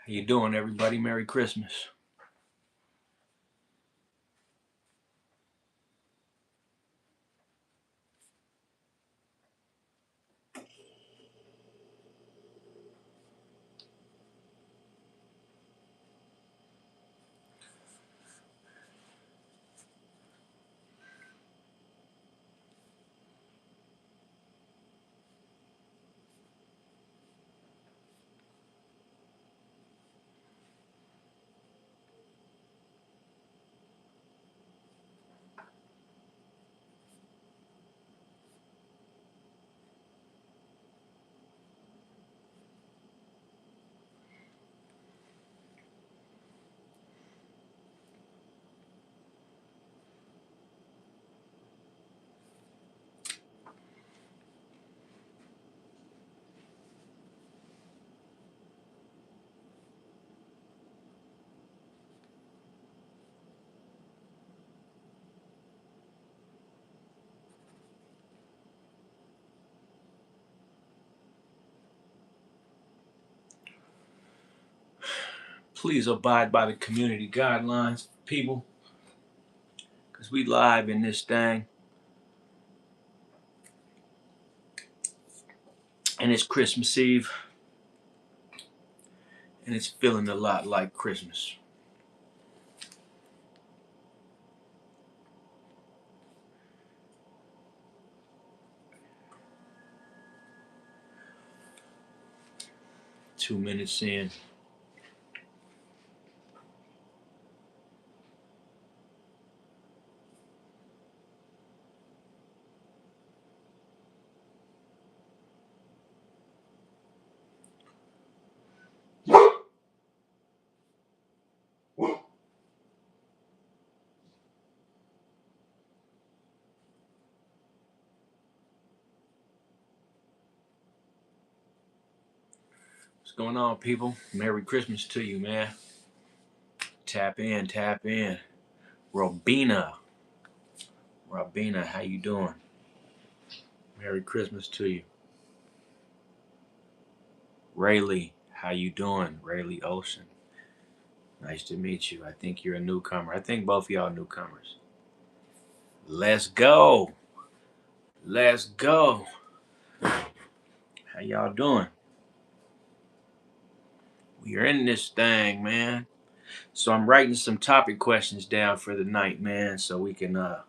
How you doing, everybody? Merry Christmas. Please abide by the community guidelines, people, because we live in this thing, and it's Christmas Eve, and it's feeling a lot like Christmas. Two minutes in. What's going on, people? Merry Christmas to you, man. Tap in, tap in. Robina, how you doing? Merry Christmas to you. Rayleigh, how you doing? Rayleigh Ocean. Nice to meet you. I think you're a newcomer. I think both of y'all newcomers. Let's go. Let's go. How y'all doing? We are in this thing, man. So I'm writing some topic questions down for the night, man, so we can have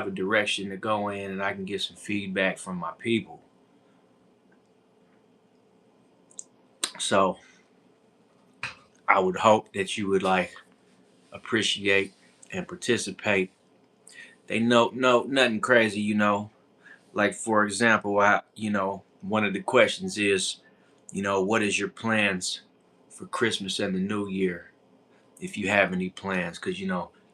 a direction to go in and I can get some feedback from my people. So I would hope that you would appreciate and participate. They know nothing crazy, Like for example, one of the questions is, what is your plans for Christmas and the New Year? If you have any plans, because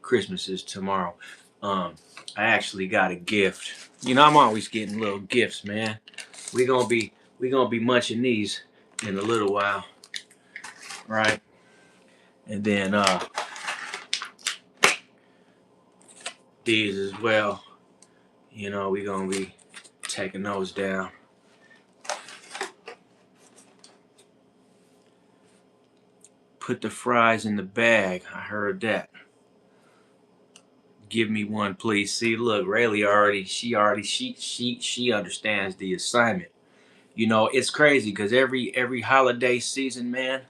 Christmas is tomorrow. I actually got a gift. I'm always getting little gifts, man. We gonna be munching these in a little while, right? And then these as well. We gonna be taking those down. Put the fries in the bag. I heard that. Give me one, please. See, look, Rayleigh she understands the assignment. It's crazy because every holiday season, man,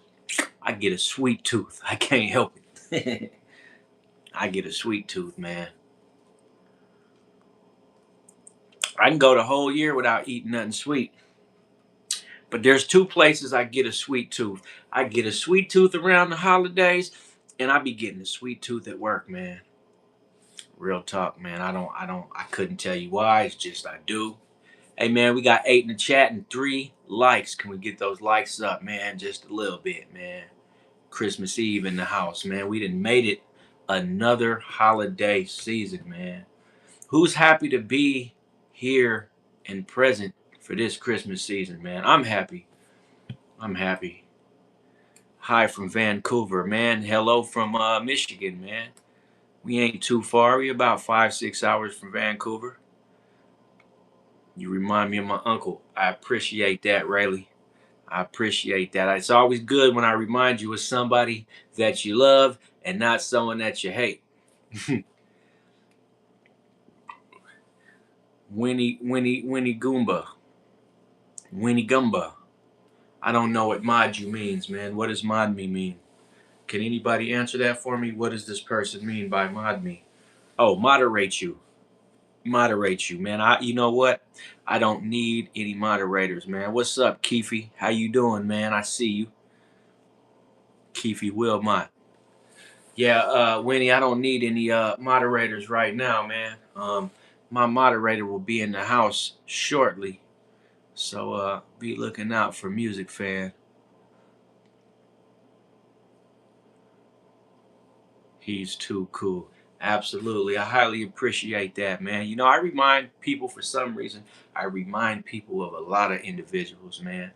I get a sweet tooth. I can't help it. I get a sweet tooth, man. I can go the whole year without eating nothing sweet. But there's two places I get a sweet tooth. I get a sweet tooth around the holidays, and I be getting a sweet tooth at work, man. Real talk, man. I couldn't tell you why. It's just I do. Hey, man, we got 8 in the chat and 3 likes. Can we get those likes up, man? Just a little bit, man. Christmas Eve in the house, man. We done made it another holiday season, man. Who's happy to be here and present for this Christmas season, man? I'm happy. I'm happy. Hi from Vancouver, man. Hello from Michigan, man. We ain't too far. We about 5-6 hours from Vancouver. You remind me of my uncle. I appreciate that, Rayleigh. I appreciate that. It's always good when I remind you of somebody that you love and not someone that you hate. Winnie Goomba. Winnie Gumba. I don't know what mod you means, man. What does mod me mean? Can anybody answer that for me? What does this person mean by mod me? Oh, moderate you. Moderate you, man. You know what? I don't need any moderators, man. What's up, Keefe? How you doing, man? I see you. Keefe Wilmot. Yeah, Winnie, I don't need any moderators right now, man. My moderator will be in the house shortly. So be looking out for Music Fan. He's too cool. Absolutely. I highly appreciate that, man. You know, I remind people for some reason, I remind people of a lot of individuals, man.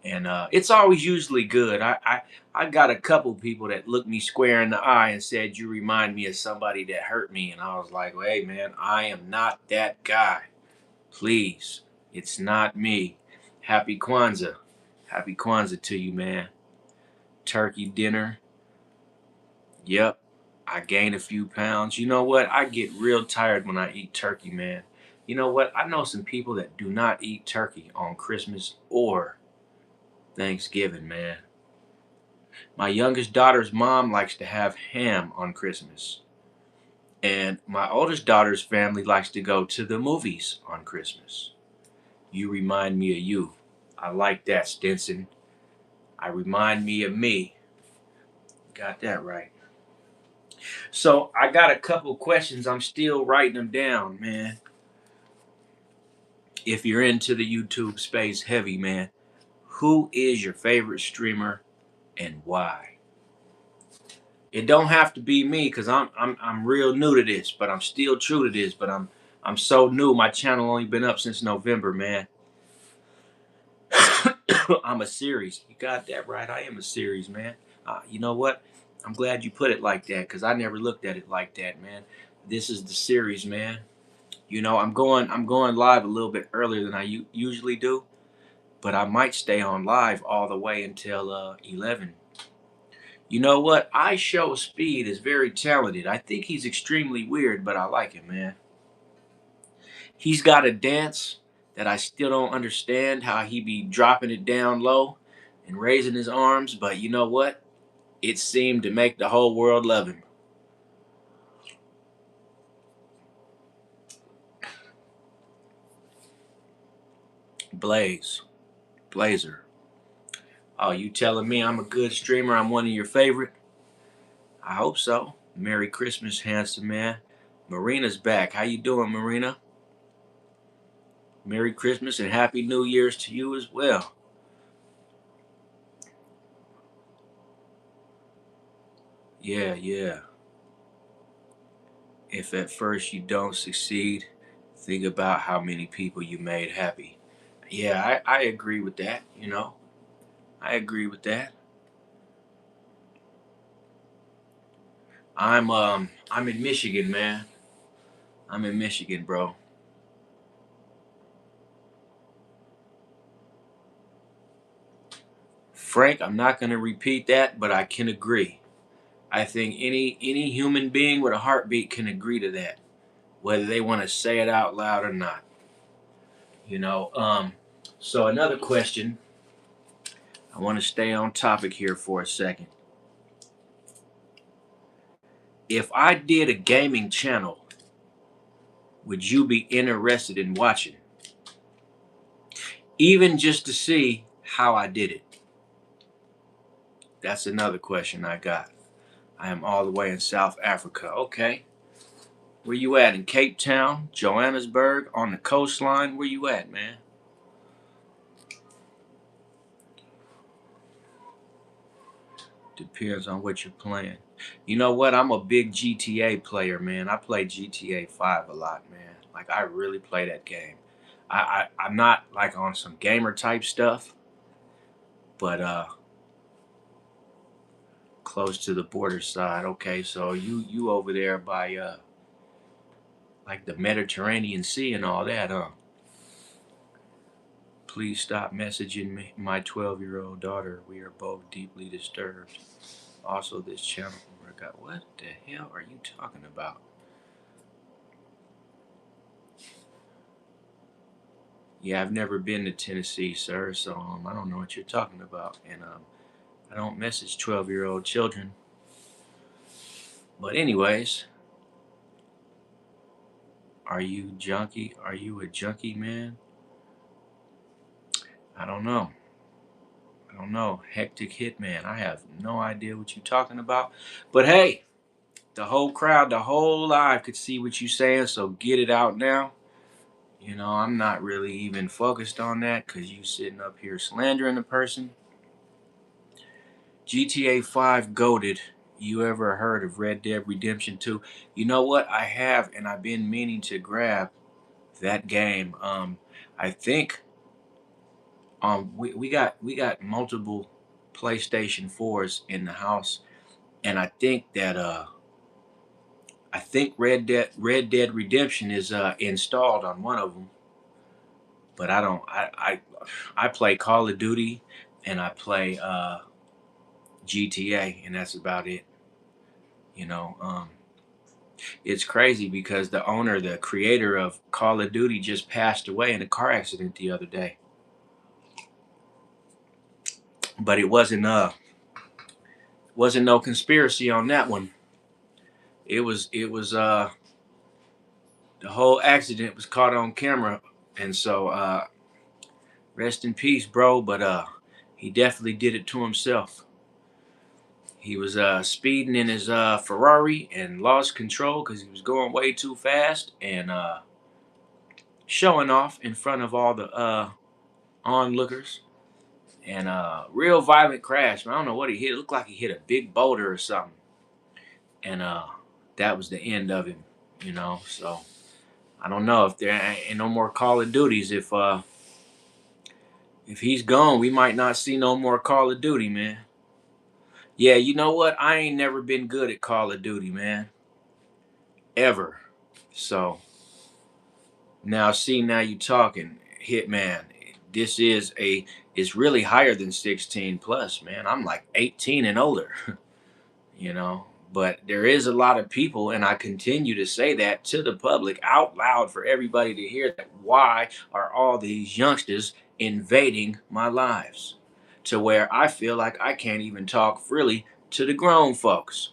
And it's always usually good. I got a couple people that looked me square in the eye and said, "You remind me of somebody that hurt me." And I was like, well, "Hey, man, I am not that guy. Please, it's not me." Happy Kwanzaa. Happy Kwanzaa to you, man. Turkey dinner. Yep. I gained a few pounds. You know what? I get real tired when I eat turkey, man. You know what? I know some people that do not eat turkey on Christmas or Thanksgiving, man. My youngest daughter's mom likes to have ham on Christmas. And my oldest daughter's family likes to go to the movies on Christmas. You remind me of you. I like that, Stinson. I remind me of me. Got that right. So I got a couple questions. I'm still writing them down, man. If you're into the YouTube space heavy, man, who is your favorite streamer and why? It don't have to be me because I'm real new to this, but I'm still true to this. But I'm so new. My channel only been up since November, man. I'm a series. You got that right. I am a series, man. You know what? I'm glad you put it like that because I never looked at it like that, man. This is the series, man. You know, I'm going live a little bit earlier than I usually do, but I might stay on live all the way until 11. You know what? I Show Speed is very talented. I think he's extremely weird, but I like him, man. He's got a dance that I still don't understand how he be dropping it down low and raising his arms, but you know what? It seemed to make the whole world love him. Blaze. Blazer. Oh, you telling me I'm a good streamer? I'm one of your favorite? I hope so. Merry Christmas, handsome man. Marina's back. How you doing, Marina? Merry Christmas and Happy New Year's to you as well. Yeah, yeah. If at first you don't succeed, think about how many people you made happy. Yeah, I agree with that, you know. I agree with that. I'm in Michigan, man. I'm in Michigan, bro. Frank, I'm not gonna repeat that, but I can agree. I think any human being with a heartbeat can agree to that, whether they want to say it out loud or not. You know. So another question. I want to stay on topic here for a second. If I did a gaming channel, would you be interested in watching? Even just to see how I did it. That's another question I got. I am all the way in South Africa. Okay. Where you at? In Cape Town, Johannesburg, on the coastline? Where you at, man? Depends on what you're playing. You know what? I'm a big GTA player, man. I play GTA 5 a lot, man. Like I really play that game. I'm not like on some gamer type stuff, but close to the border side. Okay, so you over there by like the Mediterranean Sea and all that, huh? Please stop messaging me, my 12-year-old daughter. We are both deeply disturbed. Also, this channel workout. What the hell are you talking about? Yeah, I've never been to Tennessee, sir, so I don't know what you're talking about. And I don't message 12-year-old children. But anyways, are you junkie? Are you a junkie, man? I don't know. I don't know. Hectic Hitman. I have no idea what you're talking about. But hey, the whole crowd, the whole live could see what you're saying, so get it out now. You know, I'm not really even focused on that because you sitting up here slandering a person. GTA 5 goated. You ever heard of Red Dead Redemption 2? You know what? I have, and I've been meaning to grab that game. I think we got multiple PlayStation 4s in the house, and I think Red Dead Redemption is installed on one of them, but I don't I play Call of Duty and I play GTA, and that's about it. You know, it's crazy because the creator of Call of Duty, just passed away in a car accident the other day. But it wasn't no conspiracy on that one. It was the whole accident was caught on camera, and so rest in peace, bro. But he definitely did it to himself. He was speeding in his Ferrari and lost control because he was going way too fast and showing off in front of all the onlookers. And real violent crash. I don't know what he hit. It looked like he hit a big boulder or something. And that was the end of him, you know. So I don't know if there ain't no more Call of Duties. If he's gone, we might not see no more Call of Duty, man. Yeah, you know what? I ain't never been good at Call of Duty, man. Ever. So now you talking, Hitman. This is really higher than 16 plus, man. I'm like 18 and older, you know. But there is a lot of people, and I continue to say that to the public out loud for everybody to hear, that why are all these youngsters invading my lives to where I feel like I can't even talk freely to the grown folks.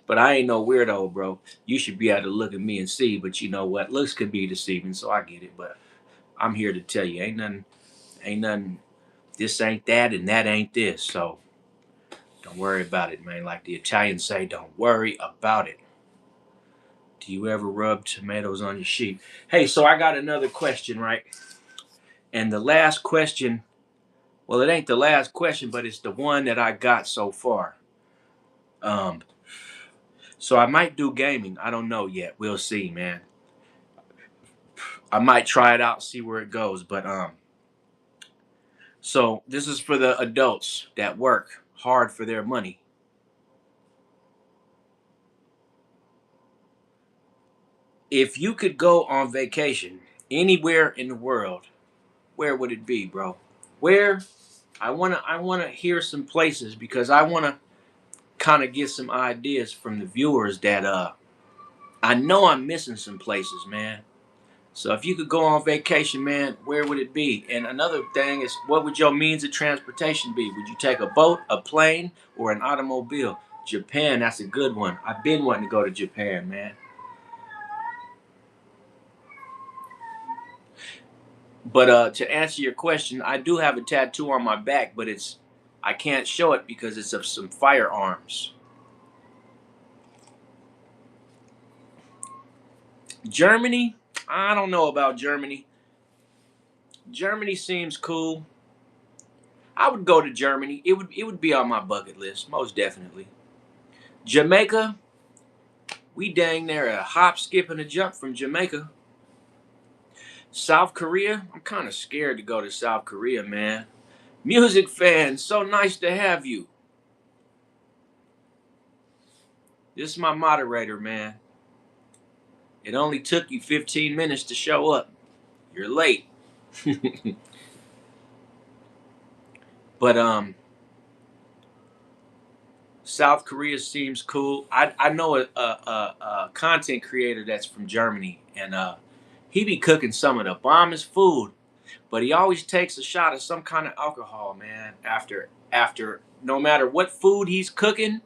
But I ain't no weirdo, bro. You should be able to look at me and see, but you know what? Looks can be deceiving, so I get it. But I'm here to tell you, ain't nothing. This ain't that, and that ain't this. So don't worry about it, man. Like the Italians say, don't worry about it. Do you ever rub tomatoes on your sheep? Hey, so I got another question, right? And the last question, well, it ain't the last question, but it's the one that I got so far. Um, so I might do gaming. I don't know yet. We'll see, man. I might try it out, see where it goes. But so this is for the adults that work hard for their money. If you could go on vacation anywhere in the world, where would it be, bro? Where? I wanna hear some places because I wanna kind of get some ideas from the viewers that I know I'm missing some places, man. So if you could go on vacation, man, where would it be? And another thing is, what would your means of transportation be? Would you take a boat, a plane, or an automobile? Japan, that's a good one. I've been wanting to go to Japan, man. But to answer your question, I do have a tattoo on my back, but I can't show it because it's of some firearms. Germany, I don't know about Germany. Germany seems cool. I would go to Germany. It would be on my bucket list, most definitely. Jamaica, we dang near a hop, skip, and a jump from Jamaica. South Korea, I'm kind of scared to go to South Korea, man. Music fans, so nice to have you. This is my moderator, man. It only took you 15 minutes to show up. You're late. But South Korea seems cool. I know a content creator that's from Germany, and he be cooking some of the bombest food, but he always takes a shot of some kind of alcohol, man. After no matter what food he's cooking,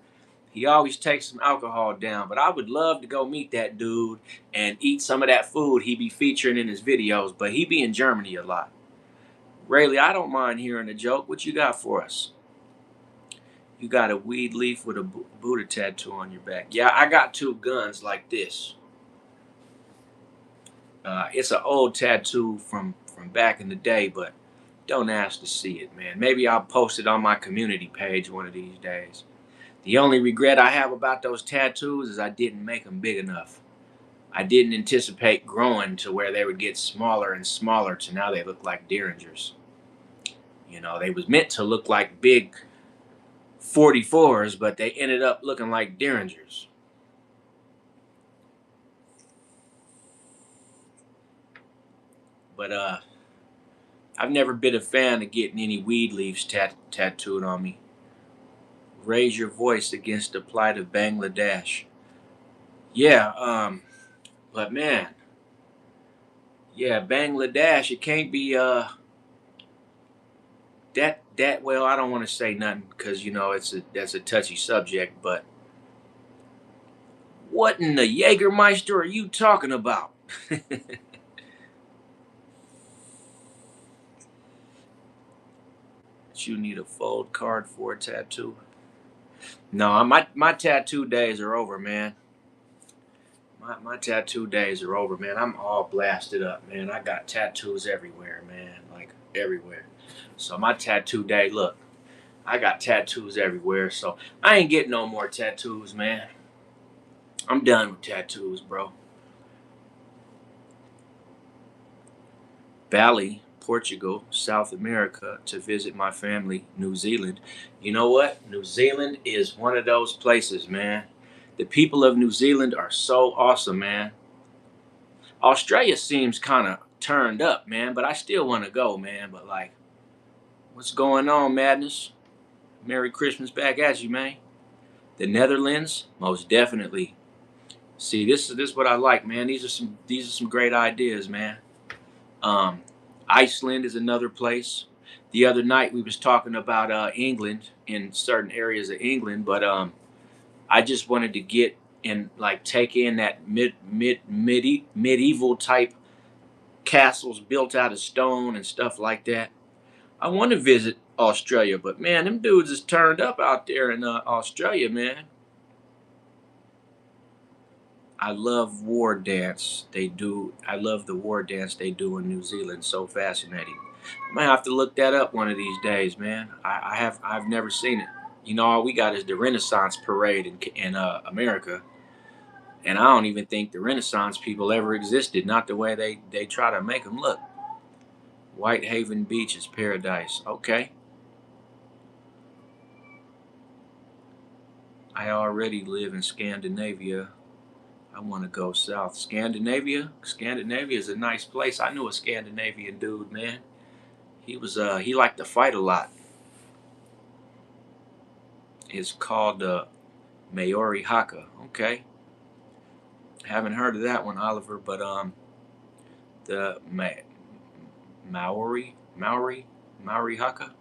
he always takes some alcohol down. But I would love to go meet that dude and eat some of that food he be featuring in his videos. But he be in Germany a lot. Rayleigh, I don't mind hearing a joke. What you got for us? You got a weed leaf with a Buddha tattoo on your back. Yeah, I got two guns like this. It's an old tattoo from back in the day, but don't ask to see it, man. Maybe I'll post it on my community page one of these days. The only regret I have about those tattoos is I didn't make them big enough. I didn't anticipate growing to where they would get smaller and smaller to now they look like derringers. You know, they was meant to look like big 44s, but they ended up looking like derringers. But I've never been a fan of getting any weed leaves tattooed on me. Raise your voice against the plight of Bangladesh. Yeah, but man, yeah, Bangladesh, it can't be that well. I don't want to say nothing because you know that's a touchy subject. But what in the Jägermeister are you talking about? You need a fold card for a tattoo? No, my tattoo days are over, man. My tattoo days are over, man. I'm all blasted up, man. I got tattoos everywhere, man. Like everywhere. So my tattoo day, look, I got tattoos everywhere. So I ain't getting no more tattoos, man. I'm done with tattoos, bro. Bali, Portugal, South America to visit my family, New Zealand. You know what? New Zealand is one of those places, man. The people of New Zealand are so awesome, man. Australia seems kind of turned up, man, but I still want to go, man. But like, what's going on, Madness? Merry Christmas back at you, man. The Netherlands, most definitely. See, this is what I like, man. These are some great ideas, man. Um, Iceland is another place. The other night we was talking about England in certain areas of England, but I just wanted to get and like take in that medieval type castles built out of stone and stuff like that. I want to visit Australia, but man, them dudes is turned up out there in Australia, man. I love war dance they do. I love the war dance they do in New Zealand. So fascinating. I might have to look that up one of these days, man. I've never seen it. You know, all we got is the Renaissance parade in America, and I don't even think the Renaissance people ever existed. Not the way they try to make them look. Whitehaven Beach is paradise. Okay, I already live in Scandinavia. I want to go south. Scandinavia. Scandinavia is a nice place. I knew a Scandinavian dude, man. He liked to fight a lot. It's called Maori Haka. Okay, haven't heard of that one, Oliver. But the Maori Haka.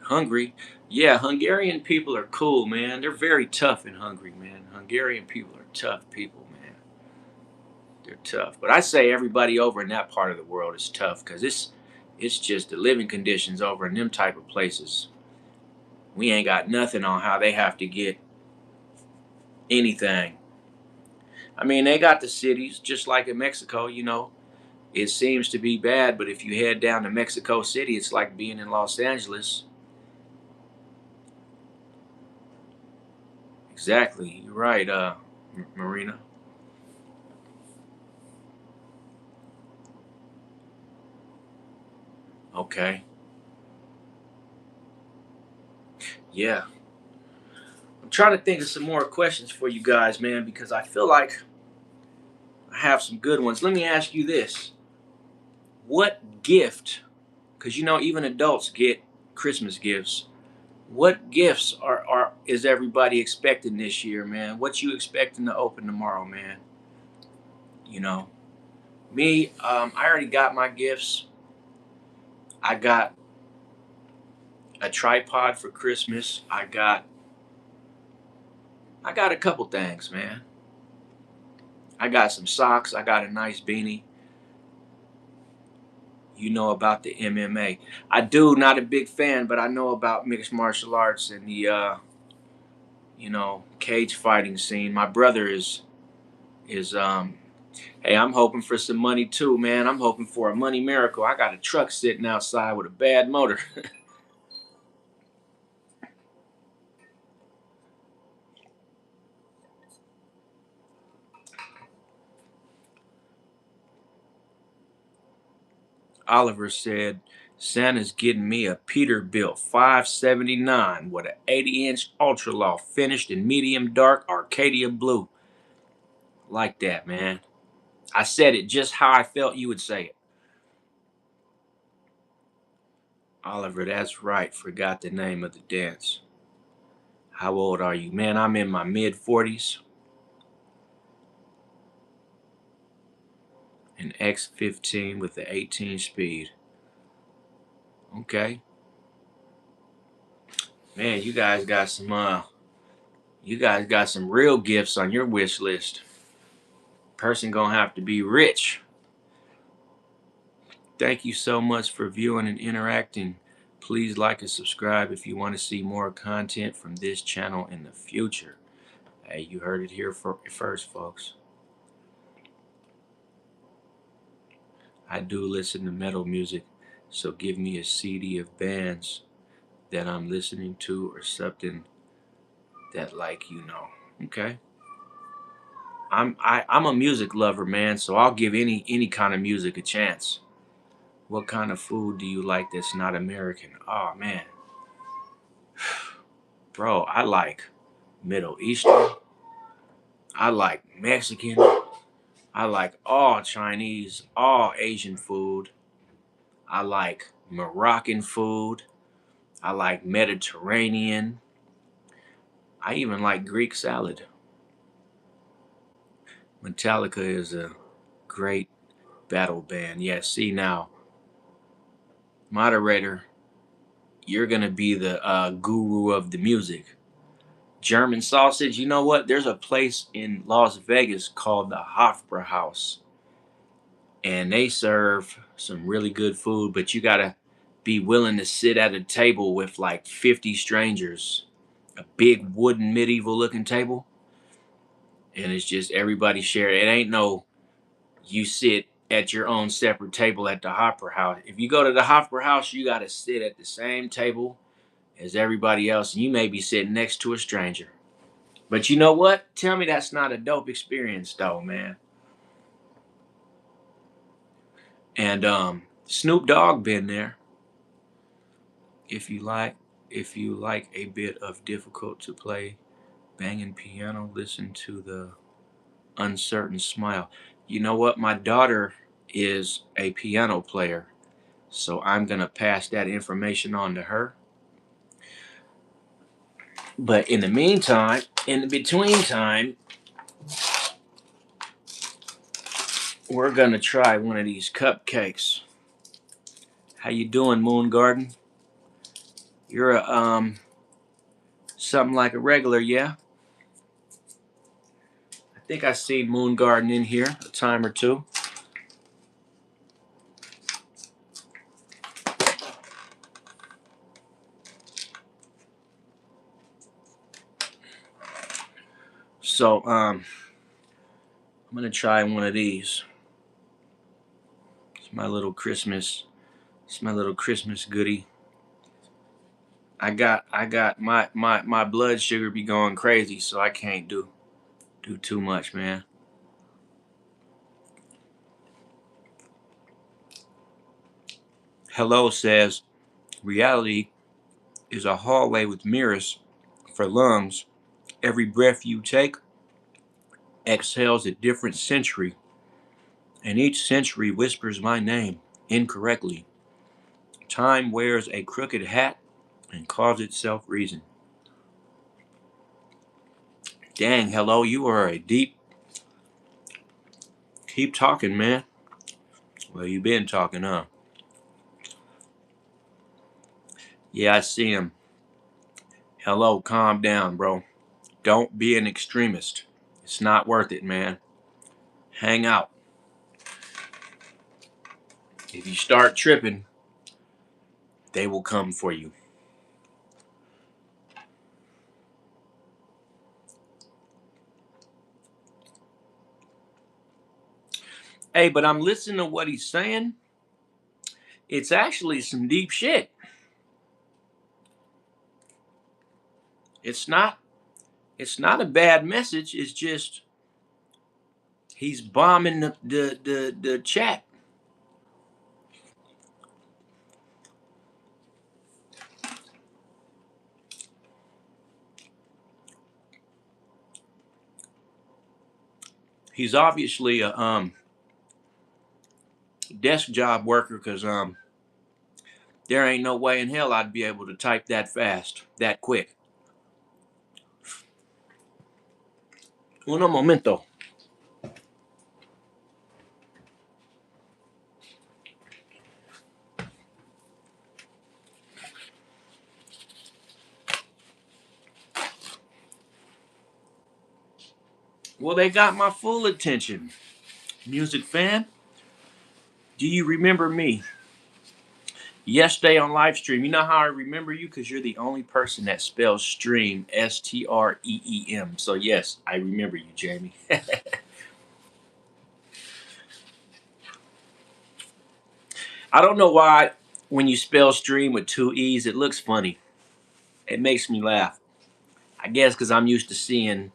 Hungary. Yeah, Hungarian people are cool, man. They're very tough in Hungary, man. Hungarian people are tough people, man. They're tough. But I say everybody over in that part of the world is tough because it's just the living conditions over in them type of places. We ain't got nothing on how they have to get anything. I mean, they got the cities just like in Mexico, you know. It seems to be bad, but if you head down to Mexico City, it's like being in Los Angeles. Exactly. You're right, Marina. Okay. Yeah. I'm trying to think of some more questions for you guys, man, because I feel like have some good ones. Let me ask you this. What gift, because you know even adults get Christmas gifts. What gifts are is everybody expecting this year, man? What you expecting to open tomorrow, man? You know, me, I already got my gifts. I got a tripod for Christmas. I got a couple things, man. I got some socks. I got a nice beanie. You know about the MMA. I do, not a big fan, but I know about mixed martial arts and the cage fighting scene. My brother is hey, I'm hoping for some money too, man. I'm hoping for a money miracle. I got a truck sitting outside with a bad motor. Oliver said, Santa's getting me a Peterbilt 579 with an 80-inch ultra loft finished in medium dark Arcadia blue. Like that, man. I said it just how I felt you would say it. Oliver, that's right. Forgot the name of the dance. How old are you? Man, I'm in my mid 40s. An X15 with the 18 speed. Okay. Man, you guys got some real gifts on your wish list. Person gonna have to be rich. Thank you so much for viewing and interacting. Please like and subscribe if you want to see more content from this channel in the future. Hey, you heard it here first, folks. I do listen to metal music, so give me a CD of bands that I'm listening to or something that okay. I'm a music lover, man, so I'll give any kind of music a chance. What kind of food do you like that's not American? Oh man, bro, I like Middle Eastern. I like Mexican. I like all Chinese, all Asian food. I like Moroccan food. I like Mediterranean. I even like Greek salad. Metallica is a great battle band. Yeah, see now, moderator, you're gonna be the guru of the music. German sausage. You know what? There's a place in Las Vegas called the Hofbrauhaus, and they serve some really good food. But you gotta be willing to sit at a table with like 50 strangers, a big wooden medieval looking table, and it's just everybody share. It ain't no you sit at your own separate table at the Hofbrauhaus. If you go to the Hofbrauhaus, you gotta sit at the same table as everybody else, and you may be sitting next to a stranger. But you know what? Tell me that's not a dope experience, though, man. And Snoop Dogg been there. If you like, if you like a bit of difficult to play banging piano, listen to the Uncertain Smile. You know what? My daughter is a piano player, so I'm gonna pass that information on to her. But in the meantime, in the between time, we're gonna try one of these cupcakes. How you doing, Moon Garden? You're a something like a regular, yeah? I think I seen Moon Garden in here a time or two. So I'm gonna try one of these. It's my little Christmas. It's my little Christmas goodie. I got my blood sugar be going crazy, so I can't do too much, man. Hello says reality is a hallway with mirrors for lungs. Every breath you take exhales a different century. and each century whispers my name incorrectly. Time wears a crooked hat and calls itself reason. Dang, hello, you are a deep. Keep talking, man. Well, you been talking, huh? Yeah, I see him. Hello, calm down, bro. Don't be an extremist. It's not worth it, man. Hang out. If you start tripping, they will come for you. Hey, but I'm listening to what he's saying. It's actually some deep shit. It's not it's not a bad message. It's just he's bombing the chat. He's obviously a desk job worker because there ain't no way in hell I'd be able to type that fast, that quick. Uno momento. Well, they got my full attention. Music fan, do you remember me? Yesterday on live stream, you know how I remember you? Because you're the only person that spells stream STREEM. So, yes, I remember you, Jamie. I don't know why when you spell stream with two E's, it looks funny. It makes me laugh. I guess because I'm used to seeing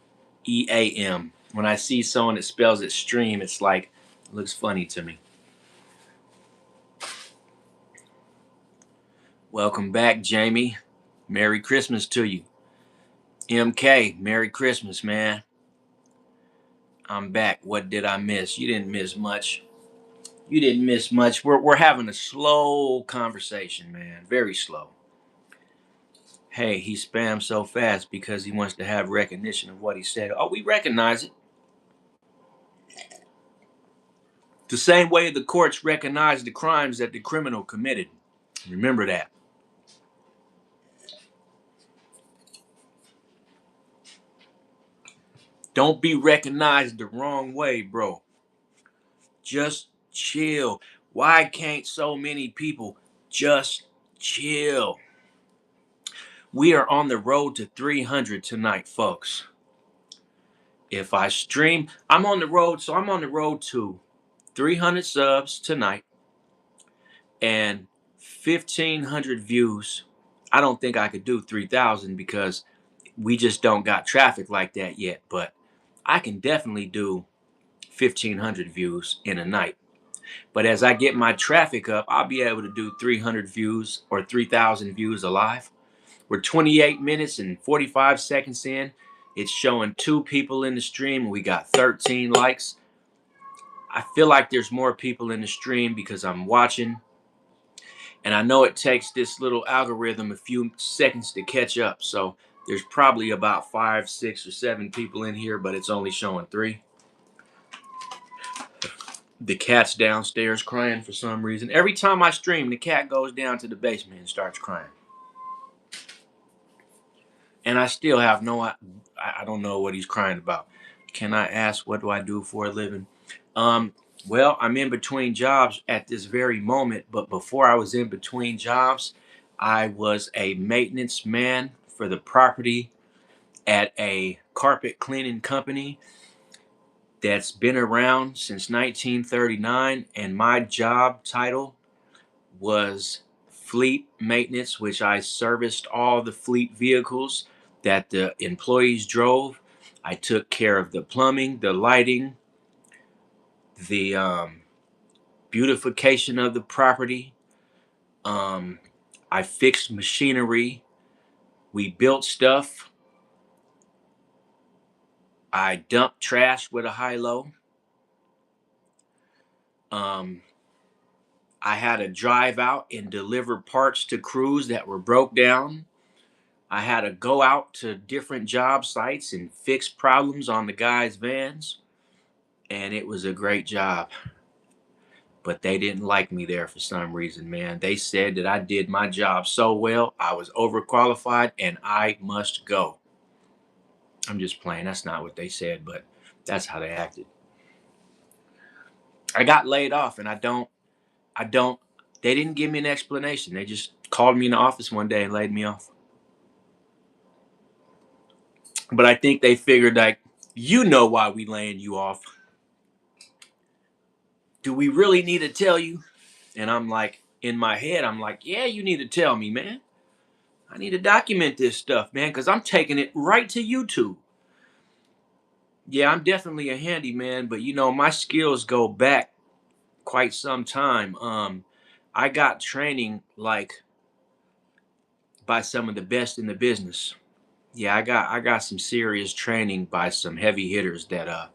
EAM. When I see someone that spells it stream, it's like, it looks funny to me. Welcome back, Jamie. Merry Christmas to you. MK, Merry Christmas, man. I'm back. What did I miss? You didn't miss much. You didn't miss much. We're having a slow conversation, man. Very slow. Hey, he spams so fast because he wants to have recognition of what he said. Oh, we recognize it. The same way the courts recognize the crimes that the criminal committed. Remember that. Don't be recognized the wrong way, bro. Just chill. Why can't so many people just chill? We are on the road to 300 tonight, folks. If I stream, I'm on the road. So I'm on the road to 300 subs tonight and 1,500 views. I don't think I could do 3,000 because we just don't got traffic like that yet. But I can definitely do 1,500 views in a night. But as I get my traffic up, I'll be able to do 300 views or 3,000 views alive. We're 28 minutes and 45 seconds in. It's showing 2 people in the stream and we got 13 likes. I feel like there's more people in the stream because I'm watching. And I know it takes this little algorithm a few seconds to catch up. So there's probably about 5, 6, or 7 people in here, but it's only showing 3. The cat's downstairs crying for some reason. Every time I stream, the cat goes down to the basement and starts crying. And I still have I don't know what he's crying about. Can I ask what do I do for a living? Um, well, I'm in between jobs at this very moment, but before I was in between jobs, I was a maintenance man for the property at a carpet cleaning company that's been around since 1939, and my job title was fleet maintenance, which I serviced all the fleet vehicles that the employees drove. I took care of the plumbing, the lighting, the beautification of the property. Um, I fixed machinery. We built stuff. I dumped trash with a high low. Um, I had to drive out and deliver parts to crews that were broke down. I had to go out to different job sites and fix problems on the guys' vans. And it was a great job. But they didn't like me there for some reason, man. They said that I did my job so well, I was overqualified, and I must go. I'm just playing. That's not what they said, but that's how they acted. I got laid off, and I don't, they didn't give me an explanation. They just called me in the office one day and laid me off. But I think they figured, like, you know why we laying you off. Do we really need to tell you? And I'm like, in my head, I'm like, yeah, you need to tell me, man. I need to document this stuff, man, because I'm taking it right to YouTube. Yeah, I'm definitely a handyman, but my skills go back quite some time. I got training like by some of the best in the business. Yeah, I got some serious training by some heavy hitters that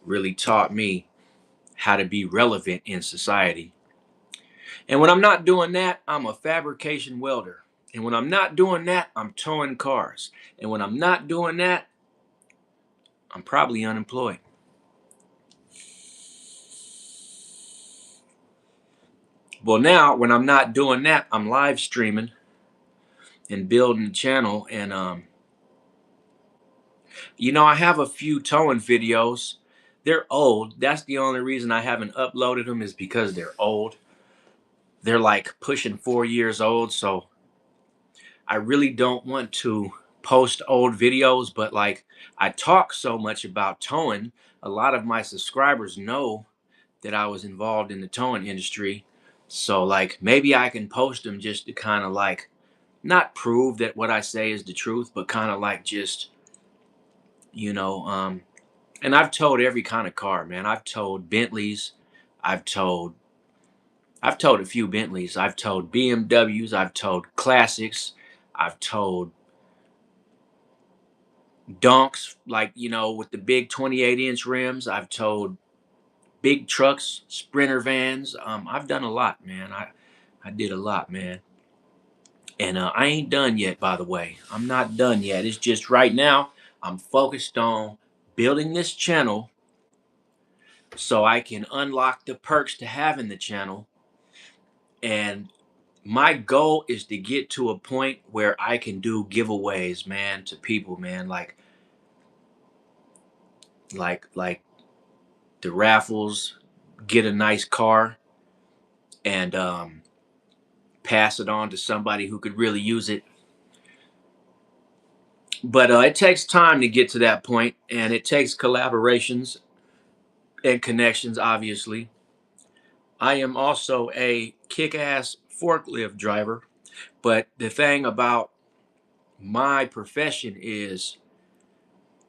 really taught me how to be relevant in society. And when I'm not doing that, I'm a fabrication welder. And when I'm not doing that, I'm towing cars. And when I'm not doing that, I'm probably unemployed. Well, now when I'm not doing that, I'm live streaming and building a channel. And I have a few towing videos. They're old. That's the only reason I haven't uploaded them, is because they're old. They're like pushing 4 years old. So I really don't want to post old videos, but like I talk so much about towing, a lot of my subscribers know that I was involved in the towing industry. So like maybe I can post them just to kind of like not prove that what I say is the truth, but kind of like just, you know, um, and I've towed every kind of car, man. I've towed Bentleys, I've towed I've towed a few Bentleys, I've towed BMWs, I've towed classics, I've towed donks, like, with the big 28-inch rims. I've towed big trucks, sprinter vans. I've done a lot, man. I did a lot, man. And I ain't done yet, by the way. I'm not done yet. It's just right now I'm focused on building this channel so I can unlock the perks to having the channel. And my goal is to get to a point where I can do giveaways, man, to people, man, like the raffles, get a nice car, and pass it on to somebody who could really use it. But it takes time to get to that point, and it takes collaborations and connections, obviously. I am also a kick-ass forklift driver, but the thing about my profession is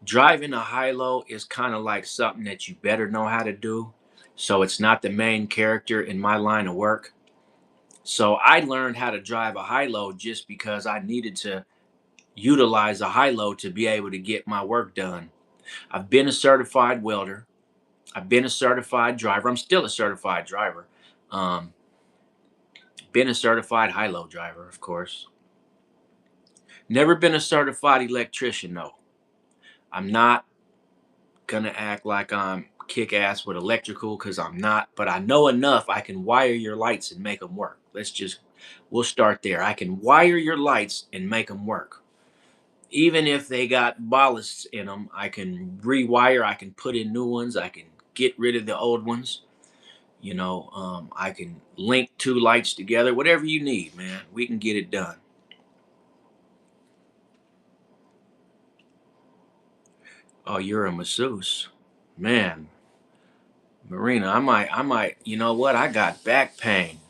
driving a high-low is kind of like something that you better know how to do. So it's not the main character in my line of work. So I learned how to drive a high-low just because I needed to utilize a high-low to be able to get my work done. I've been a certified welder. I've been a certified driver. I'm still a certified driver. Um, been a certified high-low driver, of course. Never been a certified electrician, though. I'm not gonna act like I'm kick-ass with electrical, because I'm not, but I know enough. I can wire your lights and make them work. We'll start there. I can wire your lights and make them work. Even if they got ballasts in them, I can rewire, I can put in new ones, I can get rid of the old ones. I can link two lights together, whatever you need, man. We can get it done. Oh, you're a masseuse, man. Marina, I might, you know what? I got back pain.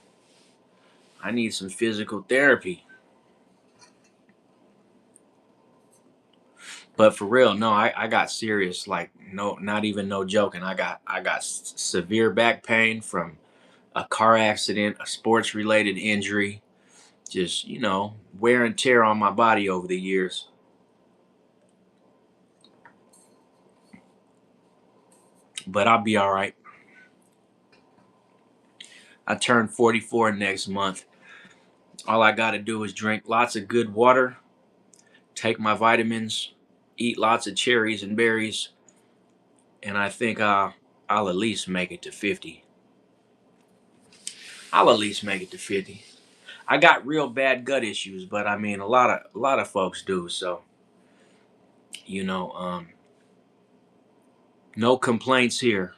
I need some physical therapy. But for real, no, I got serious, like, no, not even no joking. I got severe back pain from a car accident, a sports related injury, just, wear and tear on my body over the years. But I'll be all right. I turn 44 next month. All I got to do is drink lots of good water, take my vitamins, eat lots of cherries and berries, and I think I'll at least make it to 50. I'll at least make it to 50. I got real bad gut issues, but I mean a lot of folks do. So you know, no complaints here.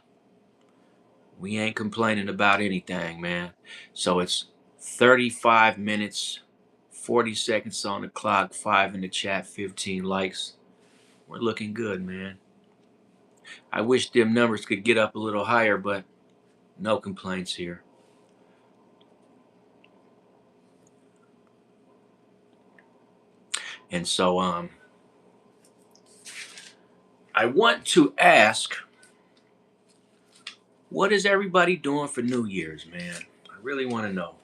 We ain't complaining about anything, man. So it's 35 minutes, 40 seconds on the clock, 5 in the chat, 15 likes. We're looking good, man. I wish them numbers could get up a little higher, but no complaints here. And so I want to ask, what is everybody doing for New Year's, man? I really want to know.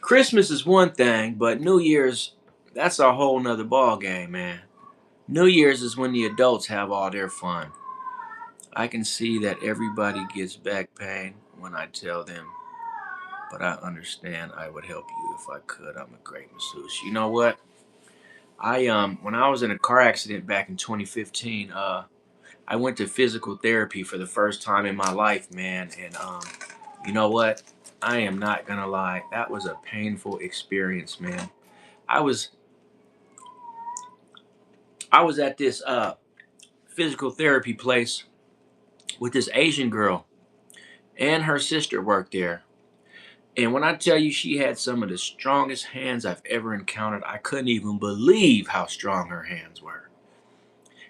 Christmas is one thing, but New Year's, that's a whole nother ball game, man. New Year's is when the adults have all their fun. I can see that everybody gets back pain when I tell them, but I understand I would help you if I could. I'm a great masseuse. You know what? I when I was in a car accident back in 2015, I went to physical therapy for the first time in my life, man, and you know what? I am not gonna lie. That was a painful experience, man. I was I was at this physical therapy place with this Asian girl, and her sister worked there. And when I tell you she had some of the strongest hands I've ever encountered, I couldn't even believe how strong her hands were.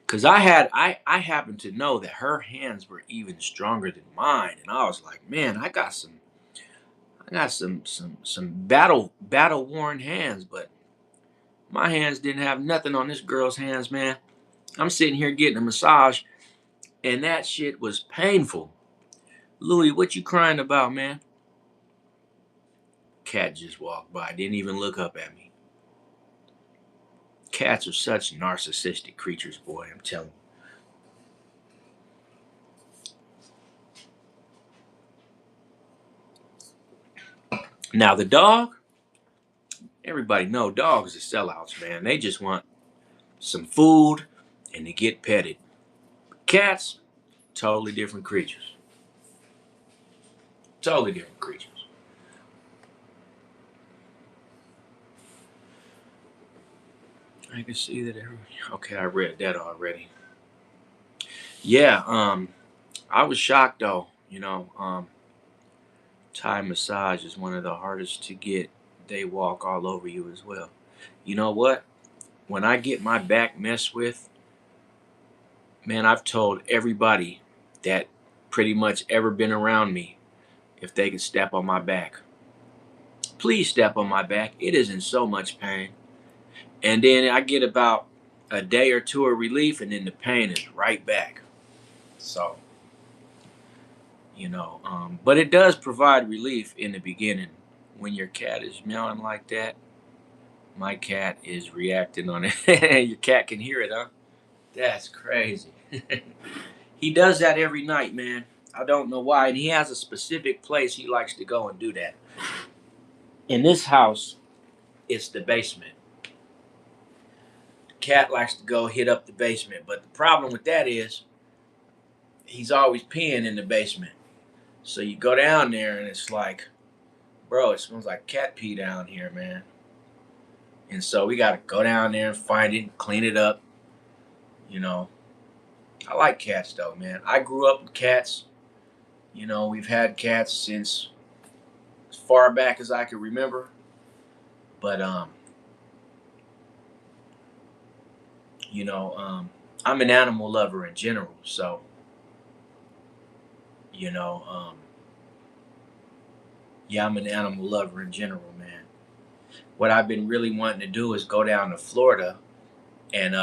Cause I happened to know that her hands were even stronger than mine, and I was like, man, I got some battle worn hands, but my hands didn't have nothing on this girl's hands, man. I'm sitting here getting a massage, and that shit was painful. Louis, what you crying about, man? Cat just walked by, didn't even look up at me. Cats are such narcissistic creatures, boy, I'm telling you. Now the dog, everybody know dogs are sellouts, man. They just want some food and to get petted. Cats, totally different creatures. Totally different creatures. I can see that okay, I read that already. Yeah, I was shocked though, Thai massage is one of the hardest to get. They walk all over you as well. You know what? When I get my back messed with, man, I've told everybody that pretty much ever been around me if they could step on my back. Please step on my back. It isn't so much pain. And then I get about a day or two of relief, and then the pain is right back. So, but it does provide relief in the beginning. When your cat is meowing like that, my cat is reacting on it. Your cat can hear it, huh? That's crazy. He does that every night, man. I don't know why. And he has a specific place he likes to go and do that. In this house, it's the basement. The cat likes to go hit up the basement. But the problem with that is he's always peeing in the basement. So you go down there and it's like, bro, it smells like cat pee down here, man. And so we got to go down there and find it, clean it up. You know, I like cats though, man. I grew up with cats. We've had cats since as far back as I can remember. But you know, I'm an animal lover in general. So, you know, um, yeah, I'm an animal lover in general, man. What I've been really wanting to do is go down to Florida and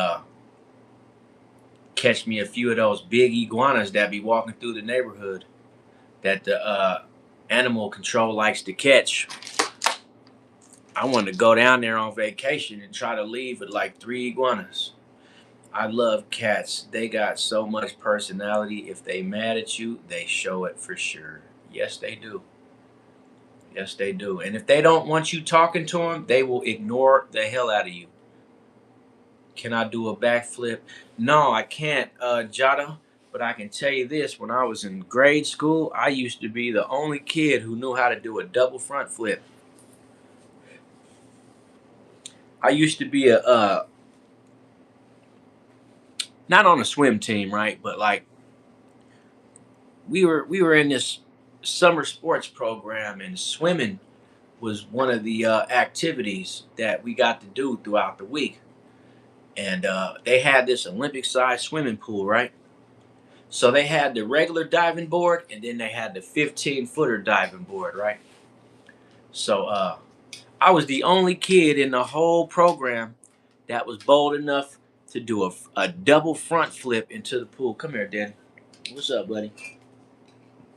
catch me a few of those big iguanas that be walking through the neighborhood that the animal control likes to catch. I want to go down there on vacation and try to leave with like 3 iguanas. I love cats. They got so much personality. If they mad at you, they show it for sure. Yes, they do. Yes, they do. And if they don't want you talking to them, they will ignore the hell out of you. Can I do a backflip? No, I can't, Jada. But I can tell you this: when I was in grade school, I used to be the only kid who knew how to do a double front flip. I used to be a not on a swim team, right? But like we were in this summer sports program, and swimming was one of the activities that we got to do throughout the week. And they had this Olympic-sized swimming pool, right? So they had the regular diving board, and then they had the 15-footer diving board, right? So I was the only kid in the whole program that was bold enough to do a double front flip into the pool. Come here, Dan. What's up, buddy?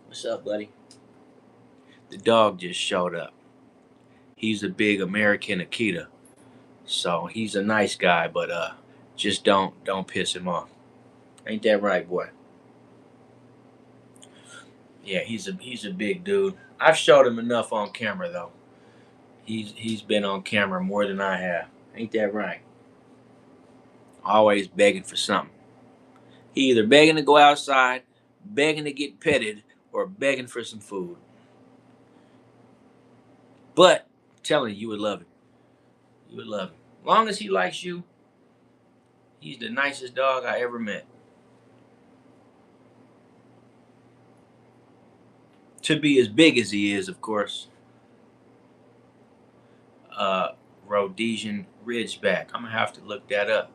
What's up, buddy? The dog just showed up. He's a big American Akita, so he's a nice guy, but just don't piss him off. Ain't that right, boy? Yeah, he's a big dude. I've showed him enough on camera though. He's been on camera more than I have. Ain't that right? Always begging for something. He either begging to go outside, begging to get petted, or begging for some food. But I'm telling you, you would love him. You would love him. As long as he likes you, he's the nicest dog I ever met. To be as big as he is, of course. Uh, Rhodesian Ridgeback. I'm gonna have to look that up.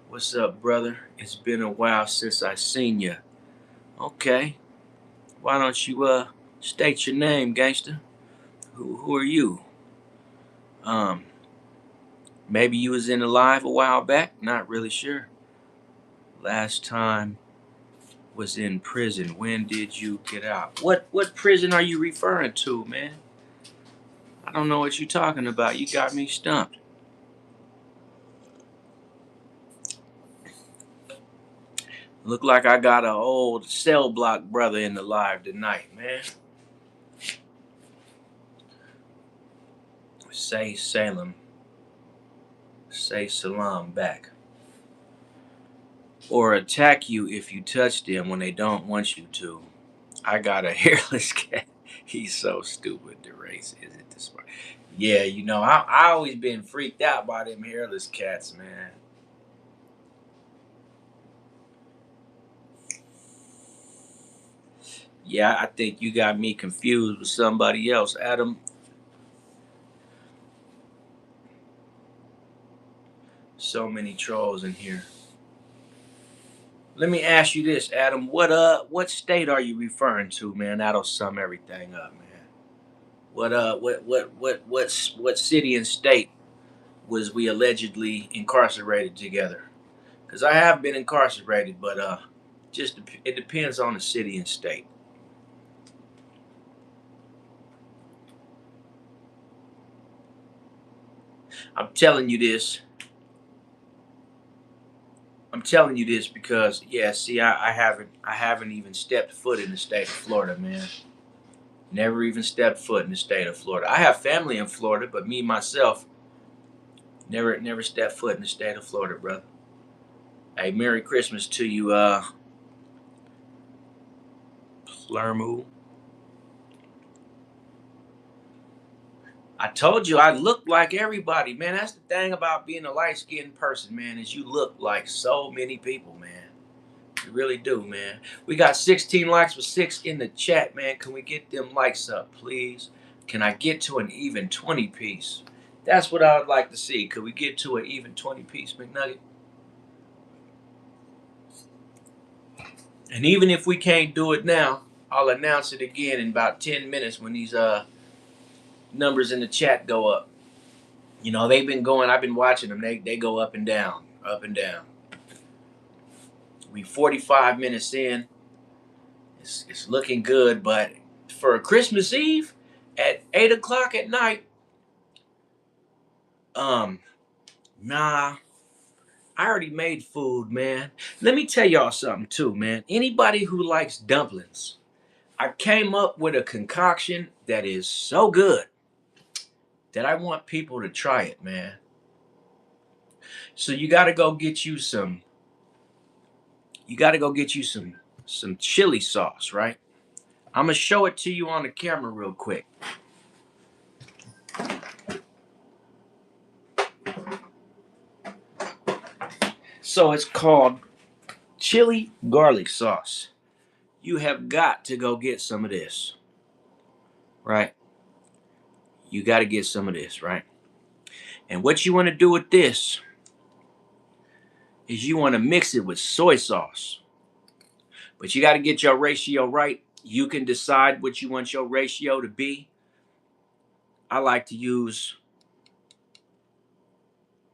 What's up, brother? It's been a while since I seen you. Okay. Why don't you state your name, gangster? Who are you? Um, Maybe you was in the live a while back. Not really sure. Last time was in prison. When did you get out? What prison are you referring to, man? I don't know what you're talking about. You got me stumped. Look like I got an old cell block brother in the live tonight, man. Say Salem. Say salam back. Or attack you if you touch them when they don't want you to. I got a hairless cat. He's so stupid. The race is it the smart? Yeah, I always been freaked out by them hairless cats, man. Yeah, I think you got me confused with somebody else, Adam. So many trolls in here. Let me ask you this, Adam. What state are you referring to, man? That'll sum everything up, man. What city and state was we allegedly incarcerated together? Because I have been incarcerated, but just it depends on the city and state. I'm telling you this. I'm telling you this because yeah, see, I haven't even stepped foot in the state of Florida, man. Never even stepped foot in the state of Florida. I have family in Florida, but me myself never stepped foot in the state of Florida, brother. Hey, Merry Christmas to you, Plermu. I told you I look like everybody, man. That's the thing about being a light skinned person, man, is you look like so many people, man. You really do, man. We got 16 likes with 6 in the chat, man. Can we get them likes up, please? Can I get to an even 20 piece? That's what I would like to see. Could we get to an even 20 piece, McNugget? And even if we can't do it now, I'll announce it again in about 10 minutes when these numbers in the chat go up. They've been going, I've been watching them. They go up and down, up and down. We 45 minutes in. It's looking good, but for a Christmas Eve at 8 o'clock at night, nah, I already made food, man. Let me tell y'all something too, man. Anybody who likes dumplings, I came up with a concoction that is so good that I want people to try it, man. So you got to go get you some. You got to go get you some chili sauce, right? I'm gonna show it to you on the camera real quick. So it's called chili garlic sauce. You have got to go get some of this, right? You got to get some of this, right? And what you want to do with this is you want to mix it with soy sauce. But you got to get your ratio right. You can decide what you want your ratio to be. I like to use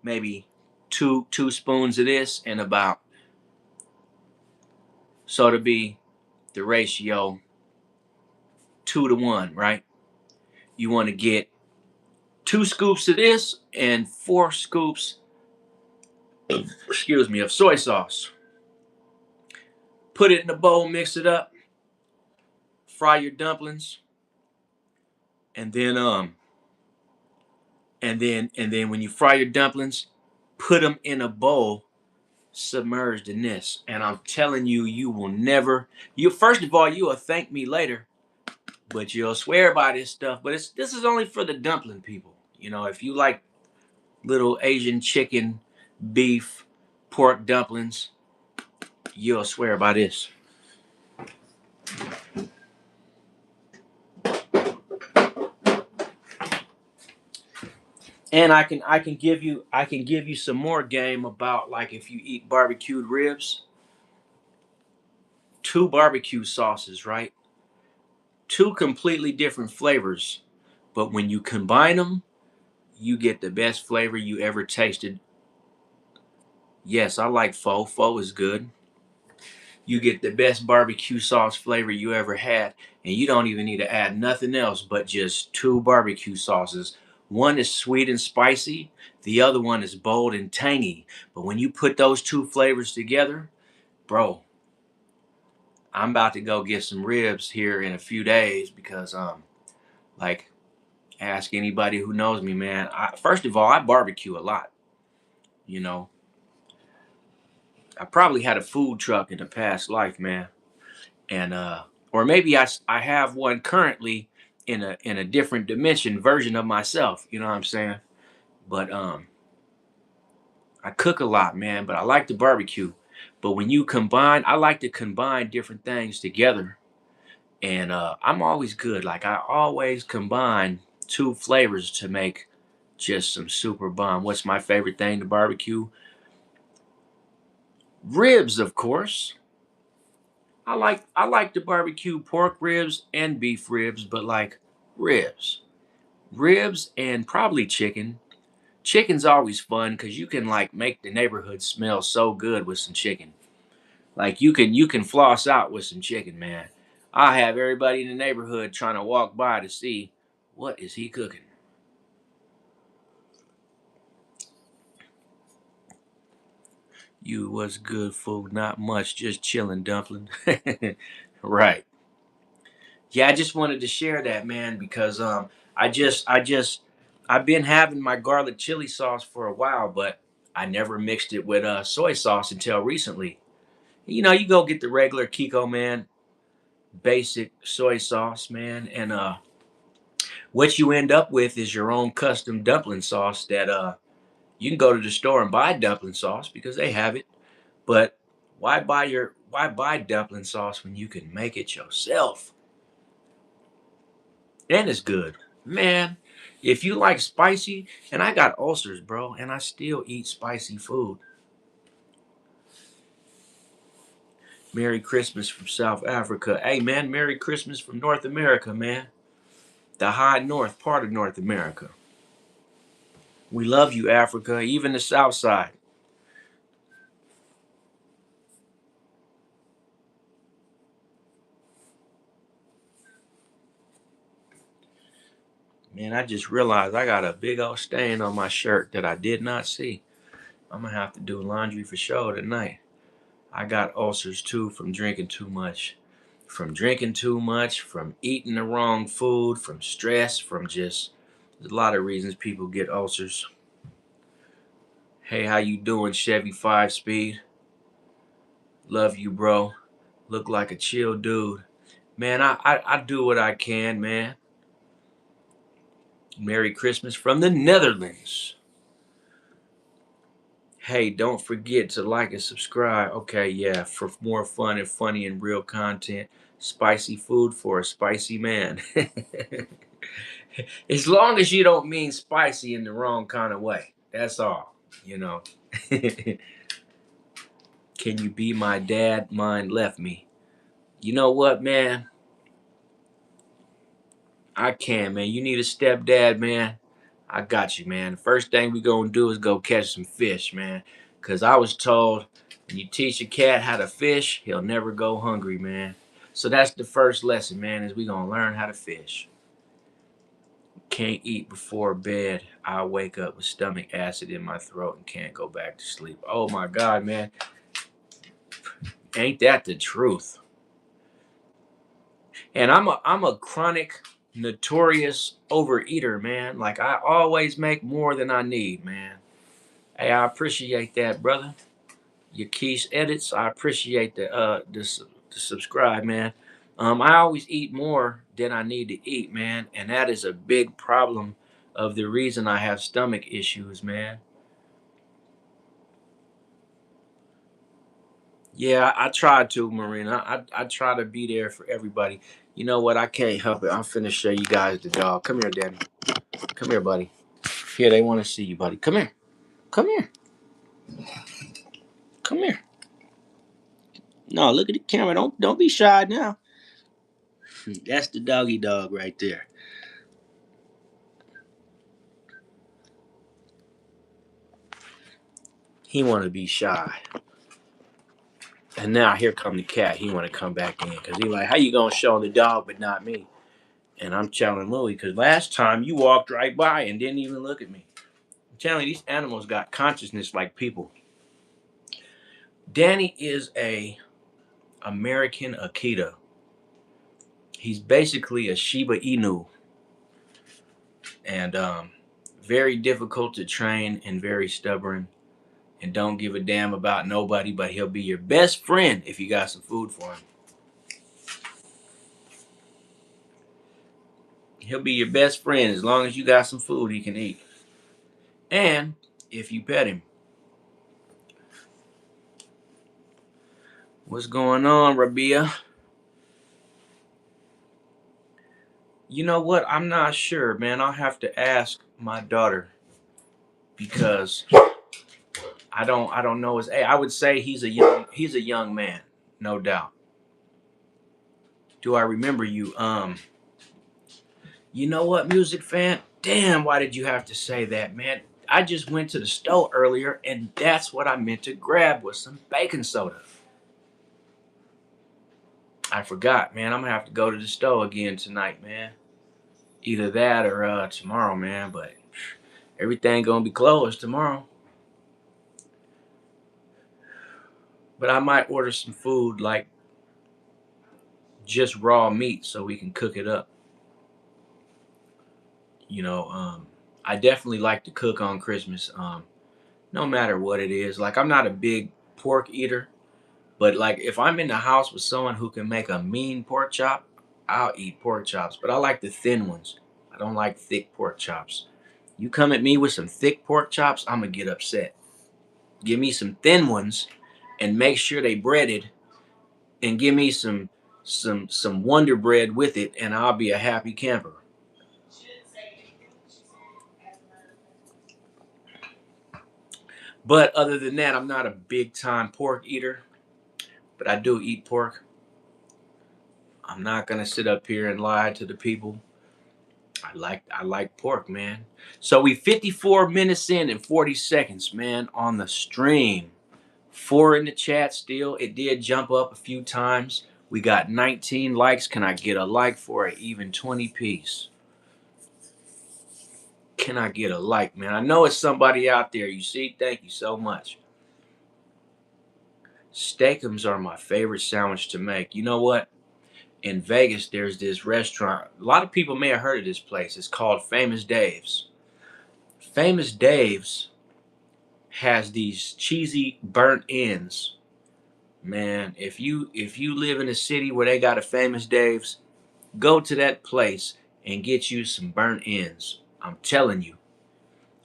maybe two spoons of this and about, so to be the ratio 2 to 1, right? You want to get 2 scoops of this and 4 scoops, excuse me, of soy sauce. Put it in a bowl, mix it up, fry your dumplings, and then when you fry your dumplings, put them in a bowl submerged in this. And I'm telling you, you will never, you first of all, you will thank me later, but you'll swear by this stuff. But this is only for the dumpling people. You know, if you like little Asian chicken, beef, pork dumplings, you'll swear by this. And I can give you some more game about, like, if you eat barbecued ribs, 2 barbecue sauces, right? 2 completely different flavors, but when you combine them, you get the best flavor you ever tasted. Yes, I like pho. Pho is good. You get the best barbecue sauce flavor you ever had, and you don't even need to add nothing else but just 2 barbecue sauces. One is sweet and spicy, the other one is bold and tangy. But when you put those 2 flavors together, bro, I'm about to go get some ribs here in a few days because like, ask anybody who knows me, man. First of all, I barbecue a lot. You know, I probably had a food truck in a past life, man, and or maybe I have one currently in a different dimension version of myself. You know what I'm saying? But I cook a lot, man. But I like to barbecue. But when you combine, I like to combine different things together, and I'm always good. Like, I always combine 2 flavors to make just some super bomb. What's my favorite thing to barbecue? Ribs, of course. I like to barbecue pork ribs and beef ribs, but like ribs. Ribs and probably chicken. Chicken's always fun because you can, like, make the neighborhood smell so good with some chicken. Like, you can floss out with some chicken, man. I have everybody in the neighborhood trying to walk by to see what is he cooking. You was good food, not much, just chilling, dumpling. Right. Yeah, I just wanted to share that, man, because I've been having my garlic chili sauce for a while, but I never mixed it with soy sauce until recently. You know, you go get the regular Kiko, man, basic soy sauce, man, and what you end up with is your own custom dumpling sauce that you can go to the store and buy dumpling sauce because they have it. But why buy dumpling sauce when you can make it yourself? And it's good. Man, if you like spicy, and I got ulcers, bro, and I still eat spicy food. Merry Christmas from South Africa. Hey, man, Merry Christmas from North America, man. The high north part of North America. We love you, Africa, even the South Side. Man, I just realized I got a big old stain on my shirt that I did not see. I'm gonna have to do laundry for sure tonight. I got ulcers too from drinking too much. from drinking too much, from eating the wrong food, from stress, from just there's a lot of reasons people get ulcers. Hey, how you doing, Chevy 5 Speed? Love you, bro. Look like a chill dude. Man, I do what I can, man. Merry Christmas from the Netherlands. Hey, don't forget to like and subscribe. Okay, yeah, for more fun and funny and real content. Spicy food for a spicy man. As long as you don't mean spicy in the wrong kind of way. That's all, you know. Can you be my dad? Mine left me. You know what, man? I can, man. You need a stepdad, man. I got you, man. The first thing we gonna do is go catch some fish, man. Cause I was told when you teach a cat how to fish, he'll never go hungry, man. So that's the first lesson, man, is we gonna learn how to fish. Can't eat before bed. I'll wake up with stomach acid in my throat and can't go back to sleep. Oh my God, man. Ain't that the truth? And I'm a chronic, notorious overeater, man. Like I always make more than I need, man. Hey, I appreciate that, brother. Yakeesh Edits, I appreciate the subscribe, man. I always eat more than I need to eat, man, and that is a big problem of the reason I have stomach issues, man. Yeah, I try to, Marina. I try to be there for everybody. You know what? I can't help it. I'm finna show you guys the dog. Come here, Daddy. Come here, buddy. Here, they want to see you, buddy. Come here. Come here. Come here. No, look at the camera. Don't be shy now. That's the doggy dog right there. He want to be shy. And now here come the cat. He want to come back in because he like, how you gonna show the dog but not me? And I'm telling Louie because last time you walked right by and didn't even look at me. I'm telling you, these animals got consciousness like people. Danny is a American Akita. He's basically a Shiba Inu, and very difficult to train and very stubborn, and don't give a damn about nobody. But he'll be your best friend if you got some food for him. He'll be your best friend as long as you got some food he can eat. And if you pet him. What's going on, Rabia? You know what? I'm not sure, man. I'll have to ask my daughter because I don't know his age. I would say he's a young man, no doubt. Do I remember you? You know what, music fan? Damn, why did you have to say that, man? I just went to the store earlier and that's what I meant to grab was some baking soda. I forgot, man. I'm gonna have to go to the store again tonight, man. Either that or tomorrow, man. But everything gonna be closed tomorrow. But I might order some food like just raw meat so we can cook it up. You know, I definitely like to cook on Christmas. No matter what it is. Like I'm not a big pork eater, but like if I'm in the house with someone who can make a mean pork chop, I'll eat pork chops. But I like the thin ones. I don't like thick pork chops. You come at me with some thick pork chops, I'm gonna get upset. Give me some thin ones and make sure they breaded and give me some Wonder Bread with it and I'll be a happy camper. But other than that, I'm not a big time pork eater, but I do eat pork. I'm not gonna sit up here and lie to the people. I like pork, man. So we 54 minutes in and 40 seconds, man, on the stream. 4 in the chat still. It did jump up a few times. We got 19 likes. Can I get a like for an even 20 piece? Can I get a like, man? I know it's somebody out there. You see? Thank you so much. Steakums are my favorite sandwich to make. You know what? In Vegas, there's this restaurant. A lot of people may have heard of this place. It's called Famous Dave's. Famous Dave's has these cheesy burnt ends. Man, if you live in a city where they got a Famous Dave's, go to that place and get you some burnt ends. I'm telling you,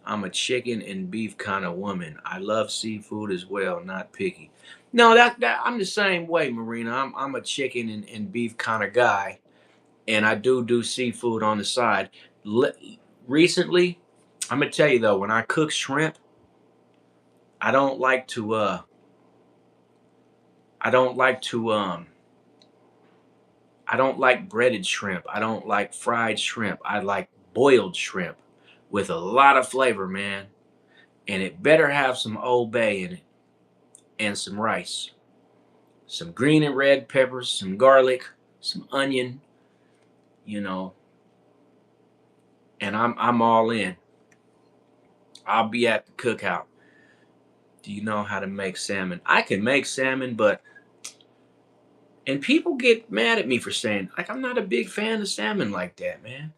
I'm a chicken and beef kind of woman. I love seafood as well, not picky. No, that I'm the same way, Marina. I'm a chicken and beef kind of guy, and I do seafood on the side. Le- Recently, I'm gonna tell you though, when I cook shrimp, I don't like to I don't like to I don't like breaded shrimp. I don't like fried shrimp. I like boiled shrimp with a lot of flavor, man. And it better have some Old Bay in it and some rice, some green and red peppers, some garlic, some onion, you know, and I'm all in. I'll be at the cookout. Do you know how to make salmon? I can make salmon, but and people get mad at me for saying like I'm not a big fan of salmon like that, man.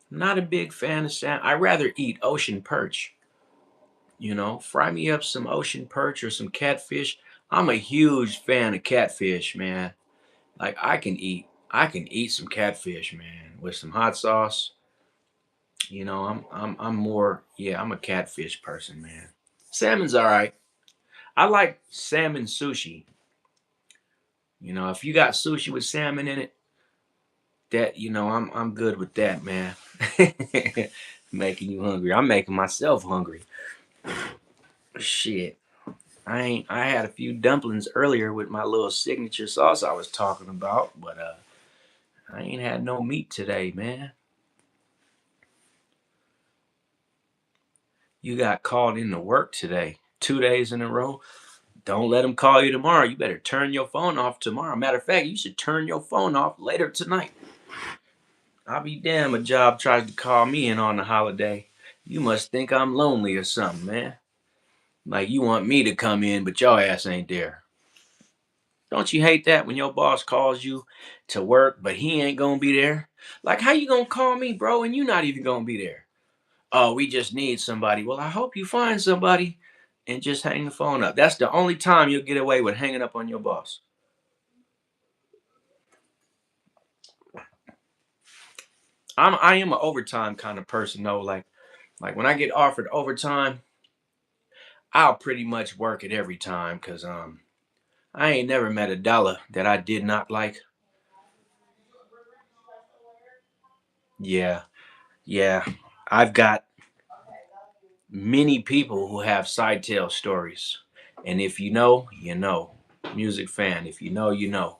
I'm not a big fan of salmon. I rather eat ocean perch. Fry me up some ocean perch or some catfish. I'm a huge fan of catfish, man. Like I can eat some catfish, man, with some hot sauce. I'm more, yeah, I'm a catfish person, man. Salmon's all right. I like salmon sushi. If you got sushi with salmon in it, that I'm good with that, man. Making you hungry. I'm making myself hungry. Shit. I had a few dumplings earlier with my little signature sauce I was talking about, but I ain't had no meat today, man. You got called into work today, 2 days in a row. Don't let them call you tomorrow. You better turn your phone off tomorrow. Matter of fact, you should turn your phone off later tonight. I'll be damn a job tries to call me in on the holiday. You must think I'm lonely or something, man. Like you want me to come in, but your ass ain't there. Don't you hate that when your boss calls you to work, but he ain't gonna be there? Like, how you gonna call me, bro, and you not even gonna be there? Oh, we just need somebody. Well, I hope you find somebody and just hang the phone up. That's the only time you'll get away with hanging up on your boss. I am an overtime kind of person though. Like when I get offered overtime, I'll pretty much work it every time because I ain't never met a dollar that I did not like. Yeah, yeah. I've got many people who have side tale stories. And if you know, you know. Music fan, if you know, you know.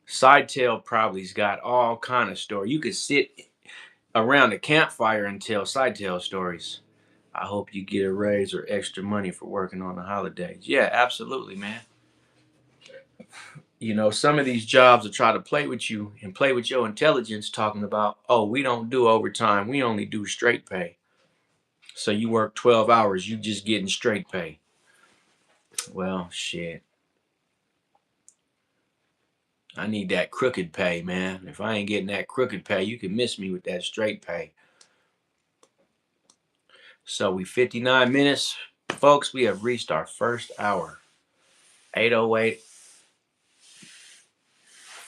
Sidetail probably's got all kind of story. You could sit around a campfire and tell sidetail stories. I hope you get a raise or extra money for working on the holidays. Yeah, absolutely, man. Some of these jobs will try to play with you and play with your intelligence, talking about, oh, we don't do overtime. We only do straight pay. So you work 12 hours, you just getting straight pay. Well, shit. I need that crooked pay, man. If I ain't getting that crooked pay, you can miss me with that straight pay. So we 59 minutes. Folks, we have reached our first hour. 8:08,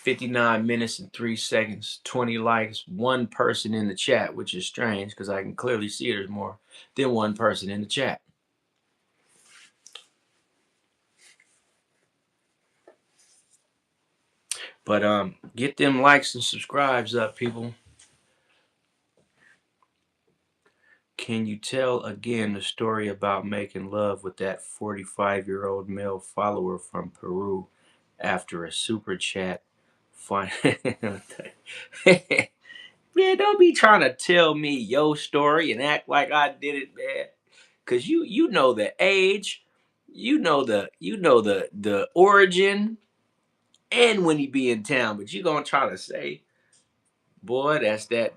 59 minutes and 3 seconds, 20 likes, one person in the chat, which is strange because I can clearly see there's more than one person in the chat. But get them likes and subscribes up, people. Can you tell again the story about making love with that 45-year-old male follower from Peru after a super chat? Fun. Man, don't be trying to tell me your story and act like I did it, man. Cause you know the age, you know the origin, and when he be in town. But you gonna try to say, boy, that's that.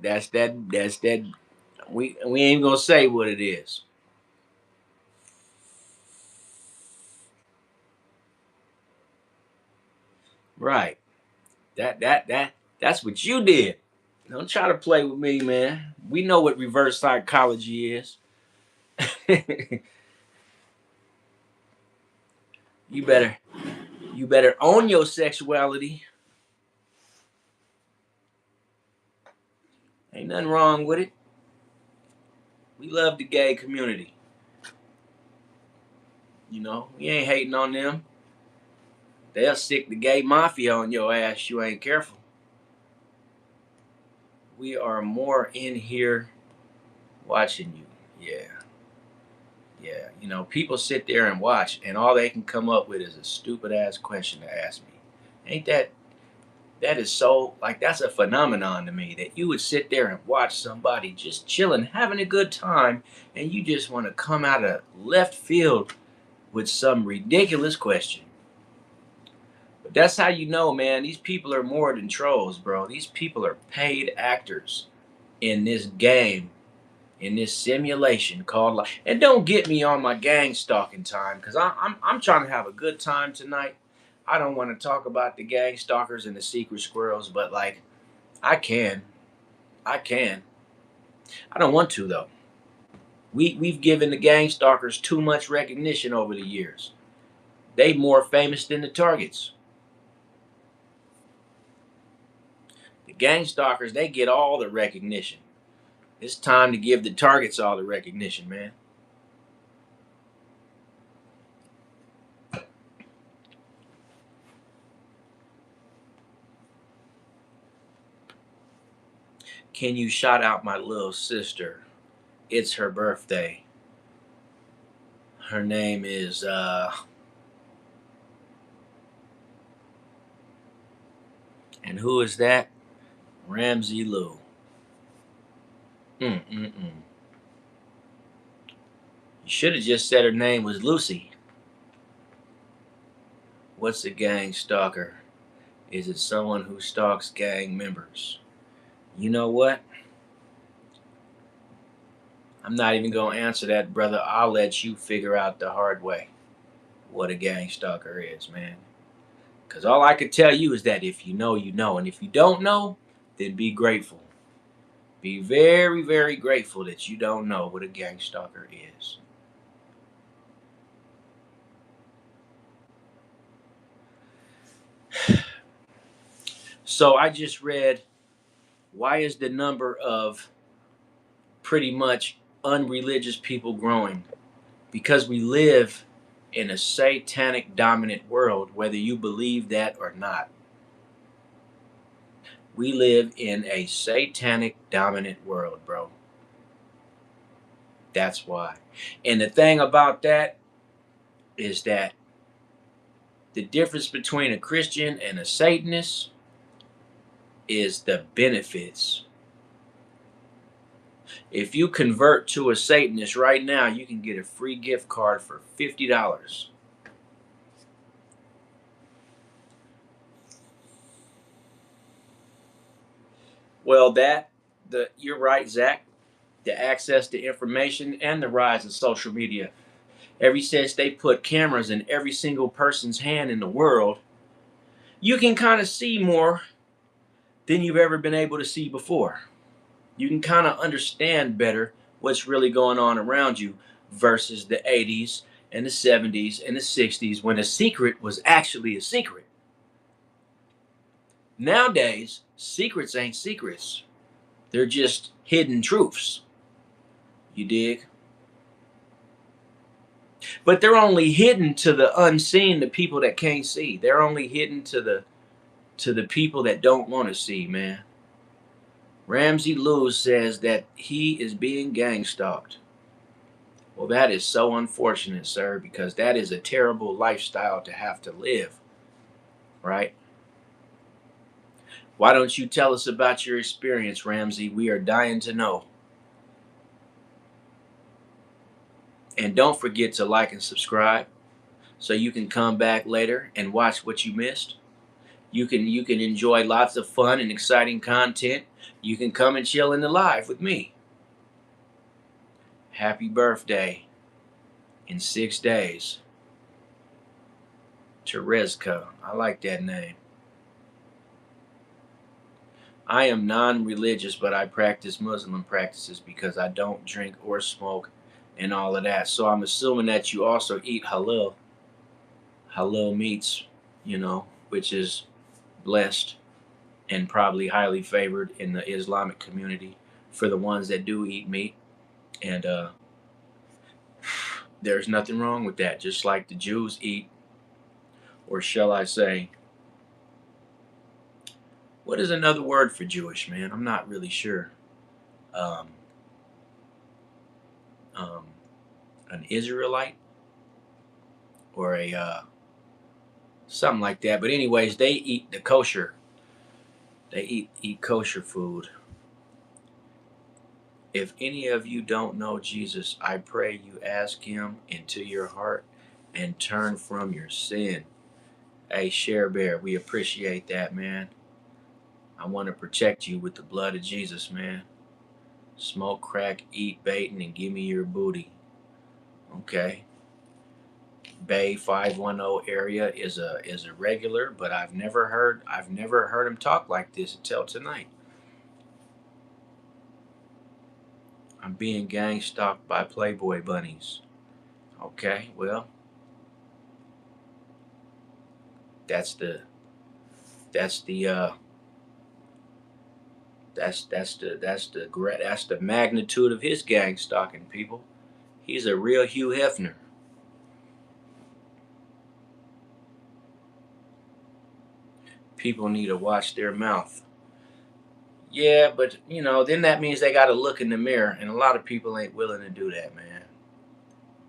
We ain't gonna say what it is. Right. That's what you did. Don't try to play with me, man. We know what reverse psychology is. you better you better own your sexuality. Ain't nothing wrong with it. We love the gay community. You know, we ain't hating on them. They'll stick the gay mafia on your ass. You ain't careful. We are more in here watching you. Yeah. Yeah. You know, people sit there and watch, and all they can come up with is a stupid ass question to ask me. Ain't that is so, like, that's a phenomenon to me that you would sit there and watch somebody just chilling, having a good time, and you just want to come out of left field with some ridiculous question. But that's how you know, man, these people are more than trolls, bro. These people are paid actors in this game, in this simulation called life. And don't get me on my gang stalking time, because I'm trying to have a good time tonight. I don't want to talk about the gang stalkers and the secret squirrels, but like, I can. I can. I don't want to though. We've given the gang stalkers too much recognition over the years. They more famous than the targets. The gang stalkers, they get all the recognition. It's time to give the targets all the recognition, man. Can you shout out my little sister? It's her birthday. Her name is and who is that? Ramsey Lou. Mm-mm-mm. You should have just said her name was Lucy. What's a gang stalker? Is it someone who stalks gang members? You know what? I'm not even going to answer that, brother. I'll let you figure out the hard way what a gang stalker is, man. Because all I can tell you is that if you know, you know. And if you don't know, then be grateful. Be very, very grateful that you don't know what a gang stalker is. So I just read, why is the number of pretty much unreligious people growing? Because we live in a satanic dominant world, whether you believe that or not. We live in a satanic dominant world, bro. That's why. And the thing about that is that the difference between a Christian and a Satanist is the benefits. If you convert to a Satanist right now, you can get a free gift card for $50. Well, you're right, Zach. The access to information and the rise of social media. Ever since they put cameras in every single person's hand in the world, you can kind of see more than you've ever been able to see before. You can kind of understand better what's really going on around you versus the 80s and the 70s and the 60s when a secret was actually a secret. Nowadays, secrets ain't secrets. They're just hidden truths. You dig? But they're only hidden to the unseen, the people that can't see. They're only hidden to the people that don't want to see, man. Ramsey Lewis says that he is being gang stalked. Well, that is so unfortunate, sir, because that is a terrible lifestyle to have to live, right? Why don't you tell us about your experience, Ramsey? We are dying to know. And don't forget to like and subscribe so you can come back later and watch what you missed. You can enjoy lots of fun and exciting content. You can come and chill in the live with me. Happy birthday in 6 days. Terezka. I like that name. I am non-religious, but I practice Muslim practices because I don't drink or smoke and all of that. So I'm assuming that you also eat halal meats, which is blessed and probably highly favored in the Islamic community for the ones that do eat meat. And there's nothing wrong with that. Just like the Jews eat, or shall I say, what is another word for Jewish, man? I'm not really sure. Um, um, an Israelite or a something like that. But anyways, they eat the kosher. They eat kosher food. If any of you don't know Jesus, I pray you ask him into your heart and turn from your sin. Hey, Share Bear, we appreciate that, man. I want to protect you with the blood of Jesus, man. Smoke crack, eat bacon, and give me your booty. Okay. Bay 510 area is a regular, but I've never heard him talk like this until tonight. I'm being gang stalked by Playboy bunnies. Okay, well, that's the that's the that's the magnitude of his gang stalking, people. He's a real Hugh Hefner. People need to watch their mouth. Yeah, but then that means they got to look in the mirror, and a lot of people ain't willing to do that, man.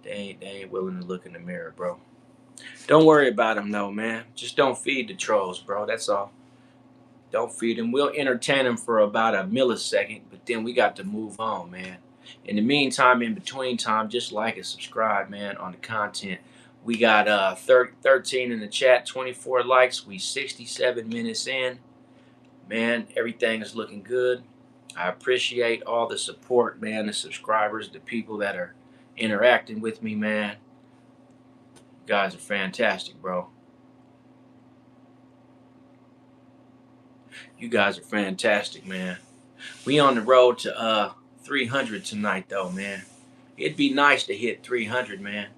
They ain't willing to look in the mirror, bro. Don't worry about them, though, man. Just don't feed the trolls, bro. That's all. Don't feed them. We'll entertain them for about a millisecond, but then we got to move on, man. In the meantime, in between time, just like and subscribe, man, on the content. We got 13 in the chat, 24 likes. We 67 minutes in. Man, everything is looking good. I appreciate all the support, man, the subscribers, the people that are interacting with me, man. You guys are fantastic, bro. You guys are fantastic, man. We on the road to 300 tonight, though, man. It'd be nice to hit 300, man.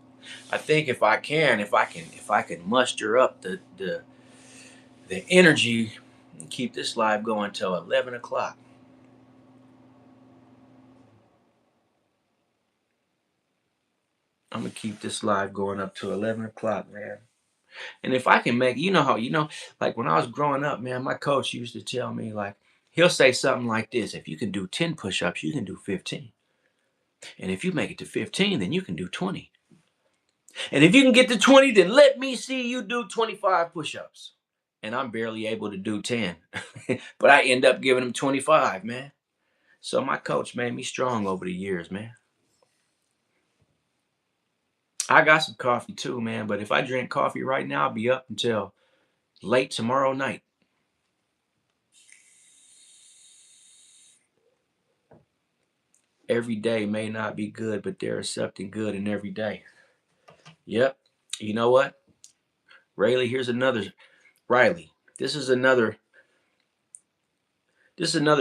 I think if I can muster up the energy and keep this live going till 11 o'clock. I'm gonna keep this live going up to 11 o'clock, man. And if I can make, like when I was growing up, man, my coach used to tell me, like, he'll say something like this: if you can do 10 push-ups, you can do 15. And if you make it to 15, then you can do 20. And if you can get to 20, then let me see you do 25 push-ups. And I'm barely able to do 10. But I end up giving him 25, man. So my coach made me strong over the years, man. I got some coffee too, man. But if I drink coffee right now, I'll be up until late tomorrow night. Every day may not be good, but there is something good in every day. Yep. You know what? Riley. This is another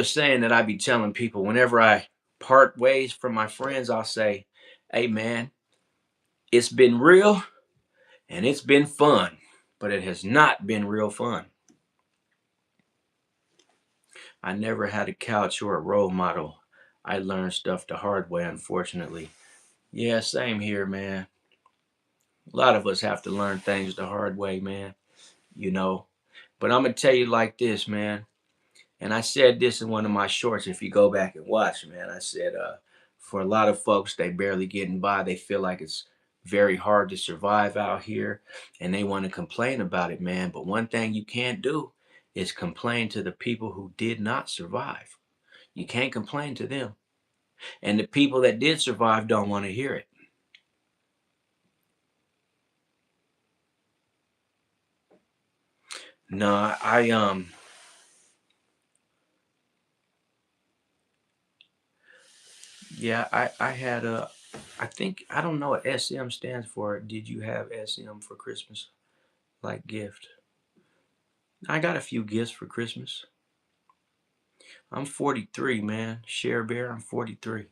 saying that I be telling people whenever I part ways from my friends. I'll say, "Hey man, it's been real and it's been fun, but it has not been real fun. I never had a couch or a role model. I learned stuff the hard way, unfortunately." Yeah, same here, man. A lot of us have to learn things the hard way, man. You know. But I'm gonna tell you like this, man. And I said this in one of my shorts. If you go back and watch, man, I said, for a lot of folks, they barely getting by. They feel like it's very hard to survive out here, and they want to complain about it, man. But one thing you can't do is complain to the people who did not survive. You can't complain to them, and the people that did survive don't want to hear it. No, yeah, I had a. I think I don't know what SM stands for. Did you have SM for Christmas? Like gift. I got a few gifts for Christmas. I'm 43, man. Share Bear, I'm 43.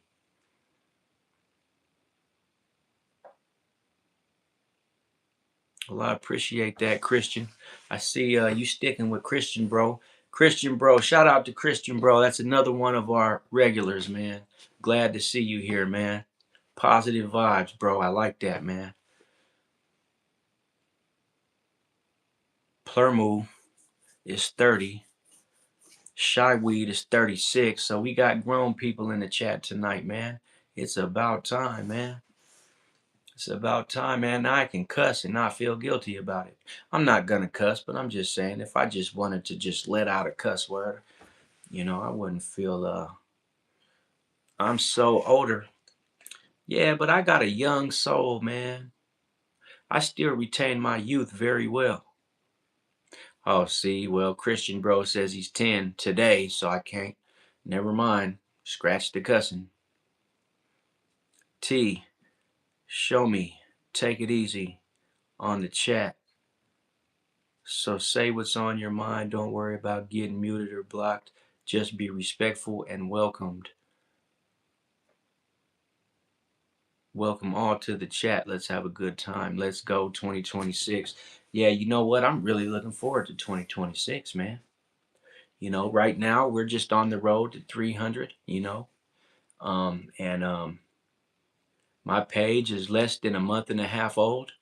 Well, I appreciate that, Christian. I see you sticking with Christian, bro. Christian, bro. Shout out to Christian, bro. That's another one of our regulars, man. Glad to see you here, man. Positive vibes, bro. I like that, man. Plurmu is 30. Shy Weed is 36. So we got grown people in the chat tonight, man. It's about time, man. It's about time, man. Now I can cuss and not feel guilty about it. I'm not gonna cuss, but I'm just saying if I just wanted to just let out a cuss word, I wouldn't feel I'm so older. Yeah, but I got a young soul, man. I still retain my youth very well. Oh, see, well, Christian bro says he's 10 today, so I can't. Never mind. Scratch the cussing. T, show me. Take it easy on the chat. So say what's on your mind. Don't worry about getting muted or blocked. Just be respectful and welcomed. Welcome all to the chat. Let's have a good time. Let's go 2026. Yeah, you know what? I'm really looking forward to 2026, man. Right now we're just on the road to 300, and my page is less than a month and a half old,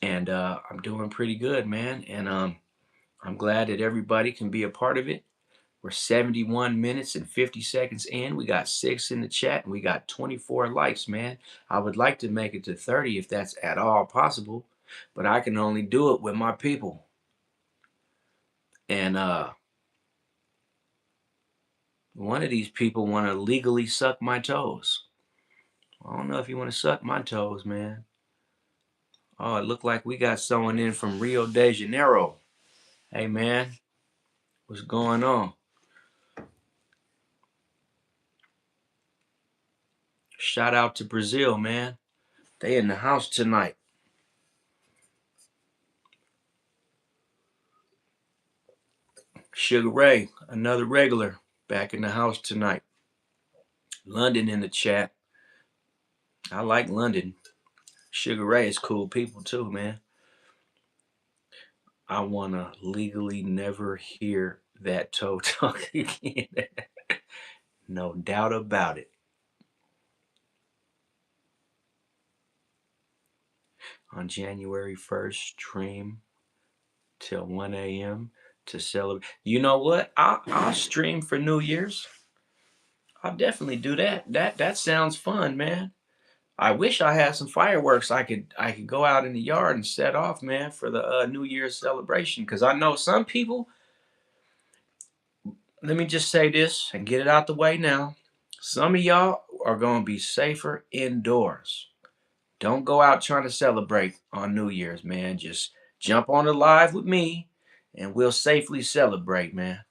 and I'm doing pretty good, man. And I'm glad that everybody can be a part of it. We're 71 minutes and 50 seconds in. We got 6 in the chat and we got 24 likes, man. I would like to make it to 30 if that's at all possible, but I can only do it with my people. And one of these people want to legally suck my toes. I don't know if you want to suck my toes, man. Oh, it looked like we got someone in from Rio de Janeiro. Hey, man, what's going on? Shout out to Brazil, man. They in the house tonight. Sugar Ray, another regular, back in the house tonight. London in the chat. I like London. Sugar Ray is cool people too, man. I wanna legally never hear that toe talk again. No doubt about it. On January 1st, stream till 1 a.m. to celebrate. You know what? I'll stream for New Year's. I'll definitely do that. That sounds fun, man. I wish I had some fireworks I could go out in the yard and set off, man, for the New Year's celebration. Cause I know some people. Let me just say this and get it out the way now. Some of y'all are gonna be safer indoors. Don't go out trying to celebrate on New Year's, man. Just jump on the live with me, and we'll safely celebrate, man.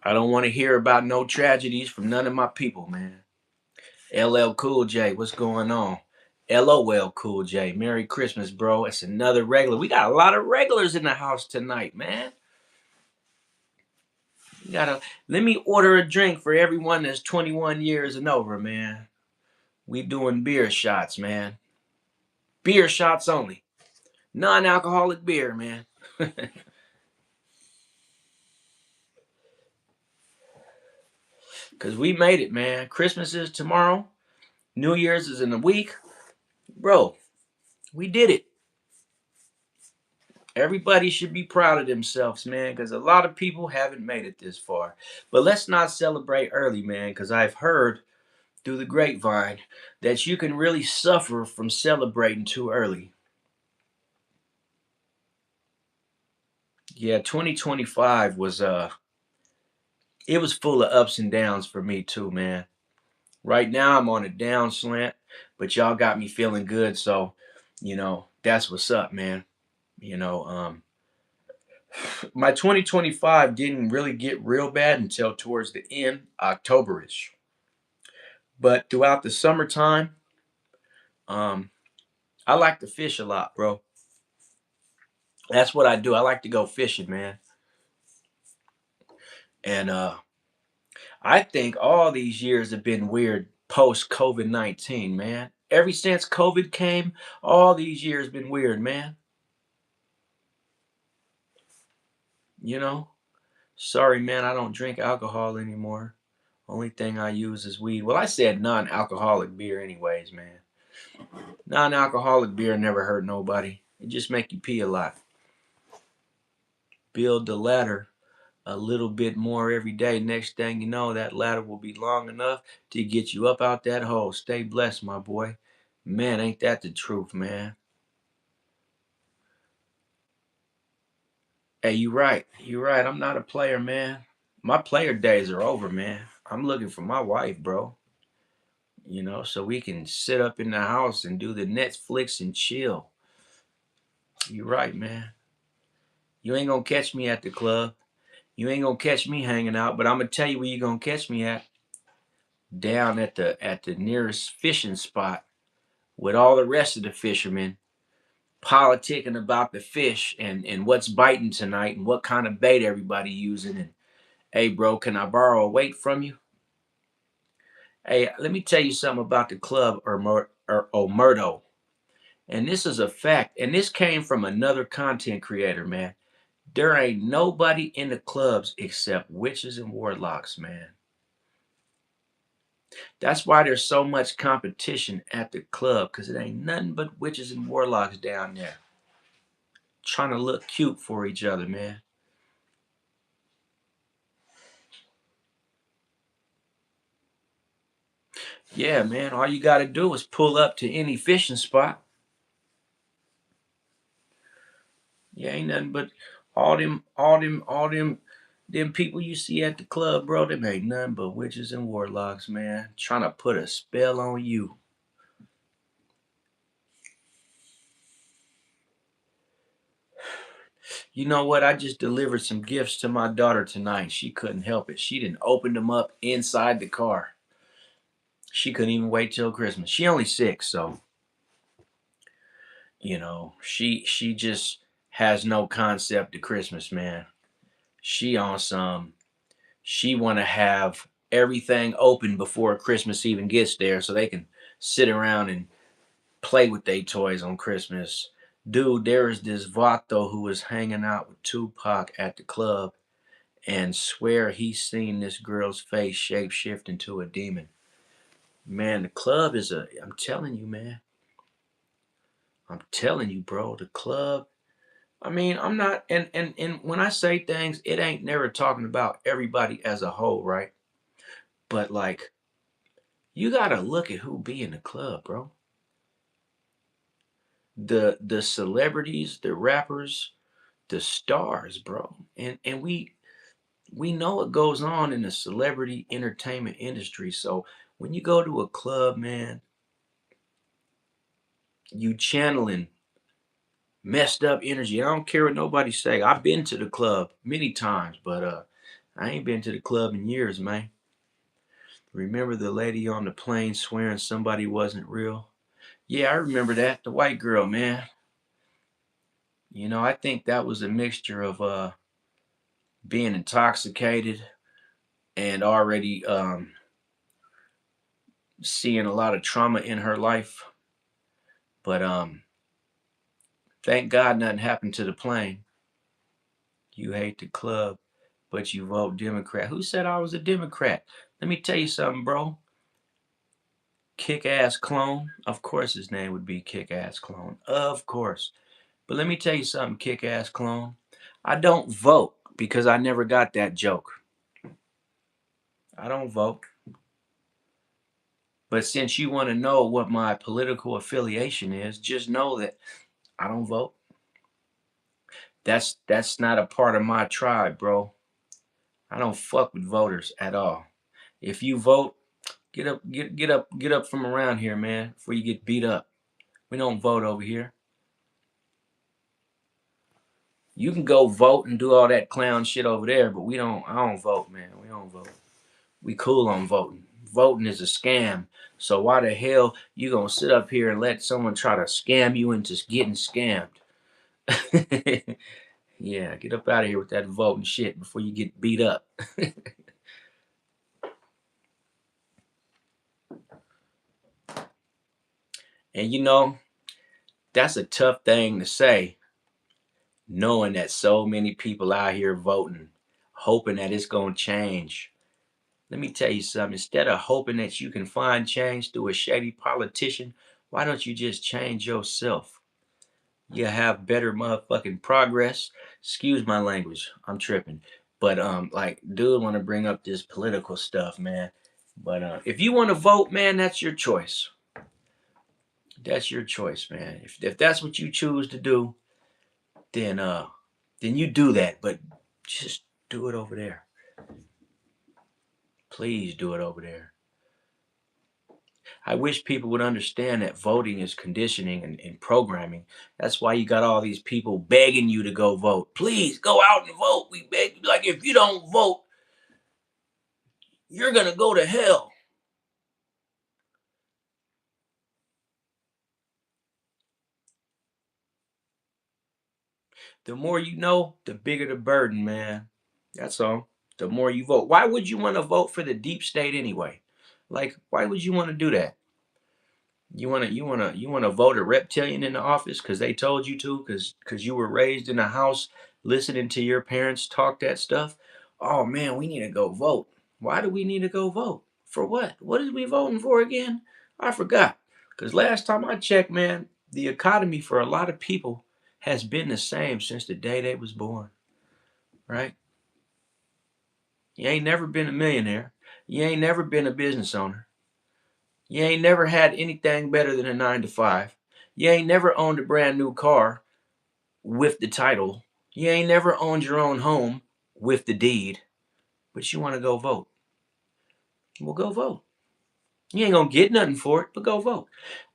I don't want to hear about no tragedies from none of my people, man. LL Cool J, what's going on? LOL Cool J, Merry Christmas, bro. It's another regular. We got a lot of regulars in the house tonight, man. You gotta let me order a drink for everyone that's 21 years and over, man. We doing beer shots, man. Beer shots only. Non-alcoholic beer, man. Cause we made it, man. Christmas is tomorrow. New Year's is in a week. Bro, we did it. Everybody should be proud of themselves, man, because a lot of people haven't made it this far. But let's not celebrate early, man, because I've heard through the grapevine that you can really suffer from celebrating too early. Yeah, 2025 was it was full of ups and downs for me too, man. Right now I'm on a down slant, but y'all got me feeling good, so that's what's up, man. You know, my 2025 didn't really get real bad until towards the end, Octoberish. But throughout the summertime, um, I like to fish a lot, bro. That's what I do. I like to go fishing, man. And I think all these years have been weird post COVID-19, man. Ever since COVID came, all these years been weird, man. You know? Sorry, man, I don't drink alcohol anymore. Only thing I use is weed. Well, I said non-alcoholic beer anyways, man. Non-alcoholic beer never hurt nobody. It just make you pee a lot. Build the ladder a little bit more every day. Next thing you know, that ladder will be long enough to get you up out that hole. Stay blessed, my boy. Man, ain't that the truth, man? Hey, you right. You right. I'm not a player, man. My player days are over, man. I'm looking for my wife, bro. So we can sit up in the house and do the Netflix and chill. You right, man. You ain't gonna catch me at the club. You ain't gonna catch me hanging out, but I'm gonna tell you where you gonna catch me at. Down at the nearest fishing spot with all the rest of the fishermen politicking about the fish and what's biting tonight and what kind of bait everybody using. And hey, bro, can I borrow a weight from you? Hey, let me tell you something about the club or Omerto. And this is a fact. And this came from another content creator, man. There ain't nobody in the clubs except witches and warlocks, man. That's why there's so much competition at the club, because it ain't nothing but witches and warlocks down there trying to look cute for each other, man. Yeah, man. All you got to do is pull up to any fishing spot. Yeah, ain't nothing but them people you see at the club, bro. Them ain't nothing but witches and warlocks, man. Trying to put a spell on you. You know what? I just delivered some gifts to my daughter tonight. She couldn't help it. She didn't open them up inside the car. She couldn't even wait till Christmas. She only 6, so she just has no concept of Christmas, man. She on some. She want to have everything open before Christmas even gets there, so they can sit around and play with their toys on Christmas. Dude, there is this Vato who was hanging out with Tupac at the club and swear he's seen this girl's face shape shift into a demon. Man, the club is I'm telling you, man. I'm telling you, bro, the club. I mean, I'm not and when I say things, it ain't never talking about everybody as a whole, right? But like you gotta look at who be in the club, bro. The celebrities, the rappers, the stars, bro. And we know what goes on in the celebrity entertainment industry. So when you go to a club, man, you channeling messed up energy. I don't care what nobody say. I've been to the club many times, but I ain't been to the club in years, man. Remember the lady on the plane swearing somebody wasn't real? Yeah, I remember that. The white girl, man. I think that was a mixture of being intoxicated and already seeing a lot of trauma in her life. But thank God nothing happened to the plane. You hate the club, but you vote Democrat. Who said I was a Democrat? Let me tell you something, bro. Kick ass clone. Of course his name would be Kick ass clone. Of course. But let me tell you something, Kick ass clone. I don't vote because I never got that joke. I don't vote. But since you want to know what my political affiliation is, just know that I don't vote. That's not a part of my tribe, bro. I don't fuck with voters at all. If you vote, get up from around here, man, before you get beat up. We don't vote over here. You can go vote and do all that clown shit over there, but we don't. I don't vote, man. We don't vote. We cool on voting. Voting is a scam. So why the hell you gonna sit up here and let someone try to scam you into getting scammed? Yeah, get up out of here with that voting shit before you get beat up. And that's a tough thing to say, knowing that so many people out here voting, hoping that it's going to change. Let me tell you something. Instead of hoping that you can find change through a shady politician, why don't you just change yourself? You have better motherfucking progress. Excuse my language. I'm tripping. But like, dude want to bring up this political stuff, man. But if you want to vote, man, that's your choice. That's your choice, man. If that's what you choose to do, then you do that. But just do it over there. Please do it over there. I wish people would understand that voting is conditioning and programming. That's why you got all these people begging you to go vote. Please go out and vote. We beg you. Like, if you don't vote, you're going to go to hell. The more you know, the bigger the burden, man. That's all. The more you vote. Why would you want to vote for the deep state anyway? Like, why would you want to do that? You wanna vote a reptilian in the office because they told you to, because you were raised in a house listening to your parents talk that stuff. Oh man, we need to go vote. Why do we need to go vote? For what? What is we voting for again? I forgot. Because last time I checked, man, the economy for a lot of people has been the same since the day they was born. Right? You ain't never been a millionaire. You ain't never been a business owner. You ain't never had anything better than a 9 to 5. You ain't never owned a brand new car with the title. You ain't never owned your own home with the deed, but you want to go vote. Well, go vote. You ain't gonna get nothing for it, but go vote.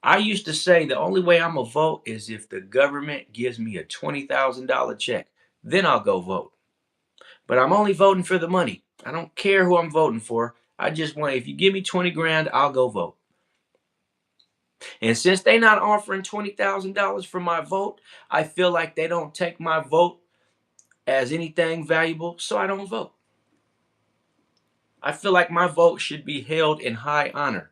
I used to say the only way I'm gonna vote is if the government gives me a $20,000 check. Then I'll go vote. But I'm only voting for the money. I don't care who I'm voting for. I just want, if you give me 20 grand, I'll go vote. And since they not offering $20,000 for my vote, I feel like they don't take my vote as anything valuable, so I don't vote. I feel like my vote should be held in high honor.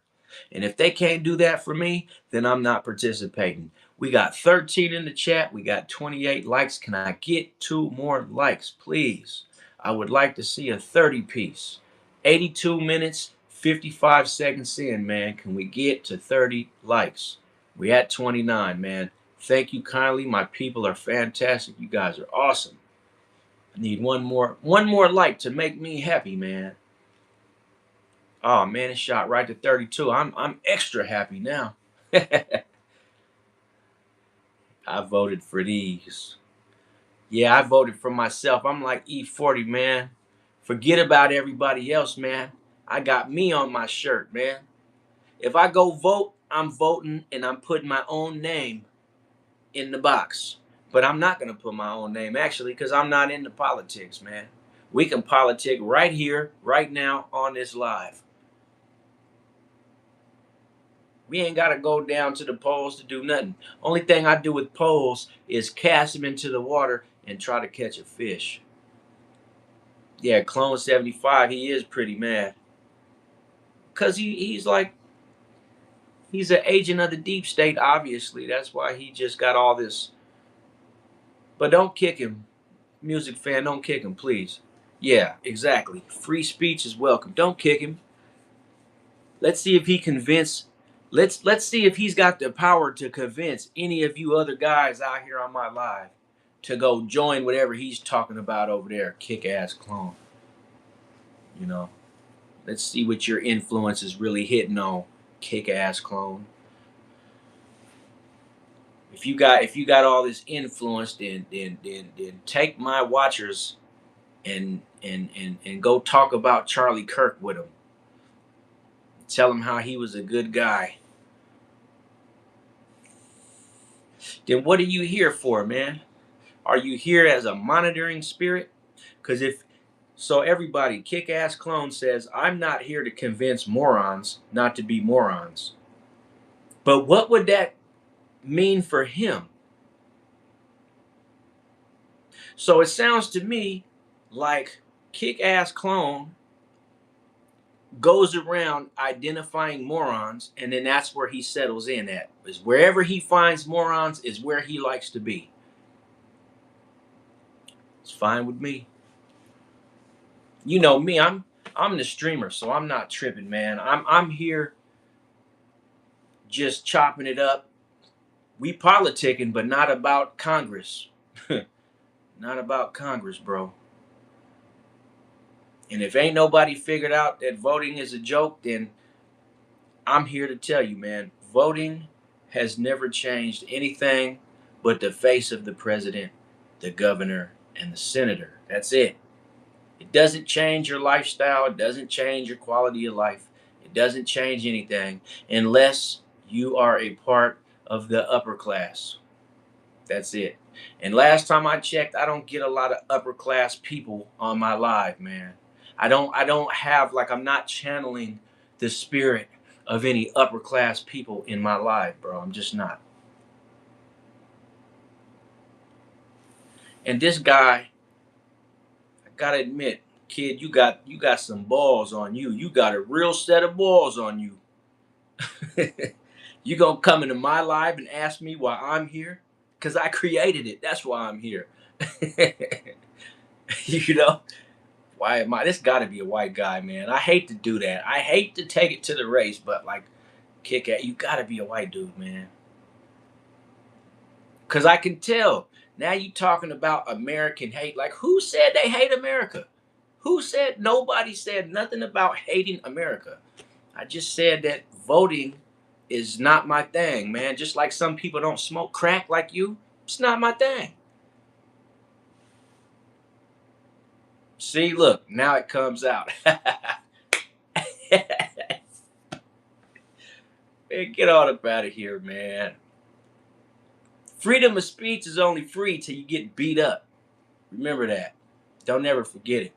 And if they can't do that for me, then I'm not participating. We got 13 in the chat. We got 28 likes. Can I get 2 more likes, please? I would like to see a 30 piece. 82 minutes, 55 seconds in, man. Can we get to 30 likes? We at 29, man. Thank you kindly. My people are fantastic. You guys are awesome. I need one more like to make me happy, man. Oh man, it shot right to 32. I'm extra happy now. I voted for these. Yeah, I voted for myself. I'm like E40, man. Forget about everybody else, man. I got me on my shirt, man. If I go vote, I'm voting and I'm putting my own name in the box. But I'm not going to put my own name, actually, because I'm not into politics, man. We can politic right here, right now, on this live. We ain't got to go down to the polls to do nothing. Only thing I do with polls is cast them into the water and try to catch a fish. Yeah, Clone 75, he is pretty mad. Because he's an agent of the deep state, obviously. That's why he just got all this. But don't kick him. Music fan, don't kick him, please. Yeah, exactly. Free speech is welcome. Don't kick him. Let's see if he convince. Let's see if he's got the power to convince any of you other guys out here on my live to go join whatever he's talking about over there, kick ass clone. You know, let's see what your influence is really hitting on, kick ass clone. If you got all this influence, then take my watchers and go talk about Charlie Kirk with them. Tell him how he was a good guy. Then what are you here for, man? Are you here as a monitoring spirit? Because if so, everybody, kick ass clone says, I'm not here to convince morons not to be morons. But what would that mean for him? So it sounds to me like Kick-Ass Clone goes around identifying morons, and then that's where he settles in at. Is wherever he finds morons is where he likes to be. It's fine with me. You know me, I'm the streamer, so I'm not tripping, man. I'm here just chopping it up. We politicking, but not about Congress. Not about Congress, bro. And if ain't nobody figured out that voting is a joke, then I'm here to tell you, man, voting has never changed anything but the face of the president, the governor, and the senator. That's it. It doesn't change your lifestyle. It doesn't change your quality of life. It doesn't change anything unless you are a part of the upper class. That's it. And last time I checked, I don't get a lot of upper class people on my live, man. I don't have, like, I'm not channeling the spirit of any upper class people in my life, bro. I'm just not. And this guy, I gotta admit, kid, you got some balls on you. You got a real set of balls on you. You gonna come into my life and ask me why I'm here? Cause I created it. That's why I'm here. You know? Why am I? This got to be a white guy, man. I hate to do that. I hate to take it to the race, but like, kick at you got to be a white dude, man. Cause I can tell now you talking about American hate. Like, who said they hate America? Who said? Nobody said nothing about hating America. I just said that voting is not my thing, man. Just like some people don't smoke crack like you, it's not my thing. See, look, now it comes out. Man, get all up out of here, man. Freedom of speech is only free till you get beat up. Remember that. Don't ever forget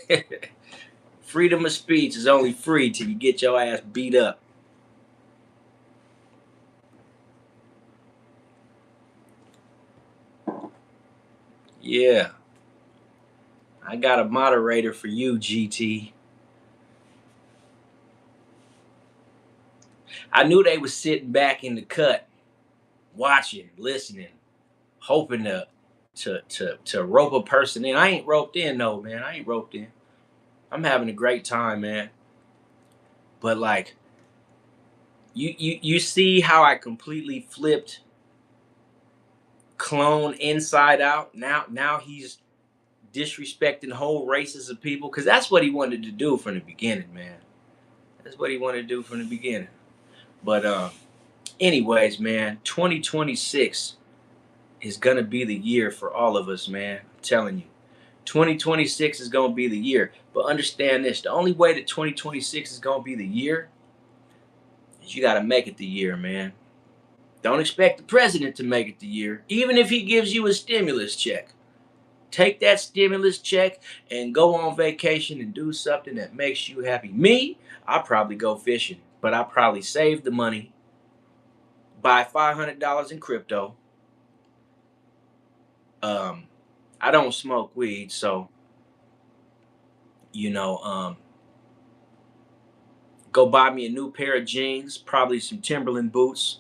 it. Freedom of speech is only free till you get your ass beat up. Yeah. I got a moderator for you, GT. I knew they was sitting back in the cut, watching, listening, hoping to rope a person in. I ain't roped in, no, man. I ain't roped in. I'm having a great time, man. But like, you see how I completely flipped Clone inside out. Now he's disrespecting whole races of people, because that's what he wanted to do from the beginning, man. That's what he wanted to do from the beginning. But anyways, man, 2026 is gonna be the year for all of us, man. I'm telling you. 2026 is gonna be the year. But understand this, the only way that 2026 is gonna be the year is you gotta make it the year, man. Don't expect the president to make it the year, even if he gives you a stimulus check. Take that stimulus check and go on vacation and do something that makes you happy. Me, I'll probably go fishing, but I'll probably save the money, buy $500 in crypto. Um, I don't smoke weed, so you know, go buy me a new pair of jeans, probably some Timberland boots.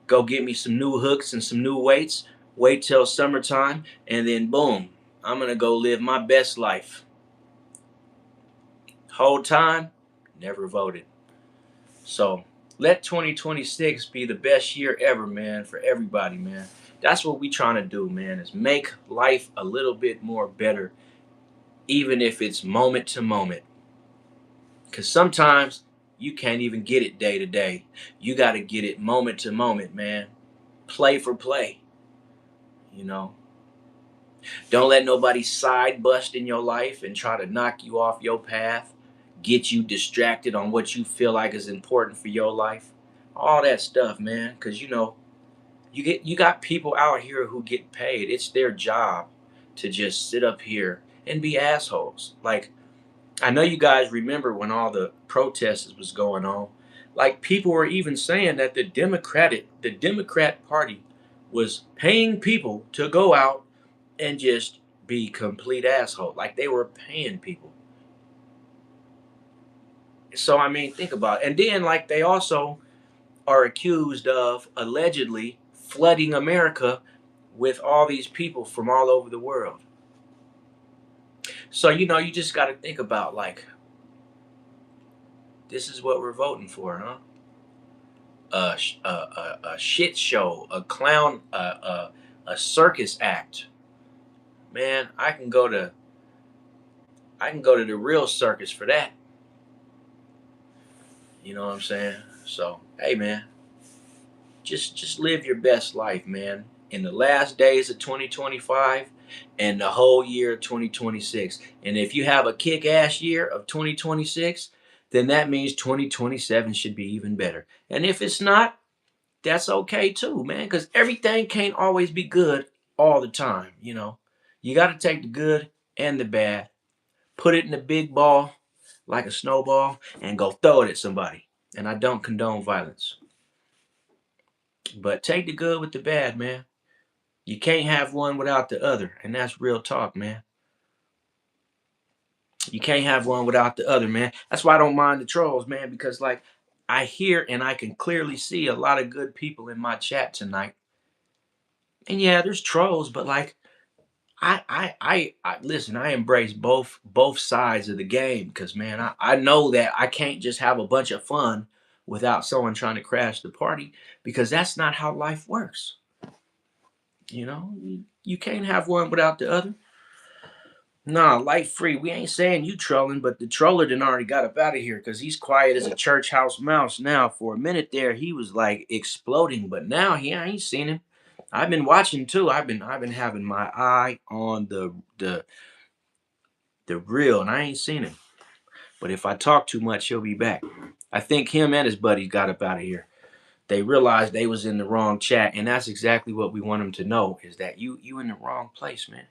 Go get me some new hooks and some new weights. Wait till summertime, and then boom, I'm gonna go live my best life. Whole time, never voted. So let 2026 be the best year ever, man, for everybody, man. That's what we trying to do, man, is make life a little bit more better, even if it's moment to moment. Because sometimes you can't even get it day to day. You got to get it moment to moment, man. Play for play, you know. Don't let nobody side bust in your life and try to knock you off your path, get you distracted on what you feel like is important for your life. All that stuff, man. Because you know, you got people out here who get paid. It's their job to just sit up here and be assholes. Like, I know you guys remember when all the protests was going on. Like, people were even saying that the Democrat Party was paying people to go out and just be complete asshole. Like they were paying people. So I mean, think about it. And then like they also are accused of allegedly flooding America with all these people from all over the world. So you just got to think about like this is what we're voting for, huh? A shit show, a clown, a circus act. Man, I can go to the real circus for that. You know what I'm saying? So hey, man, just live your best life, man. In the last days of 2025 and the whole year of 2026. And if you have a kick-ass year of 2026, then that means 2027 should be even better. And if it's not, that's okay too, man, because everything can't always be good all the time. You got to take the good and the bad, put it in a big ball like a snowball, and go throw it at somebody. And I don't condone violence, but take the good with the bad, man. You can't have one without the other, and that's real talk, man. You can't have one without the other, man. That's why I don't mind the trolls, man, because like I hear and I can clearly see a lot of good people in my chat tonight. And yeah, there's trolls, but like I listen. I embrace both sides of the game because man, I know that I can't just have a bunch of fun without someone trying to crash the party because that's not how life works. You can't have one without the other. Nah, life free. We ain't saying you trolling, but the troller done already got up out of here because he's quiet as a church house mouse now. For a minute there, he was like exploding, but now I ain't seen him. I've been watching too. I've been having my eye on the real, and I ain't seen him. But if I talk too much, he'll be back. I think him and his buddies got up out of here. They realized they was in the wrong chat, and that's exactly what we want them to know: is that you in the wrong place, man.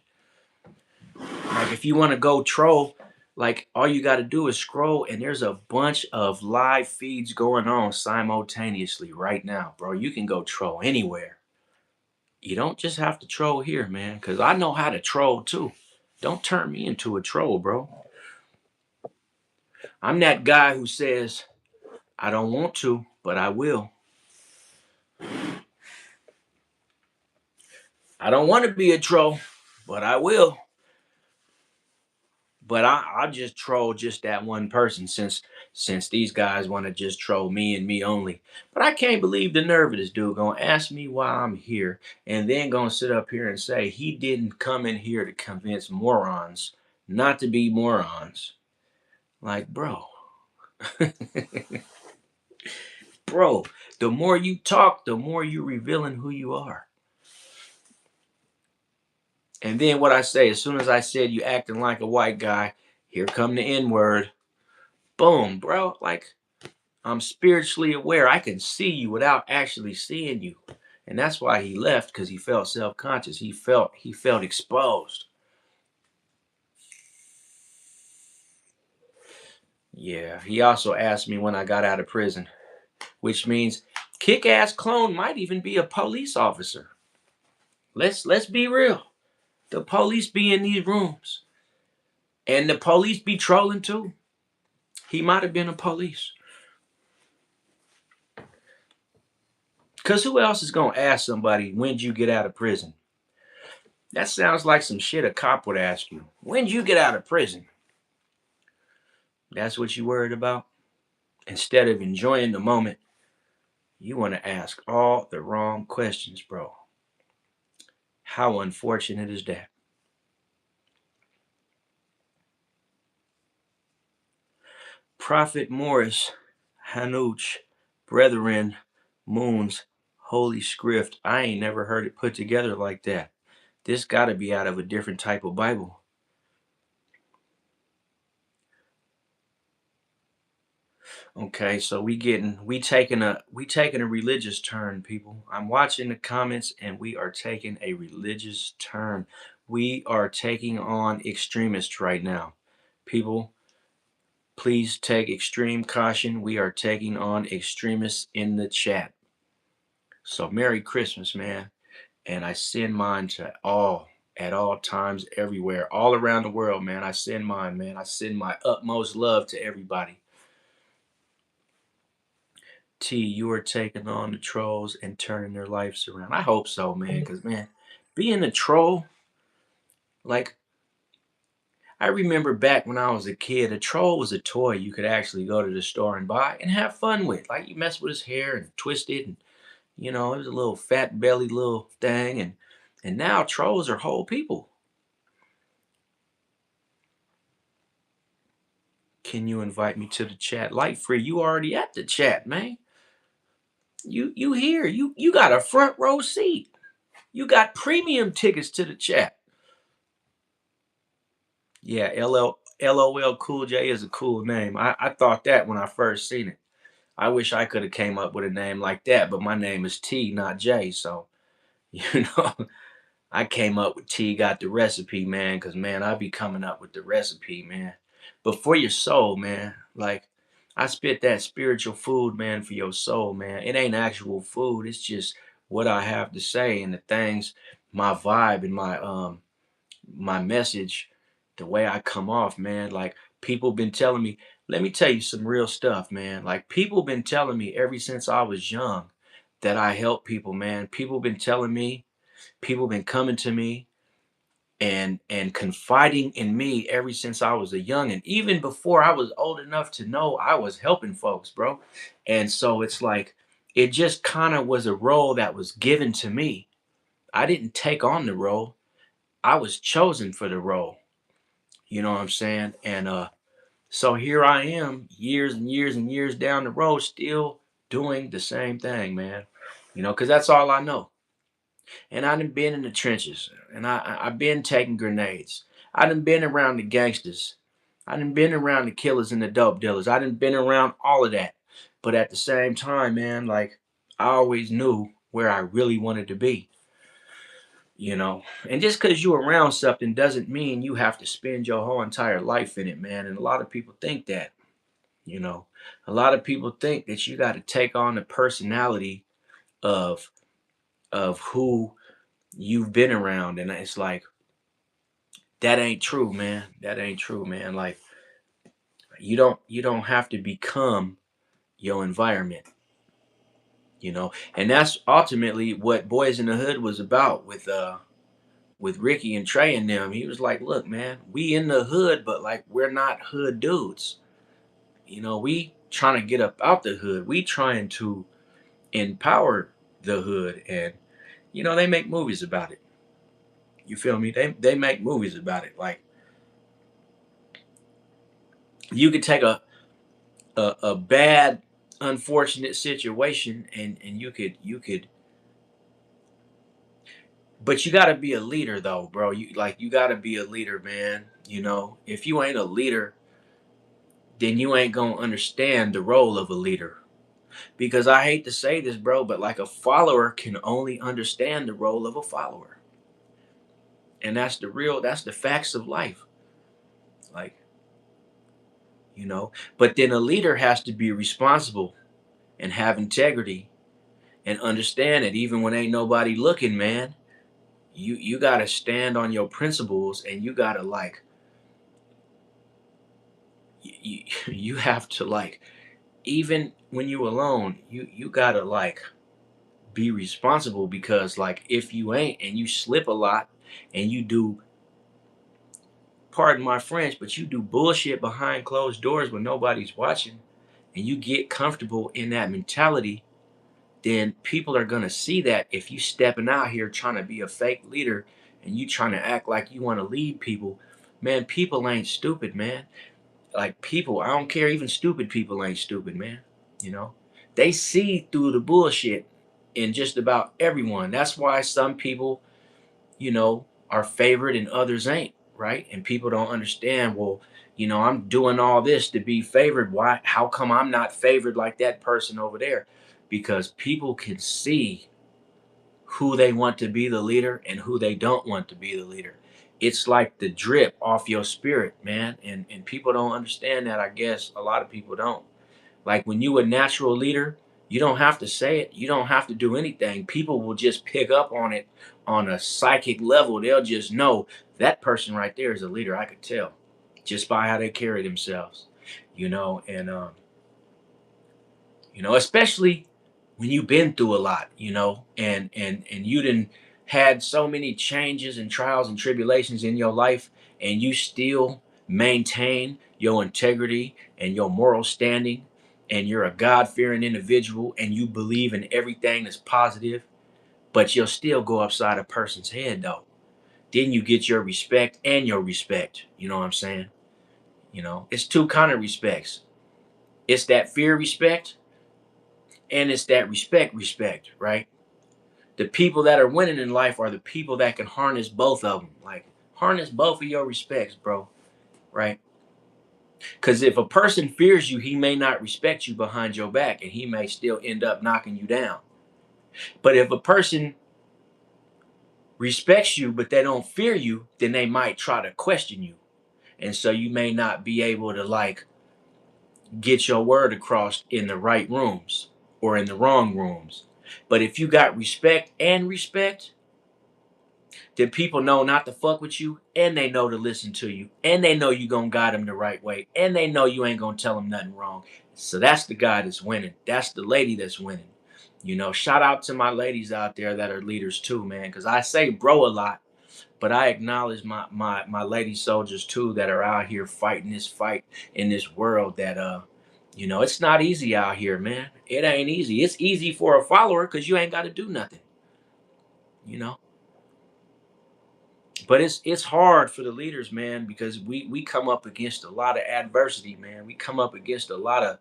Like if you want to go troll, like all you got to do is scroll, and there's a bunch of live feeds going on simultaneously right now, bro. You can go troll anywhere. You don't just have to troll here, man, because I know how to troll too. Don't turn me into a troll, bro. I'm that guy who says, I don't want to, but I will. I don't want to be a troll, but I will. But I'll just troll just that one person since these guys want to just troll me and me only. But I can't believe the nerve of this dude gonna ask me why I'm here and then gonna sit up here and say he didn't come in here to convince morons not to be morons. Like, bro, bro, the more you talk, the more you're revealing who you are. And then what I say, as soon as I said you acting like a white guy, here come the N word. Boom, bro. Like I'm spiritually aware. I can see you without actually seeing you. And that's why he left, because he felt self-conscious. He felt exposed. Yeah. He also asked me when I got out of prison, which means kick-ass clone might even be a police officer. Let's be real. The police be in these rooms. And the police be trolling too. He might have been a police. Because who else is going to ask somebody, when'd you get out of prison? That sounds like some shit a cop would ask you. When'd you get out of prison? That's what you worried about? Instead of enjoying the moment, you want to ask all the wrong questions, bro. How unfortunate is that? Prophet Morris, Hanuch, Brethren, Moons, Holy Script. I ain't never heard it put together like that. This got to be out of a different type of Bible. Okay, so we taking a religious turn, people. I'm watching the comments and we are taking a religious turn. We are taking on extremists right now. People, please take extreme caution. We are taking on extremists in the chat. So Merry Christmas, man. and I send mine to all at all times, everywhere, all around the world, man. I send mine, man. I send my utmost love to everybody. T, you are taking on the trolls and turning their lives around. I hope so, man. Because man, being a troll, like I remember back when I was a kid, a troll was a toy you could actually go to the store and buy and have fun with. Like you mess with his hair and twist it, and it was a little fat belly little thing, and now trolls are whole people. Can you invite me to the chat? Light free, you already at the chat, man. You here. You got a front row seat. You got premium tickets to the chat. Yeah, LOL Cool J is a cool name. I thought that when I first seen it. I wish I could have came up with a name like that, but my name is T, not J. So, you know, I came up with T, got the recipe, man, because, man, I be coming up with the recipe, man. But for your soul, man, like, I spit that spiritual food, man, for your soul, man. It ain't actual food. It's just what I have to say and the things, my vibe and my message, the way I come off, man. Like people been telling me, let me tell you some real stuff, man. Like people been telling me ever since I was young that I help people, man. People been telling me, people been coming to me and confiding in me ever since I was a young and even before I was old enough to know I was helping folks, bro. And so it's like it just kind of was a role that was given to me. I didn't take on the role. I was chosen for the role. You know what I'm saying? And so here I am, years and years and years down the road, still doing the same thing, man. Because that's all I know. And I done been in the trenches, and I've been taking grenades. I done been around the gangsters. I done been around the killers and the dope dealers. I done been around all of that. But at the same time, man, like I always knew where I really wanted to be. And just because you're around something doesn't mean you have to spend your whole entire life in it, man. And a lot of people think that. You know, a lot of people think that you got to take on the personality of who you've been around, and it's like that ain't true, man. That ain't true, man. Like you don't have to become your environment, and that's ultimately what Boys in the Hood was about with Ricky and Trey and them. He was like, look, man, we in the hood, but like we're not hood dudes. We trying to get up out the hood. We trying to empower the hood, and they make movies about it. You feel me? They make movies about it. Like you could take a bad, unfortunate situation, and you could, but you got to be a leader though, bro. You got to be a leader, man. If you ain't a leader, then you ain't gonna understand the role of a leader. Because I hate to say this, bro, but like a follower can only understand the role of a follower, and that's the facts of life. Like but then a leader has to be responsible and have integrity and understand that even when ain't nobody looking, man, you gotta stand on your principles, and you gotta like you have to like even when you alone, you gotta like be responsible, because like if you ain't and you slip a lot and you do, pardon my French, but you do bullshit behind closed doors when nobody's watching, and you get comfortable in that mentality, then people are gonna see that if you stepping out here trying to be a fake leader and you trying to act like you want to lead people, man, people ain't stupid, man. Like people, I don't care, even stupid people ain't stupid, man. You know, they see through the bullshit in just about everyone. That's why some people, are favored and others ain't, right? And people don't understand, well, I'm doing all this to be favored. Why? How come I'm not favored like that person over there? Because people can see who they want to be the leader and who they don't want to be the leader. It's like the drip off your spirit, man. And people don't understand that. I guess a lot of people don't. Like when you a natural leader, You don't have to say it. You don't have to do anything. People will just pick up on it on a psychic level. They'll just know that person right there is a leader. I could tell just by how they carry themselves, and especially when you've been through a lot, and you didn't had so many changes and trials and tribulations in your life, and you still maintain your integrity and your moral standing, and you're a God-fearing individual, and you believe in everything that's positive, but you'll still go upside a person's head though. Then you get your respect and your respect. You know what I'm saying? It's two kind of respects. It's that fear respect, and it's that respect, right? The people that are winning in life are the people that can harness both of them. Like, harness both of your respects, bro, right? Because if a person fears you, he may not respect you behind your back, and he may still end up knocking you down. But if a person respects you but they don't fear you, then they might try to question you, and so you may not be able to like get your word across in the right rooms or in the wrong rooms. But if you got respect and respect, then people know not to fuck with you, and they know to listen to you, and they know you gonna guide them the right way, and they know you ain't gonna tell them nothing wrong. So that's the guy that's winning. That's the lady that's winning. Shout out to my ladies out there that are leaders too, man. Because I say bro a lot, but I acknowledge my lady soldiers too that are out here fighting this fight in this world that it's not easy out here, man. It ain't easy. It's easy for a follower because you ain't got to do nothing, you know. But it's hard for the leaders, man, because we come up against a lot of adversity, man. We come up against a lot of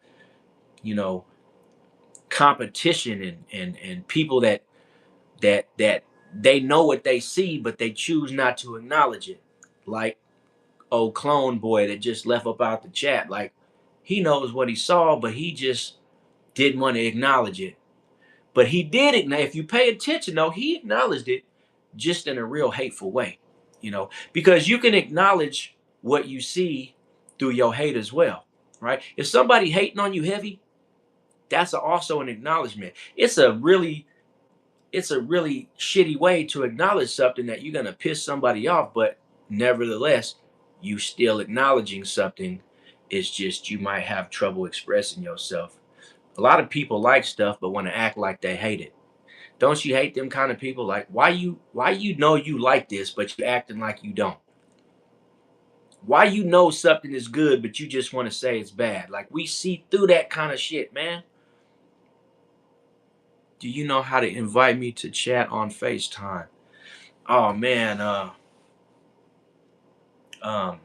you know competition, and people that they know what they see, but they choose not to acknowledge it. Like old clone boy that just left up out the chat. Like, he knows what he saw, but he just didn't want to acknowledge it. But he did acknowledge. If you pay attention, though, he acknowledged it, just in a real hateful way. Because you can acknowledge what you see through your hate as well, right? If somebody hating on you heavy, that's also an acknowledgement. It's a really shitty way to acknowledge something that you're gonna piss somebody off, but nevertheless, you still acknowledging something. It's just you might have trouble expressing yourself. A lot of people like stuff but want to act like they hate it. Don't you hate them kind of people? Like, why you know you like this but you acting like you don't? Why you know something is good but you just want to say it's bad? Like, we see through that kind of shit, man. Do you know how to invite me to chat on FaceTime? Oh man, um,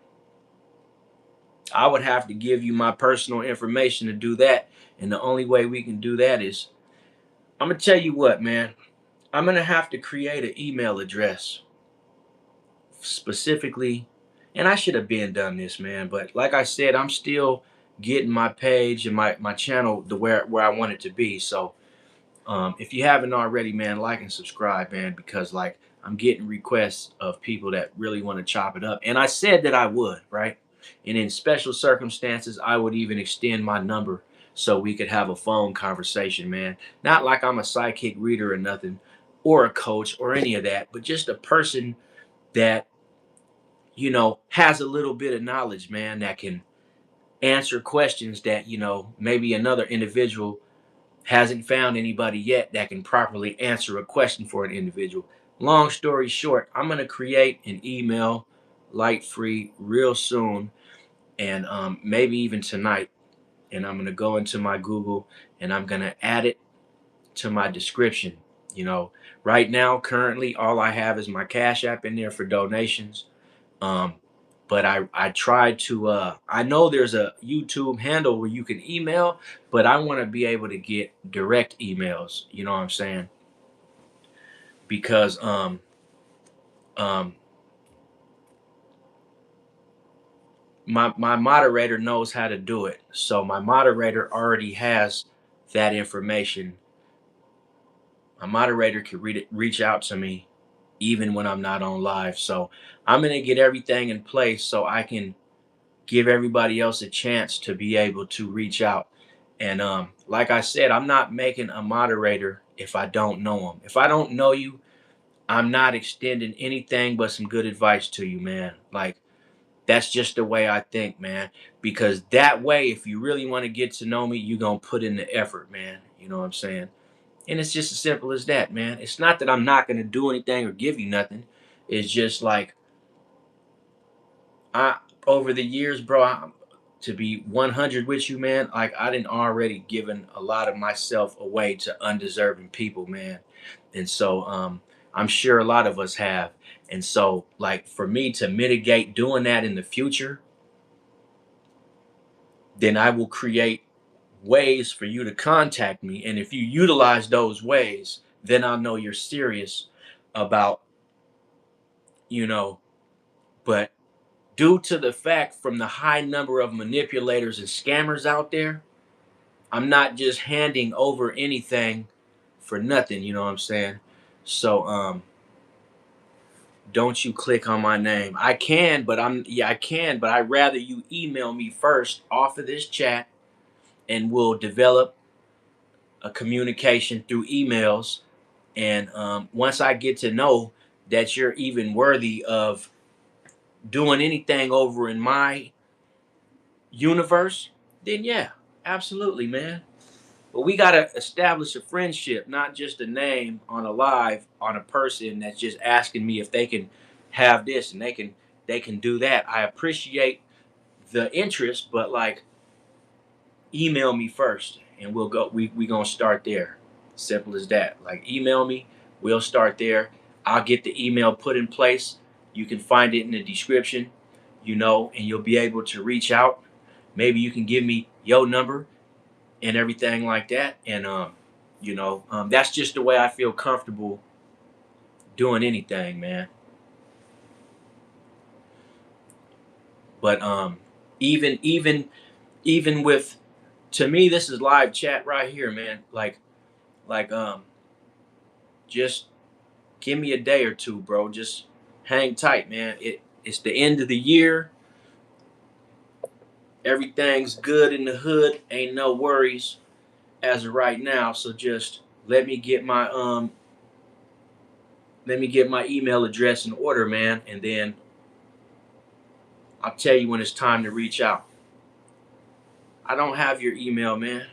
I would have to give you my personal information to do that. And the only way we can do that is, I'm gonna tell you what, man. I'm gonna have to create an email address specifically, and I should have been done this, man. But like I said, I'm still getting my page and my channel to where I want it to be. So if you haven't already, man, like and subscribe, man, because like I'm getting requests of people that really want to chop it up. And I said that I would, right? And in special circumstances, I would even extend my number so we could have a phone conversation, man. Not like I'm a psychic reader or nothing, or a coach or any of that, but just a person that, has a little bit of knowledge, man, that can answer questions that, maybe another individual hasn't found anybody yet that can properly answer a question for an individual. Long story short, I'm going to create an email light free real soon, and maybe even tonight. And I'm going to go into my Google and I'm going to add it to my description. Right now, currently, all I have is my Cash App in there for donations. Um, but I tried to I know there's a YouTube handle where you can email, but I want to be able to get direct emails, you know what I'm saying? Because um my moderator knows how to do it. So my moderator already has that information. My moderator can reach out to me even when I'm not on live. So I'm going to get everything in place so I can give everybody else a chance to be able to reach out. And like I said, I'm not making a moderator if I don't know them. If I don't know you, I'm not extending anything but some good advice to you, man. Like, that's just the way I think, man. Because that way, if you really want to get to know me, you're going to put in the effort, man. You know what I'm saying? And it's just as simple as that, man. It's not that I'm not going to do anything or give you nothing. It's just like, I, over the years, bro, to be 100 with you, man, like I didn't already given a lot of myself away to undeserving people, man. And so I'm sure a lot of us have. And so, like, for me to mitigate doing that in the future, then I will create ways for you to contact me. And if you utilize those ways, then I'll know you're serious about, you know, but due to the fact from the high number of manipulators and scammers out there, I'm not just handing over anything for nothing, you know what I'm saying? So don't you click on my name. I can, but I can, but I'd rather you email me first off of this chat, and we'll develop a communication through emails. And once I get to know that you're even worthy of doing anything over in my universe, then yeah, absolutely, man. But we gotta establish a friendship, not just a name on a live on a person that's just asking me if they can have this and they can do that. I appreciate the interest, but like, email me first and we'll go we gonna start there. Simple as that. Like, email me, we'll start there. I'll get the email put in place. You can find it in the description, and you'll be able to reach out. Maybe you can give me your number and everything like that. And that's just the way I feel comfortable doing anything, man. But even with, to me, this is live chat right here, man. Like just give me a day or two, bro. Just hang tight, man. It's the end of the year. Everything's good in the hood. Ain't no worries as of right now. So just let me get my email address in order, man, and then I'll tell you when it's time to reach out. I don't have your email, man.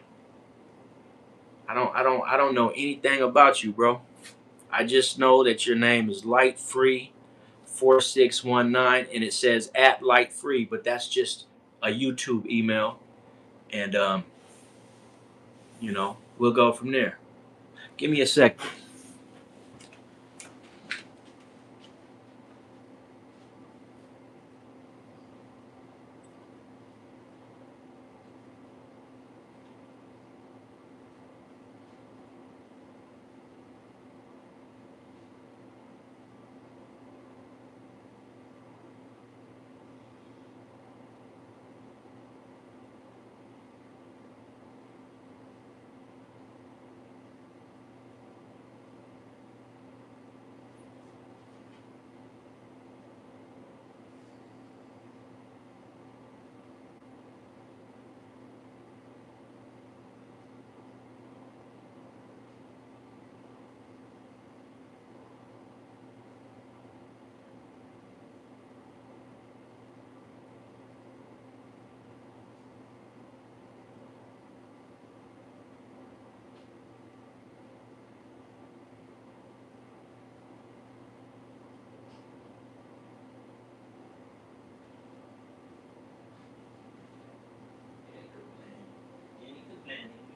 I don't know anything about you, bro. I just know that your name is Light Free 4619 and it says at Light Free, but that's just a YouTube email. And we'll go from there. Give me a sec.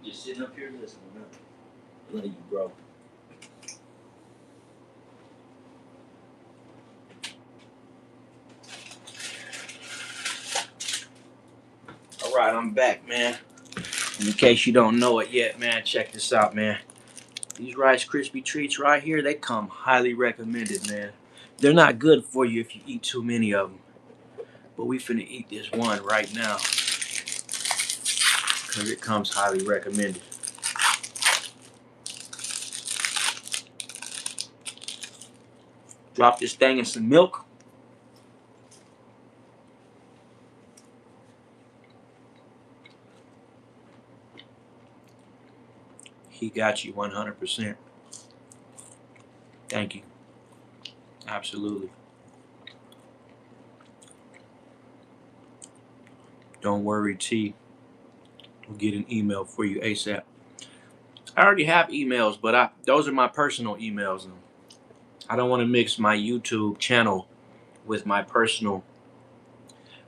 Just sitting up here listening. Love you, bro. All right, I'm back, man. In case you don't know it yet, man, check this out, man. These Rice Krispie treats right here, they come highly recommended, man. They're not good for you if you eat too many of them. But we finna eat this one right now because it comes highly recommended. Drop this thing in some milk. He got you 100%. Thank you. Absolutely. Don't worry, T. We'll get an email for you ASAP. I already have emails, but those are my personal emails. And I don't want to mix my YouTube channel with my personal,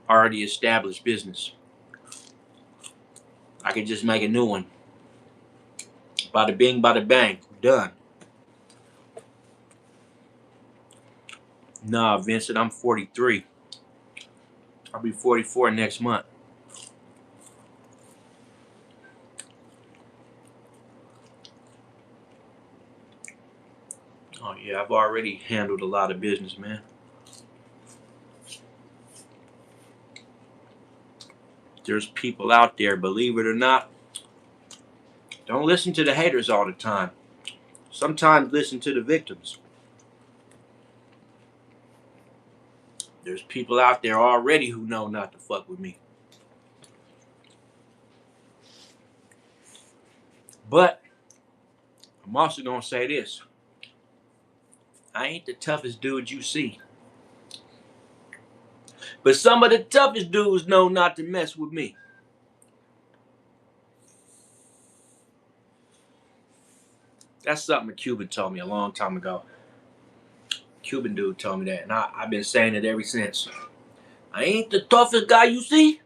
already established business. I could just make a new one. Bada bing, bada bang. Done. Nah, Vincent, I'm 43. I'll be 44 next month. Oh, yeah, I've already handled a lot of business, man. There's people out there, believe it or not. Don't listen to the haters all the time. Sometimes listen to the victims. There's people out there already who know not to fuck with me. But I'm also gonna say this. I ain't the toughest dude you see. But some of the toughest dudes know not to mess with me. That's something a Cuban told me a long time ago. Cuban dude told me that, and I've been saying it ever since. I ain't the toughest guy you see,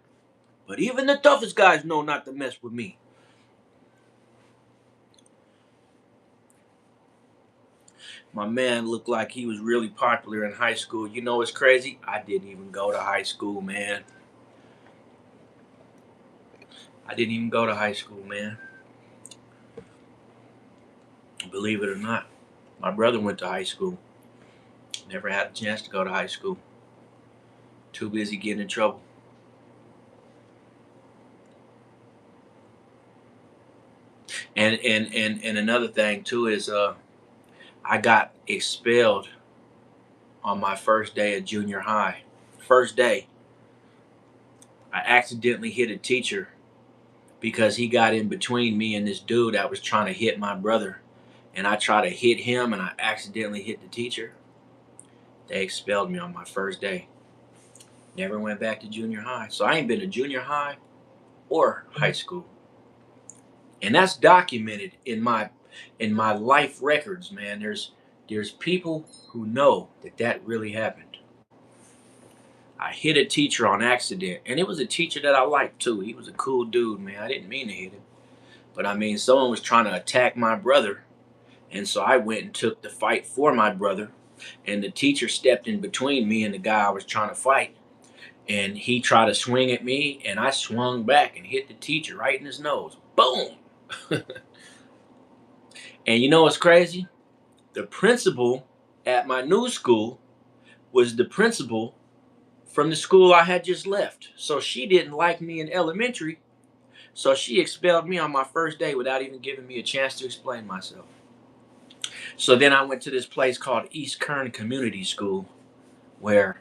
but even the toughest guys know not to mess with me. My man looked like he was really popular in high school. You know what's crazy? I didn't even go to high school, man. I didn't even go to high school, man. Believe it or not. My brother went to high school. Never had a chance to go to high school. Too busy getting in trouble. And another thing too is I got expelled on my first day of junior high. First day, I accidentally hit a teacher because he got in between me and this dude that was trying to hit my brother. And I tried to hit him and I accidentally hit the teacher. They expelled me on my first day. Never went back to junior high. So I ain't been to junior high or high school. And that's documented in my life records, man. There's people who know that really happened. I hit a teacher on accident, and it was a teacher that I liked too. He was a cool dude, man. I didn't mean to hit him, but I mean, someone was trying to attack my brother, and so I went and took the fight for my brother. And the teacher stepped in between me and the guy I was trying to fight, and he tried to swing at me, and I swung back and hit the teacher right in his nose. Boom! And you know what's crazy? The principal at my new school was the principal from the school I had just left. So she didn't like me in elementary. So she expelled me on my first day without even giving me a chance to explain myself. So then I went to this place called East Kern Community School, where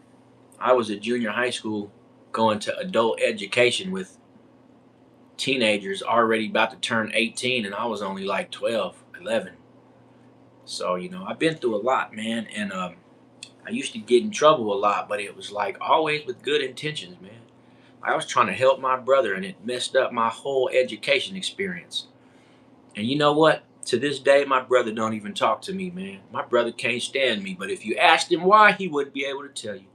I was a junior high school going to adult education with teenagers already about to turn 18, and I was only like 12, 11. So, I've been through a lot, man. And I used to get in trouble a lot, but it was like always with good intentions, man. I was trying to help my brother, and it messed up my whole education experience. And you know what? To this day, my brother don't even talk to me, man. My brother can't stand me, but if you asked him why, he wouldn't be able to tell you.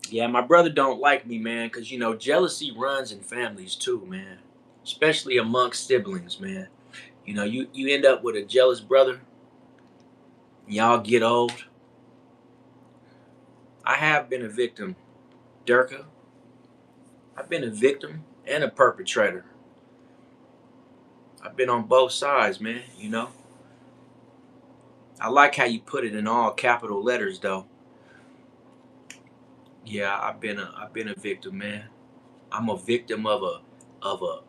Yeah, my brother don't like me, man, because, jealousy runs in families too, man. Especially amongst siblings, man. You end up with a jealous brother, y'all get old. I have been a victim, Durka. I've been a victim and a perpetrator. I've been on both sides, man, I like how you put it in all capital letters though. Yeah, I've been a victim, man. I'm a victim of a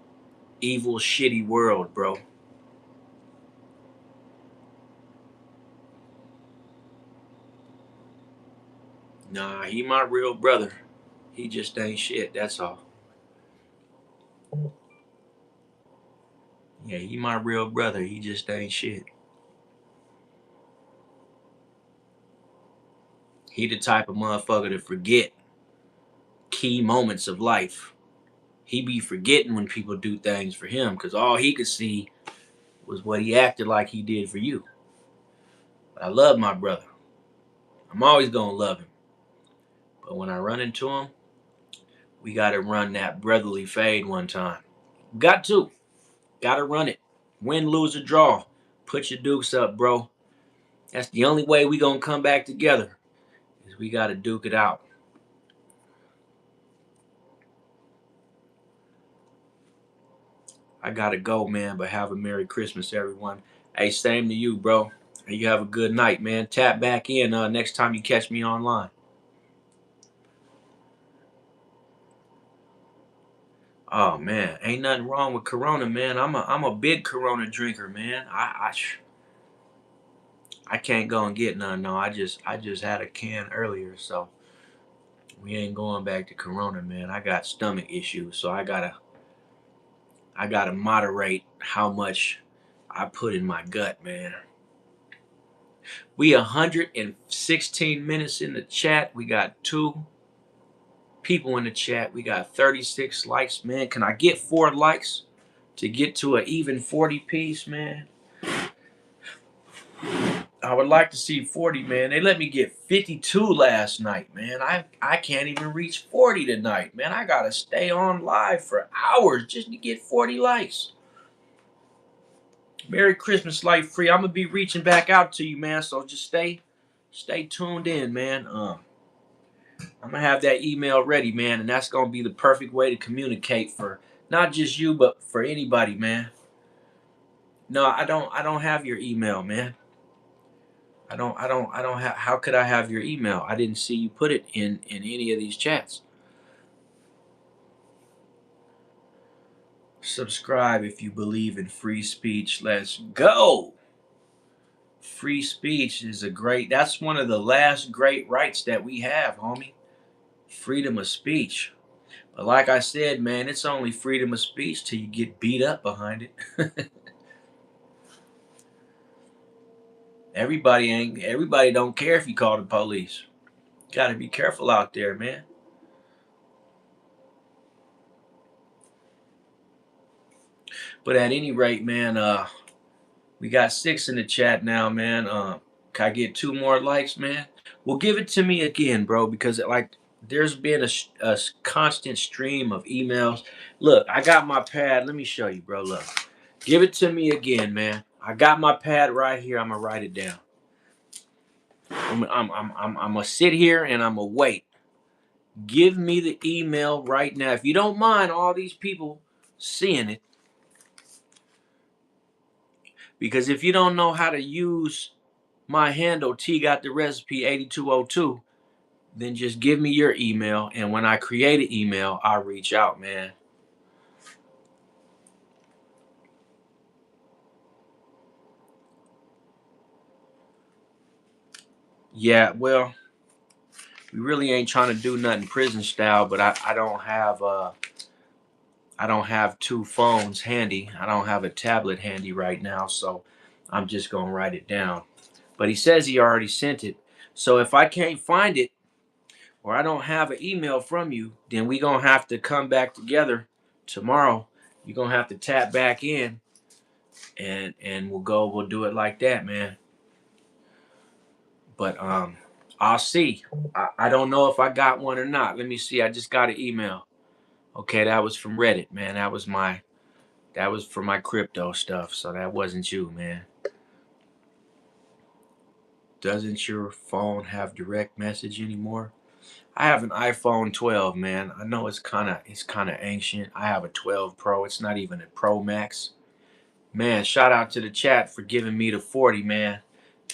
evil, shitty world, bro. Nah, he my real brother. He just ain't shit, that's all. Yeah, he my real brother. He just ain't shit. He the type of motherfucker to forget key moments of life. He be forgetting when people do things for him because all he could see was what he acted like he did for you. But I love my brother. I'm always gonna love him. But when I run into him, we gotta run that brotherly fade one time. Got to. Gotta run it. Win, lose, or draw. Put your dukes up, bro. That's the only way we gonna come back together. Is we gotta duke it out. I gotta go, man. But have a Merry Christmas, everyone. Hey, same to you, bro. You have a good night, man. Tap back in next time you catch me online. Oh man, ain't nothing wrong with Corona, man. I'm a big Corona drinker, man. I can't go and get none. No, I just had a can earlier, so we ain't going back to Corona, man. I got stomach issues, so I gotta moderate how much I put in my gut, man. We 116 minutes in the chat. We got 2 people in the chat. We got 36 likes, man. Can I get 4 likes to get to an even 40 piece, man? I would like to see 40, man. They let me get 52 last night, man. I can't even reach 40 tonight, man. I gotta stay on live for hours just to get 40 likes. Merry Christmas, Life Free. I'm gonna be reaching back out to you, man. So just stay tuned in, man. I'm gonna have that email ready, man, and that's gonna be the perfect way to communicate for not just you, but for anybody, man. No, I don't have your email, man. I don't have. How could I have your email? I didn't see you put it in any of these chats. Subscribe if you believe in free speech. Let's go. Free speech is a great. That's one of the last great rights that we have, homie. Freedom of speech. But like I said, man, it's only freedom of speech till you get beat up behind it. Everybody don't care if you call the police. Got to be careful out there, man. But at any rate, man, we got 6 in the chat now, man. Can I get 2 more likes, man? Well, give it to me again, bro, because like there's been a constant stream of emails. Look, I got my pad. Let me show you, bro. Look, give it to me again, man. I got my pad right here. I'm gonna write it down. I'm gonna sit here and I'm gonna wait. Give me the email right now, if you don't mind. All these people seeing it, because if you don't know how to use my handle, T got the recipe 8202, then just give me your email, and when I create an email, I'll reach out, man. Yeah, well, we really ain't trying to do nothing prison style, but I don't have 2 phones handy. I don't have a tablet handy right now, so I'm just gonna write it down. But he says he already sent it. So if I can't find it, or I don't have an email from you, then we gonna have to come back together tomorrow. You're gonna have to tap back in, and we'll do it like that, man. But I'll see. I don't know if I got one or not. Let me see. I just got an email. Okay, that was from Reddit, man. That was for my crypto stuff. So that wasn't you, man. Doesn't your phone have direct message anymore? I have an iPhone 12, man. I know it's kind of ancient. I have a 12 Pro. It's not even a Pro Max. Man, shout out to the chat for giving me the 40, man.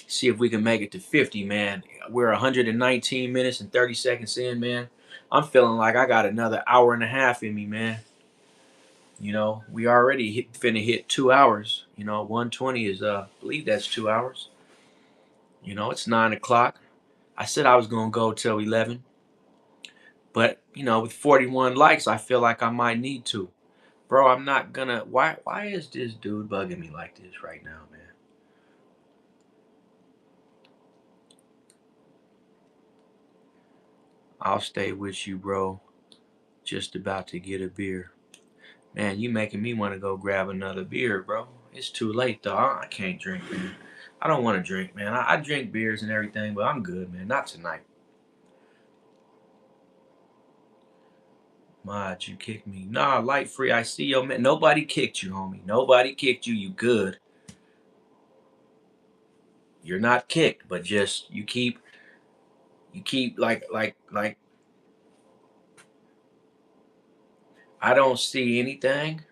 See if we can make it to 50, man. We're 119 minutes and 30 seconds in, man. I'm feeling like I got another hour and a half in me, man. We already finna hit 2 hours. 120 is I believe that's 2 hours. It's 9 o'clock. I said I was gonna go till 11, but with 41 likes, I feel like I might need to. Bro, I'm not gonna. Why is this dude bugging me like this right now, man? I'll stay with you, bro. Just about to get a beer. Man, you making me want to go grab another beer, bro. It's too late, though. I can't drink, man. I don't want to drink, man. I drink beers and everything, but I'm good, man. Not tonight. Mod, you kicked me. Nah, light free. I see your man. Nobody kicked you, homie. Nobody kicked you. You good. You're not kicked, but just you keep like I don't see anything,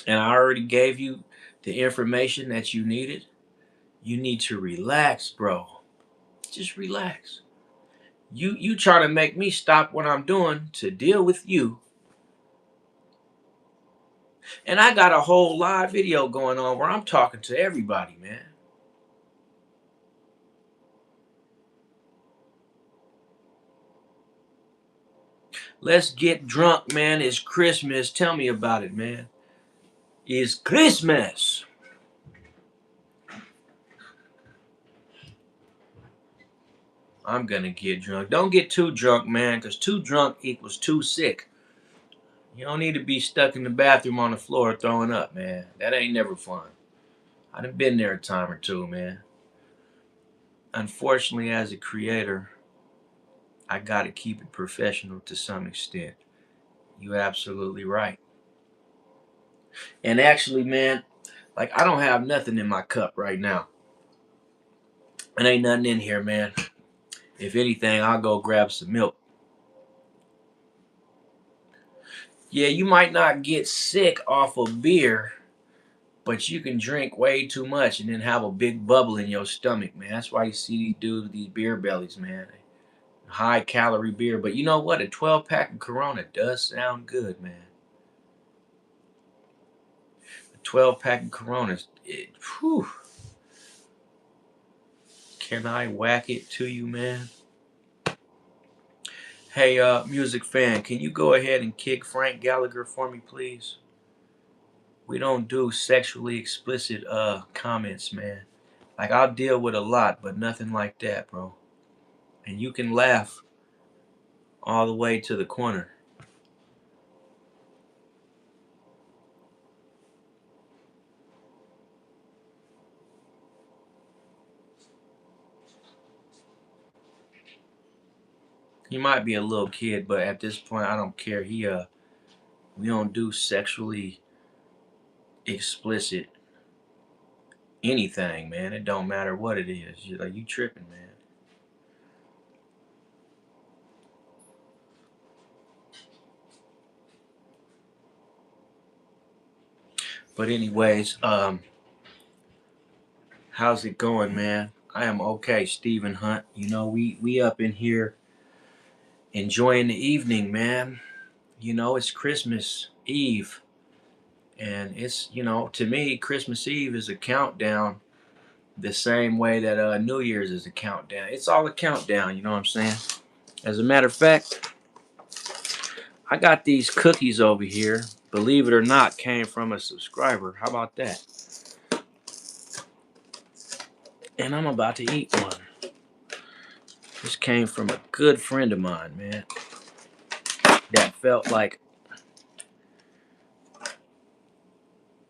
and I already gave you the information that you needed. You need to relax, bro. Just relax. You try to make me stop what I'm doing to deal with you, and I got a whole live video going on where I'm talking to everybody, man. Let's get drunk, man. It's Christmas. Tell me about it, man. It's Christmas. I'm gonna get drunk. Don't get too drunk, man, because too drunk equals too sick. You don't need to be stuck in the bathroom on the floor throwing up, man. That ain't never fun. I done been there a time or two, man. Unfortunately, as a creator, I gotta keep it professional to some extent. You absolutely right. And actually, man, like I don't have nothing in my cup right now. And ain't nothing in here, man. If anything, I'll go grab some milk. Yeah, you might not get sick off of beer, but you can drink way too much and then have a big bubble in your stomach, man. That's why you see these dudes with these beer bellies, man. High calorie beer. But you know what? A 12 pack of Corona does sound good, man. A 12 pack of Coronas, whew. Can I whack it to you, man? Hey, music fan, can you go ahead and kick Frank Gallagher for me, please? We don't do sexually explicit comments, man. Like I'll deal with a lot, but nothing like that, bro. And you can laugh all the way to the corner. He might be a little kid, but at this point, I don't care. We don't do sexually explicit anything, man. It don't matter what it is. You're like you tripping, man. But anyways, how's it going, man? I am okay, Stephen Hunt. You know, we up in here enjoying the evening, man. You know, it's Christmas Eve, and it's to me, Christmas Eve is a countdown, the same way that New Year's is a countdown. It's all a countdown. You know what I'm saying? As a matter of fact, I got these cookies over here. Believe it or not, came from a subscriber. How about that? And I'm about to eat one. This came from a good friend of mine, man. That felt like,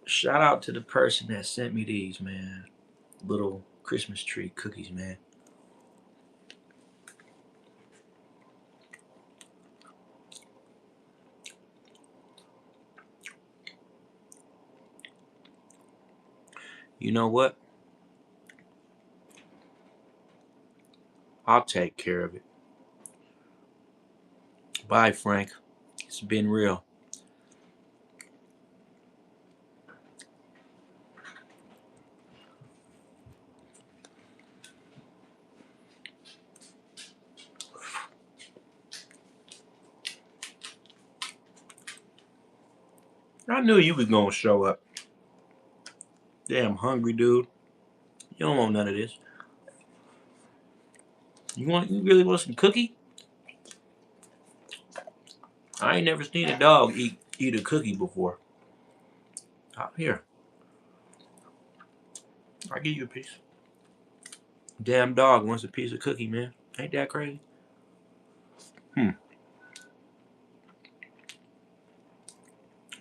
shout out to the person that sent me these, man. Little Christmas tree cookies, man. You know what? I'll take care of it. Bye, Frank. It's been real. I knew you was gonna show up. Damn hungry dude. You don't want none of this. You really want some cookie? I ain't never seen a dog eat eat a cookie before. Here, I'll give you a piece. Damn dog wants a piece of cookie, man. Ain't that crazy?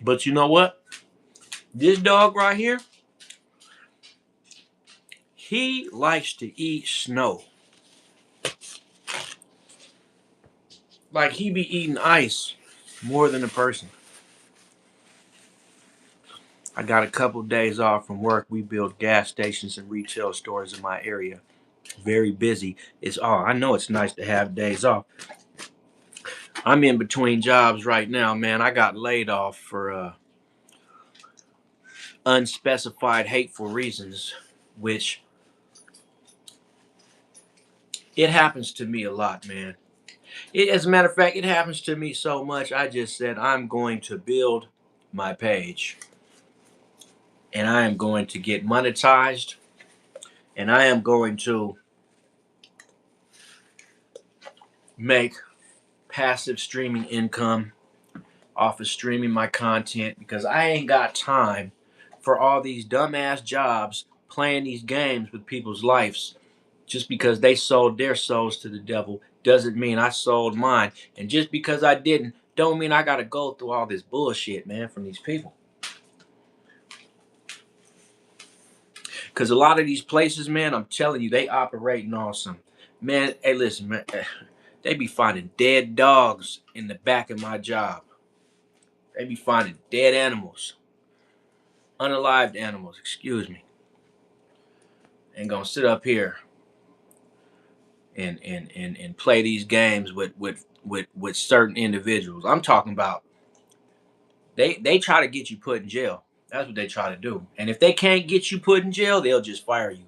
But you know what? This dog right here, he likes to eat snow. Like he be eating ice more than a person. I got a couple days off from work. We build gas stations and retail stores in my area. Very busy. I know it's nice to have days off. I'm in between jobs right now, man. I got laid off for unspecified hateful reasons, which it happens to me a lot, man. As a matter of fact, it happens to me so much. I just said I'm going to build my page and I am going to get monetized and I am going to make passive streaming income off of streaming my content because I ain't got time for all these dumbass jobs playing these games with people's lives. Just because they sold their souls to the devil doesn't mean I sold mine. And just because I didn't, don't mean I gotta go through all this bullshit, man, from these people. Because a lot of these places, man, I'm telling you, they operating on some. Man, hey, listen, man, they be finding dead dogs in the back of my job. They be finding dead animals, unalived animals, excuse me, and gonna sit up here and play these games with certain individuals. I'm talking about they try to get you put in jail. That's what they try to do. And if they can't get you put in jail, they'll just fire you.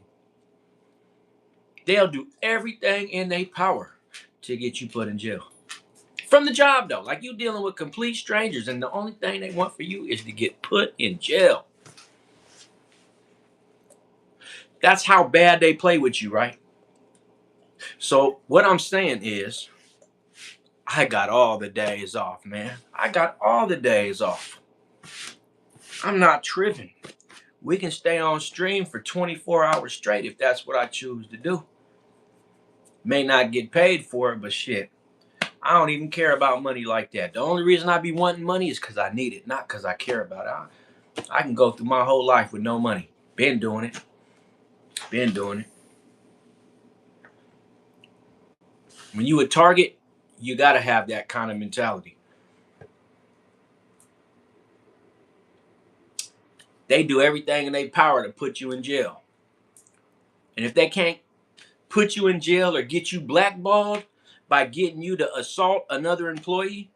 They'll do everything in their power to get you put in jail. From the job though, like you dealing with complete strangers, and the only thing they want for you is to get put in jail. That's how bad they play with you, right? So what I'm saying is, I got all the days off, man. I got all the days off. I'm not tripping. We can stay on stream for 24 hours straight if that's what I choose to do. May not get paid for it, but shit, I don't even care about money like that. The only reason I be wanting money is because I need it, not because I care about it. I can go through my whole life with no money. Been doing it. Been doing it. When you a target, you got to have that kind of mentality. They do everything in their power to put you in jail. And if they can't put you in jail or get you blackballed by getting you to assault another employee,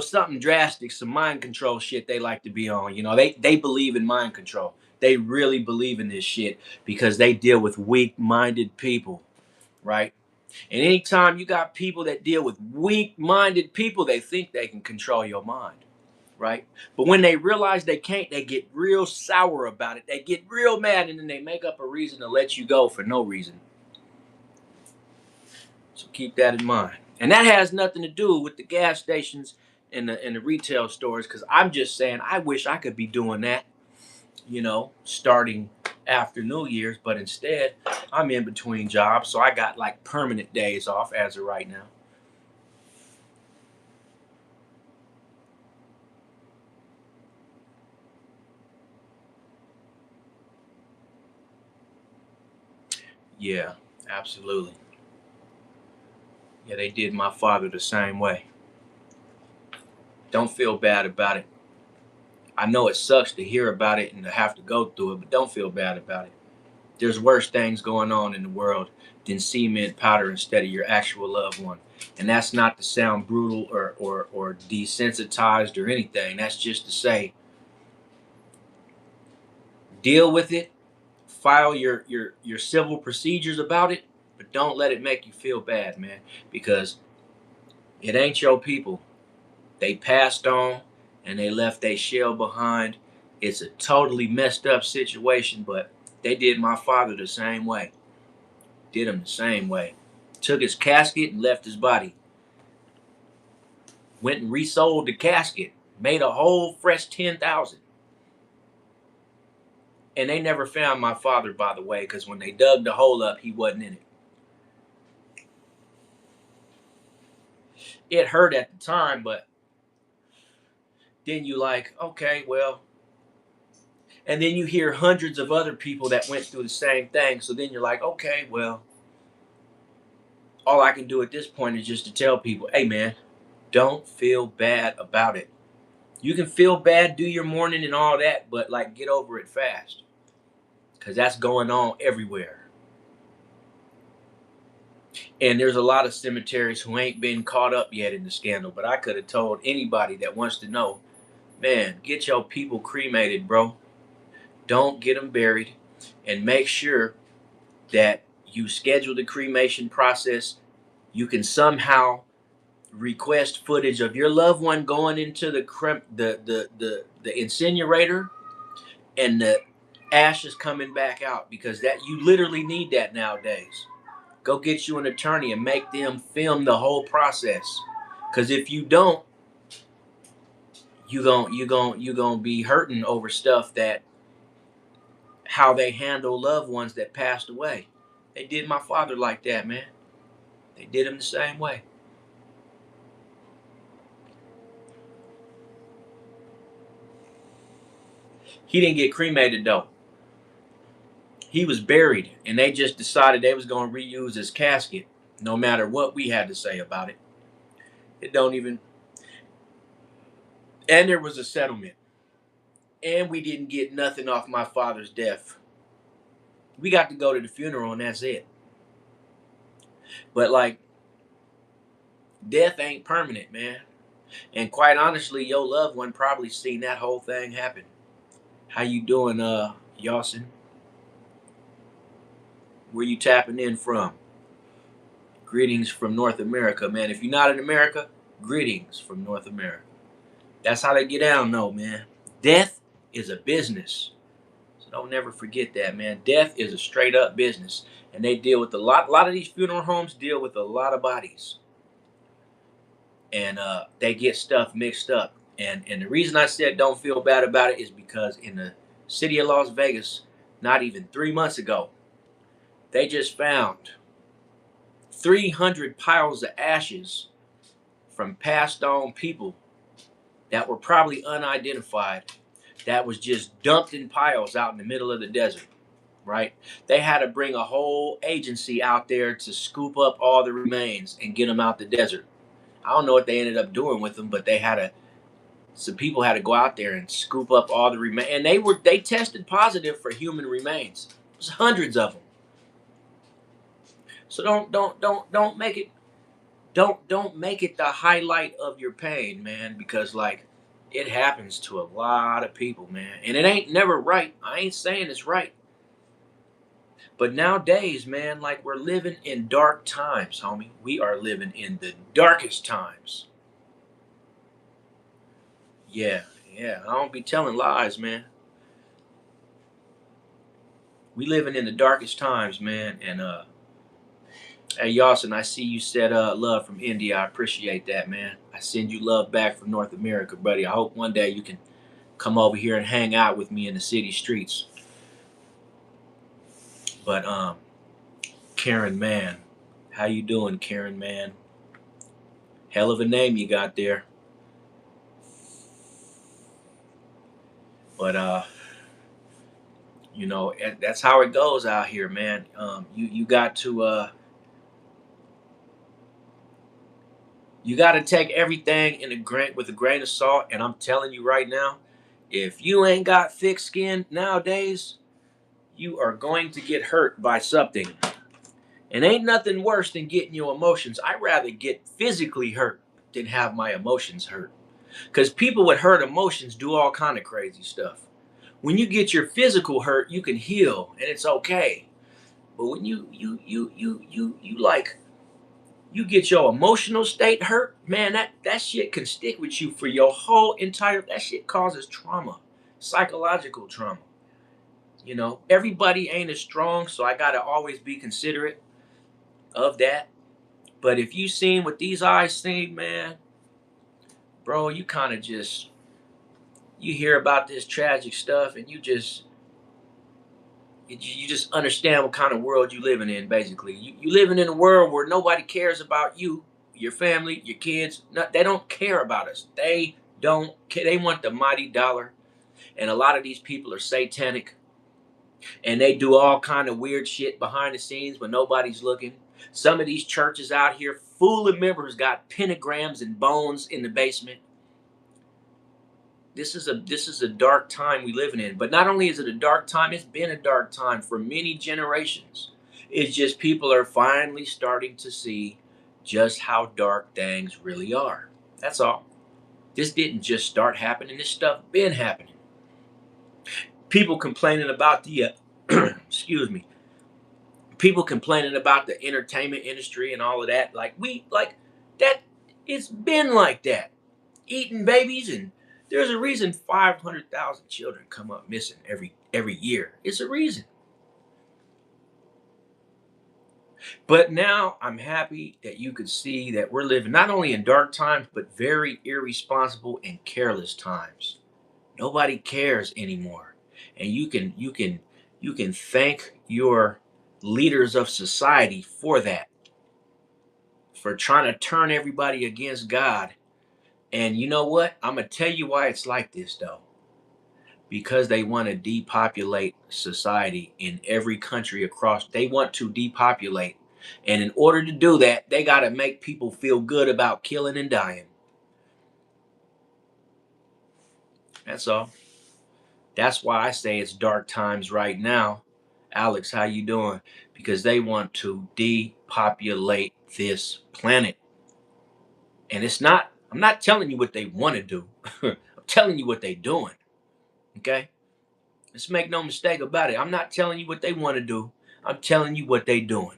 something drastic, some mind control shit they like to be on. They believe in mind control. They really believe in this shit because they deal with weak-minded people, right? And anytime you got people that deal with weak-minded people, they think they can control your mind, right? But when they realize they can't, they get real sour about it. They get real mad, and then they make up a reason to let you go for no reason. So keep that in mind. And that has nothing to do with the gas stations and the retail stores, because I'm just saying I wish I could be doing that, starting after New Year's, but instead I'm in between jobs, so I got like permanent days off as of right now. Yeah, absolutely. Yeah, they did my father the same way. Don't feel bad about it. I know it sucks to hear about it and to have to go through it, but don't feel bad about it. There's worse things going on in the world than cement powder instead of your actual loved one. And that's not to sound brutal or desensitized or anything. That's just to say, deal with it, file your civil procedures about it, but don't let it make you feel bad, man, because it ain't your people. They passed on and they left their shell behind. It's a totally messed up situation, but they did my father the same way. Did him the same way. Took his casket and left his body. Went and resold the casket. Made a whole fresh 10,000. And they never found my father, by the way, because when they dug the hole up, he wasn't in it. It hurt at the time, but then you like, okay, well, and then you hear hundreds of other people that went through the same thing. So then you're like, okay, well, all I can do at this point is just to tell people, hey man, don't feel bad about it. You can feel bad, do your mourning and all that, but like get over it fast. Cause that's going on everywhere. And there's a lot of cemeteries who ain't been caught up yet in the scandal. But I could have told anybody that wants to know, man, get your people cremated, bro. Don't get them buried, and make sure that you schedule the cremation process. You can somehow request footage of your loved one going into the incinerator and the ashes coming back out, because that you literally need that nowadays. Go get you an attorney and make them film the whole process. Because if you don't, you gonna be hurting over stuff that how they handle loved ones that passed away. They did my father like that, man. They did him the same way. He didn't get cremated though. He was buried, and they just decided they was gonna reuse his casket, no matter what we had to say about it. It don't even. And there was a settlement, and we didn't get nothing off my father's death. We got to go to the funeral, and that's it. But like, death ain't permanent, man. And quite honestly, your loved one probably seen that whole thing happen. How you doing, Yawson? Where you tapping in from? Greetings from North America, man. If you're not in America, greetings from North America. That's how they get down, though, man. Death is a business. So don't never forget that, man. Death is a straight up business. And they deal with a lot of these funeral homes deal with a lot of bodies. And they get stuff mixed up. And the reason I said don't feel bad about it is because in the city of Las Vegas, not even 3 months ago, they just found 300 piles of ashes from passed on people that were probably unidentified, that was just dumped in piles out in the middle of the desert, right? They had to bring a whole agency out there to scoop up all the remains and get them out the desert. I don't know what they ended up doing with them, but some people had to go out there and scoop up all the remains, and they tested positive for human remains. There's hundreds of them. So don't make it don't make it the highlight of your pain, man, because like it happens to a lot of people, man, and it ain't never right. I ain't saying it's right, but nowadays, man, like we're living in dark times, homie. We are living in the darkest times. Yeah, yeah. I don't be telling lies, man. We living in the darkest times, man, and hey, Yawson, I see you said love from India. I appreciate that, man. I send you love back from North America, buddy. I hope one day you can come over here and hang out with me in the city streets. But Karen Man, how you doing, Karen Man? Hell of a name you got there. But that's how it goes out here, man. You got to you got to take everything in a grain with a grain of salt. And I'm telling you right now, if you ain't got thick skin nowadays, you are going to get hurt by something. And ain't nothing worse than getting your emotions. I'd rather get physically hurt than have my emotions hurt. Because people with hurt emotions do all kind of crazy stuff. When you get your physical hurt, you can heal and it's okay. But when you like you get your emotional state hurt, man, that shit can stick with you for your whole entire. That shit causes trauma, psychological trauma. Everybody ain't as strong, so I gotta always be considerate of that. But if you seen what these eyes seen, man, bro, you kind of just you hear about this tragic stuff, and you just understand what kind of world you living in. Basically, you living in a world where nobody cares about you, your family, your kids. They don't care about us. They don't care. They want the mighty dollar, and a lot of these people are satanic, and they do all kind of weird shit behind the scenes when nobody's looking. Some of these churches out here full of members got pentagrams and bones in the basement. This is a dark time we living in. But not only is it a dark time, it's been a dark time for many generations. It's just people are finally starting to see just how dark things really are. That's all. This didn't just start happening. This stuff been happening. People complaining about the excuse me. People complaining about the entertainment industry and all of that. Like that. It's been like that. Eating babies, and there's a reason 500,000 children come up missing every year. It's a reason. But now I'm happy that you can see that we're living not only in dark times but very irresponsible and careless times. Nobody cares anymore. And you can thank your leaders of society for that, for trying to turn everybody against God. And you know what? I'm going to tell you why it's like this though. Because they want to depopulate society in every country across. They want to depopulate. And in order to do that, they got to make people feel good about killing and dying. That's all. That's why I say it's dark times right now. Alex, how you doing? Because they want to depopulate this planet. And I'm not telling you what they want to do. I'm telling you what they're doing. Okay? Let's make no mistake about it. I'm not telling you what they want to do. I'm telling you what they're doing.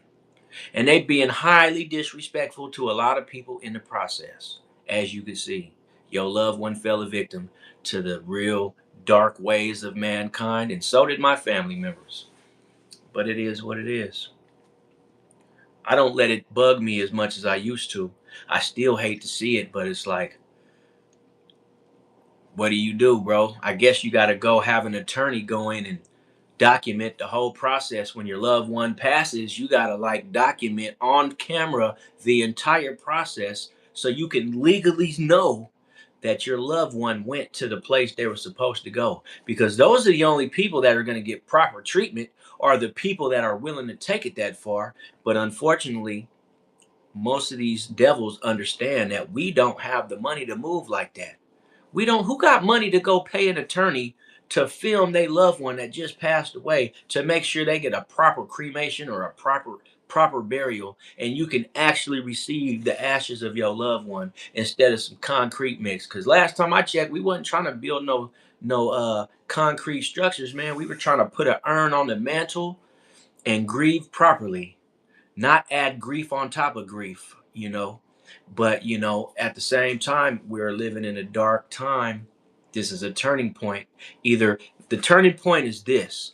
And they being highly disrespectful to a lot of people in the process. As you can see, your loved one fell a victim to the real dark ways of mankind, and so did my family members. But it is what it is. I don't let it bug me as much as I used to. I still hate to see it, but it's like, what do you do, bro? I guess you got to go have an attorney go in and document the whole process. When your loved one passes, you got to like document on camera the entire process so you can legally know that your loved one went to the place they were supposed to go, because those are the only people that are going to get proper treatment, are the people that are willing to take it that far. But unfortunately, most of these devils understand that we don't have the money to move like that. We don't. Who got money to go pay an attorney to film their loved one that just passed away to make sure they get a proper cremation or a proper burial, and you can actually receive the ashes of your loved one instead of some concrete mix? Because last time I checked, we wasn't trying to build no concrete structures, man. We were trying to put an urn on the mantle and grieve properly, not add grief on top of grief. But at the same time, we're living in a dark time. This is a turning point. Either the turning point is this: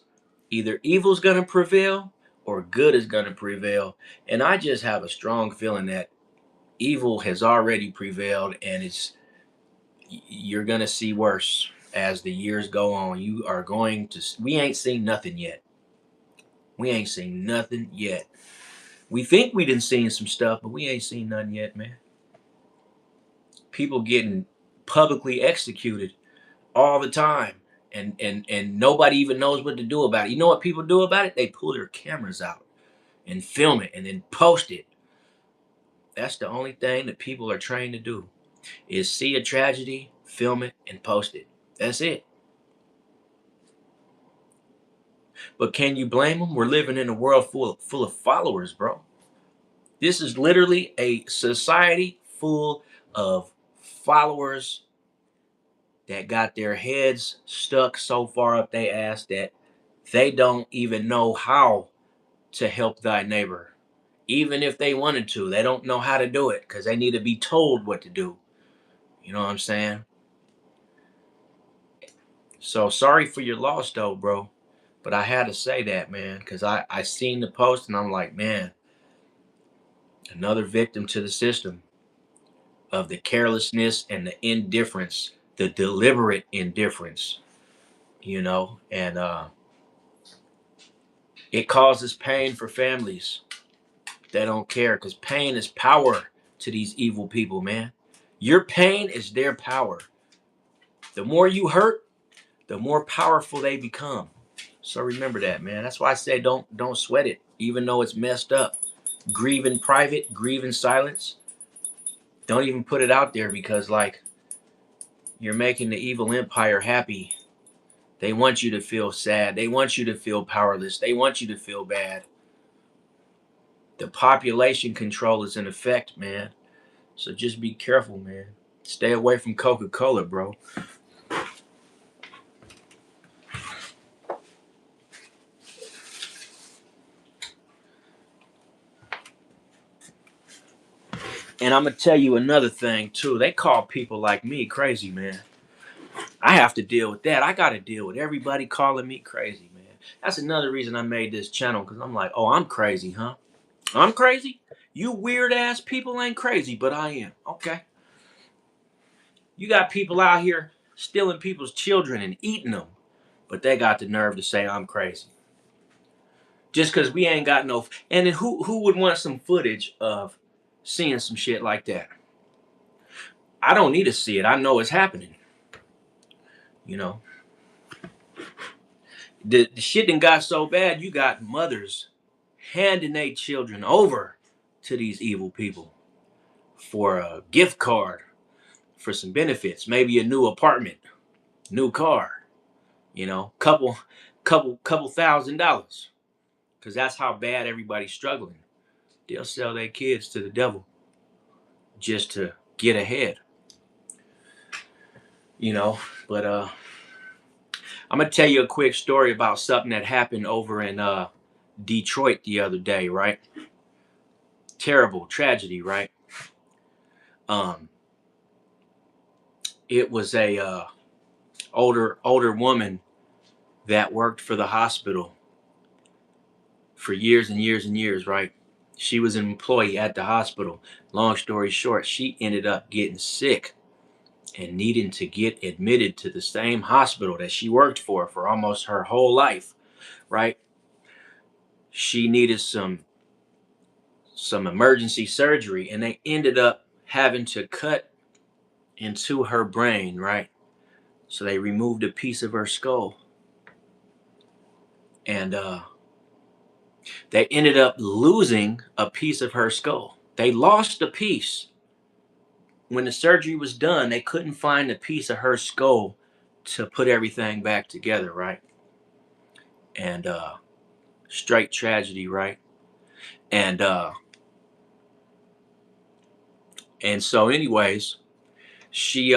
either evil's going to prevail or good is going to prevail. And I just have a strong feeling that evil has already prevailed, and you're going to see worse as the years go on. We ain't seen nothing yet. We ain't seen nothing yet. We think we done seen some stuff, but we ain't seen nothing yet, man. People getting publicly executed all the time, and nobody even knows what to do about it. You know what people do about it? They pull their cameras out and film it and then post it. That's the only thing that people are trained to do, is see a tragedy, film it, and post it. That's it. But can you blame them? We're living in a world full of followers, bro. This is literally a society full of followers that got their heads stuck so far up their ass that they don't even know how to help thy neighbor. Even if they wanted to, they don't know how to do it because they need to be told what to do. You know what I'm saying? So sorry for your loss though, bro. But I had to say that, man, because I seen the post and I'm like, man, another victim to the system of the carelessness and the indifference the deliberate indifference, you know, and it causes pain for families. They don't care because pain is power to these evil people, man. Your pain is their power. The more you hurt, the more powerful they become. So remember that, man. That's why I say don't sweat it, even though it's messed up. Grieve in private, grieve in silence. Don't even put it out there because like you're making the evil empire happy. They want you to feel sad. They want you to feel powerless. They want you to feel bad. The population control is in effect, man. So just be careful, man. Stay away from Coca-Cola, bro. And I'm gonna tell you another thing too. They call people like me crazy, man. I have to deal with that. I gotta deal with everybody calling me crazy, man. That's another reason I made this channel because I'm like, oh, I'm crazy, huh? I'm crazy? You weird ass people ain't crazy, but I am. Okay. You got people out here stealing people's children and eating them, but they got the nerve to say I'm crazy. Just because we ain't got no. And then who would want some footage of seeing some shit like that? I don't need to see it. I know it's happening. You know, the shit done got so bad. You got mothers handing their children over to these evil people for a gift card, for some benefits, maybe a new apartment, new car. You know, couple $1,000, because that's how bad everybody's struggling. They'll sell their kids to the devil just to get ahead. You know, but I'm gonna tell you a quick story about something that happened over in Detroit the other day, right? Terrible tragedy, right? Um, it was a older woman that worked for the hospital for years and years and years, right? She was an employee at the hospital. Long story short, she ended up getting sick and needing to get admitted to the same hospital that she worked for almost her whole life, right? She needed some emergency surgery, and they ended up having to cut into her brain, right? So they removed a piece of her skull, and they ended up losing a piece of her skull. They lost a piece. When the surgery was done, they couldn't find a piece of her skull to put everything back together, right? And straight tragedy, right? And so anyways, she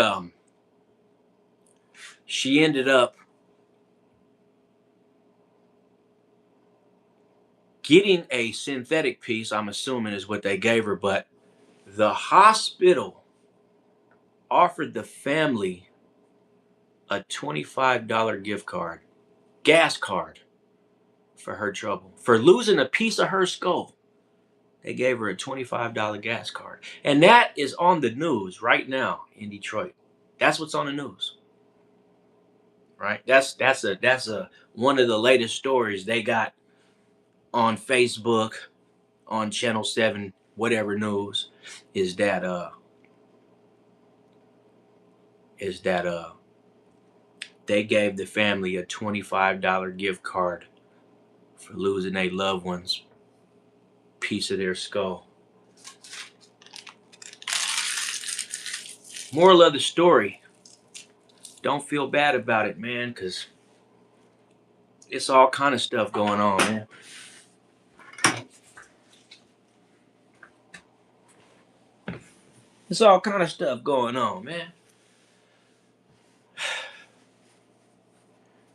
she ended up getting a synthetic piece, I'm assuming is what they gave her, but the hospital offered the family a $25 gift card, gas card, for her trouble. For losing a piece of her skull, they gave her a $25 gas card. And that is on the news right now in Detroit. That's what's on the news. Right? That's a one of the latest stories they got on Facebook, on Channel 7, whatever news, is that is that they gave the family a $25 gift card for losing a loved one's piece of their skull. Moral of the story, don't feel bad about it, man, because it's all kind of stuff going on, man. It's all kind of stuff going on, man.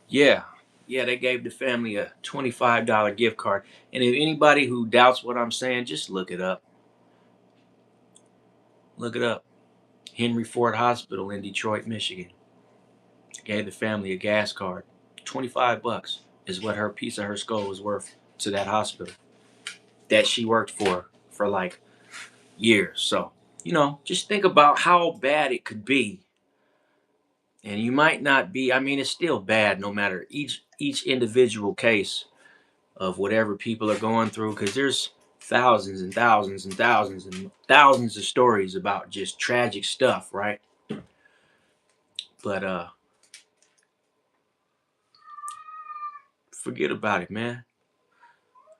Yeah. Yeah, they gave the family a $25 gift card. And if anybody who doubts what I'm saying, just look it up. Look it up. Henry Ford Hospital in Detroit, Michigan. Gave the family a gas card. $25 is what her piece of her skull was worth to that hospital that she worked for like years. So, you know, just think about how bad it could be And you might not be, I mean, it's still bad no matter each individual case of whatever people are going through, because there's thousands and thousands and thousands and thousands of stories about just tragic stuff, right? But forget about it, man.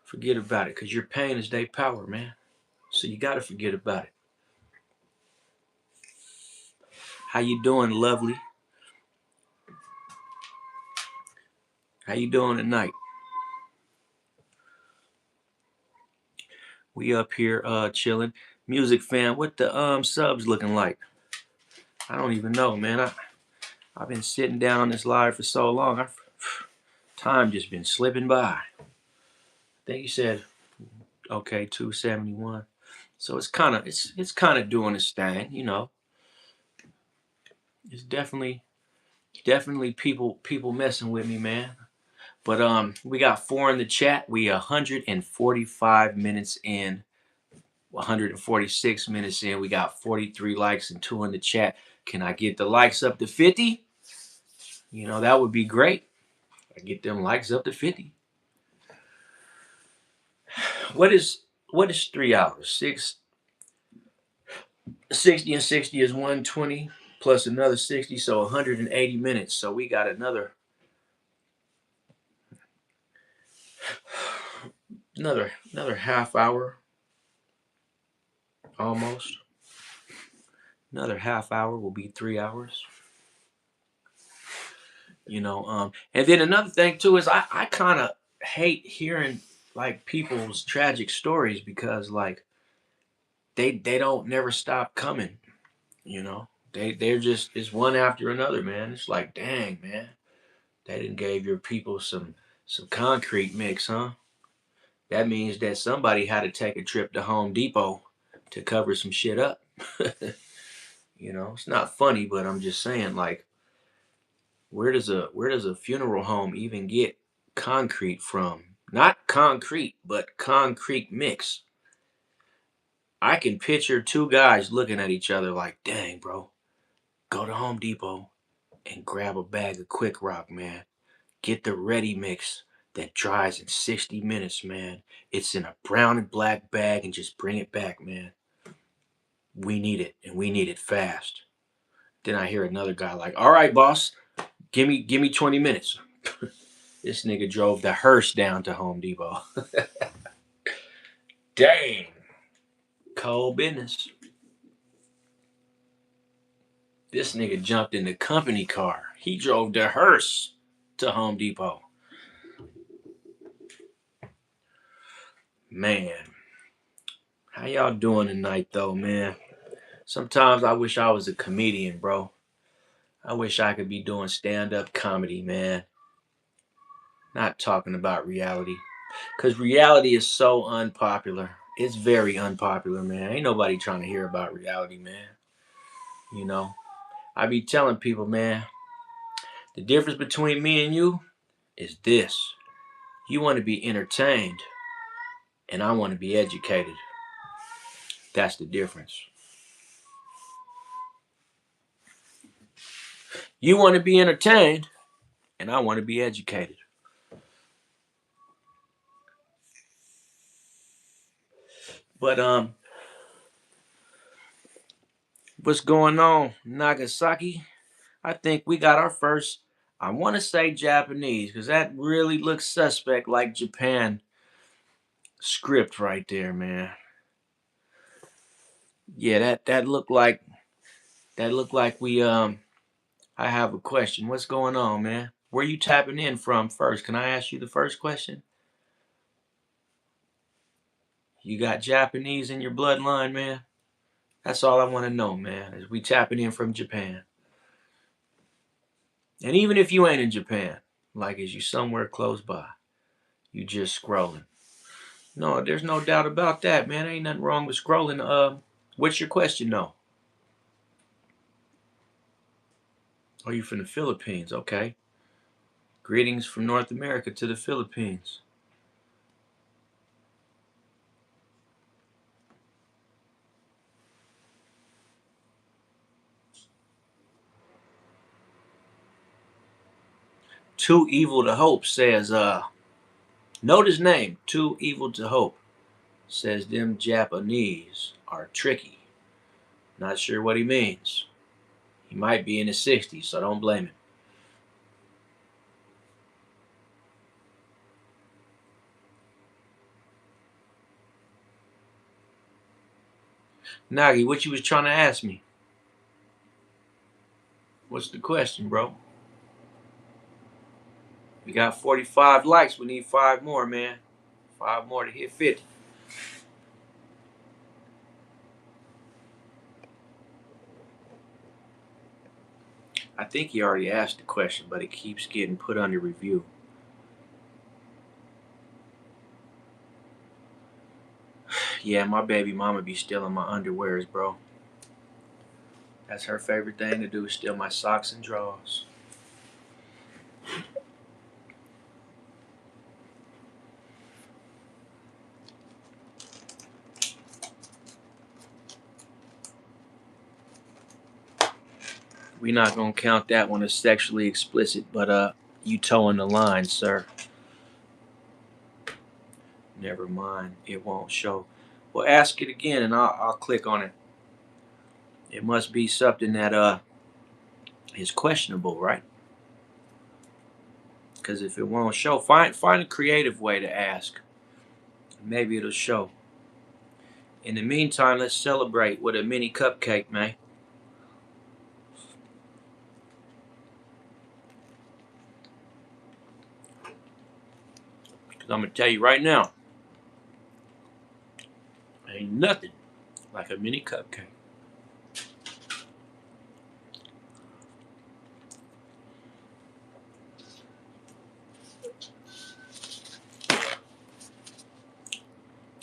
Forget about it, because your pain is their power, man. So you got to forget about it. How you doing, lovely? How you doing tonight? We up here chilling. Music fan, what the subs looking like? I don't even know, man. I've been sitting down on this live for so long. Time just been slipping by. I think you said okay, 271. So it's kind of doing its thing, you know. It's definitely people messing with me, man. But we got 4 in the chat. We 145 minutes in, 146 minutes in. We got 43 likes and 2 in the chat. Can I get the likes up to 50? You know, that would be great. I get them likes up to 50. What is 3 hours? 60 and 60 is 120 plus another 60, so 180 minutes. So we got another half hour almost. Another half hour will be 3 hours. You know, and then another thing too is I kind of hate hearing like people's tragic stories, because like they don't never stop coming, you know. They're just, it's one after another, man. It's like, dang, man. They didn't gave your people some concrete mix, huh? That means that somebody had to take a trip to Home Depot to cover some shit up. You know, it's not funny, but I'm just saying, like, where does a funeral home even get concrete from? Not concrete, but concrete mix. I can picture 2 guys looking at each other like, dang, bro, go to Home Depot and grab a bag of Quick Rock, man. Get the ready mix that dries in 60 minutes, man. It's in a brown and black bag, and just bring it back, man. We need it, and we need it fast. Then I hear another guy like, all right, boss, give me 20 minutes. This nigga drove the hearse down to Home Depot. Dang. Cold business. This nigga jumped in the company car. He drove the hearse to Home Depot. Man, how y'all doing tonight though, man? Sometimes I wish I was a comedian, bro. I wish I could be doing stand-up comedy, man. Not talking about reality. Because reality is so unpopular. It's very unpopular, man. Ain't nobody trying to hear about reality, man. You know? I be telling people, man, the difference between me and you is this. You want to be entertained, and I want to be educated. That's the difference. You want to be entertained, and I want to be educated. But what's going on, Nagasaki? I think we got our first, I want to say Japanese, because that really looks suspect, like Japan script right there, man. Yeah, that looked like we I have a question. What's going on, man? Where you tapping in from first? Can I ask you the first question? You got Japanese in your bloodline, man? That's all I want to know, man. Is we tapping in from Japan? And even if you ain't in Japan, like is you somewhere close by, you just scrolling. No, there's no doubt about that, man. Ain't nothing wrong with scrolling. What's your question, though? Are you from the Philippines? Okay. Greetings from North America to the Philippines. Too Evil to Hope says, note his name, Too Evil to Hope. Says them Japanese are tricky. Not sure what he means. He might be in his 60s, so don't blame him. Nagi, what you was trying to ask me? What's the question, bro? We got 45 likes. We need 5 more, man. 5 more to hit 50. I think he already asked the question, but it keeps getting put under review. Yeah, my baby mama be stealing my underwears, bro. That's her favorite thing to do, is steal my socks and drawers. We not gonna count that one as sexually explicit, but you towing the line, sir. Never mind, it won't show. Well, ask it again, and I'll click on it. It must be something that is questionable, right? Because if it won't show, find a creative way to ask. Maybe it'll show. In the meantime, let's celebrate with a mini cupcake, man. Because I'm going to tell you right now, ain't nothing like a mini cupcake.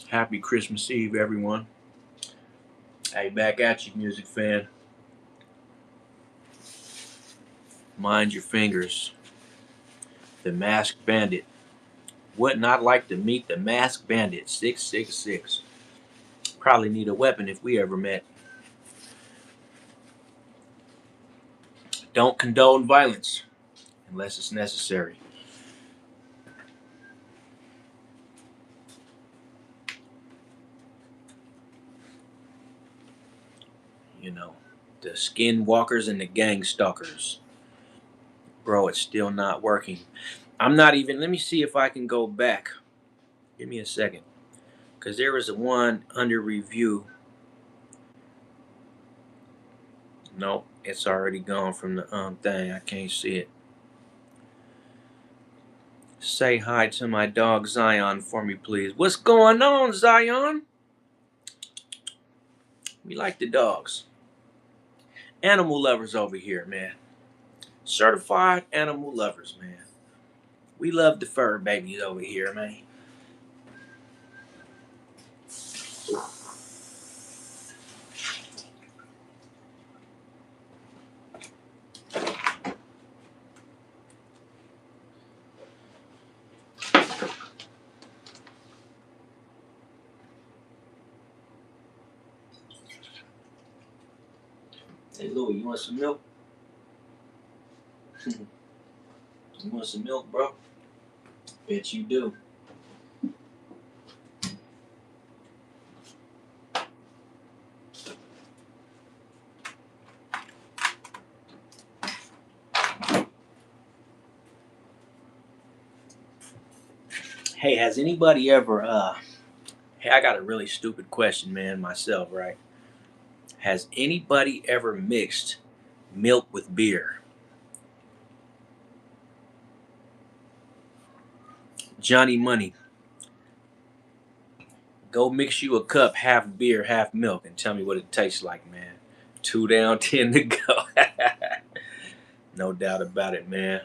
Happy Christmas Eve, everyone. Hey, back at you, music fan. Mind your fingers. The Masked Bandit. Would not like to meet the Masked Bandit 666. Probably need a weapon if we ever met. Don't condone violence unless it's necessary. You know, the skinwalkers and the gang stalkers. Bro, it's still not working. I'm not even, let me see if I can go back. Give me a second. Because there was a one under review. Nope, it's already gone from the thing. I can't see it. Say hi to my dog Zion for me, please. What's going on, Zion? We like the dogs. Animal lovers over here, man. Certified animal lovers, man. We love the fur babies over here, man. Hey, Louie, you want some milk? You want some milk, bro? Bet you do. Hey, has anybody ever hey, I got a really stupid question, man, myself, right? Has anybody ever mixed milk with beer? Johnny Money, go mix you a cup, half beer, half milk, and tell me what it tastes like, man. 2 down, 10 to go. No doubt about it, man.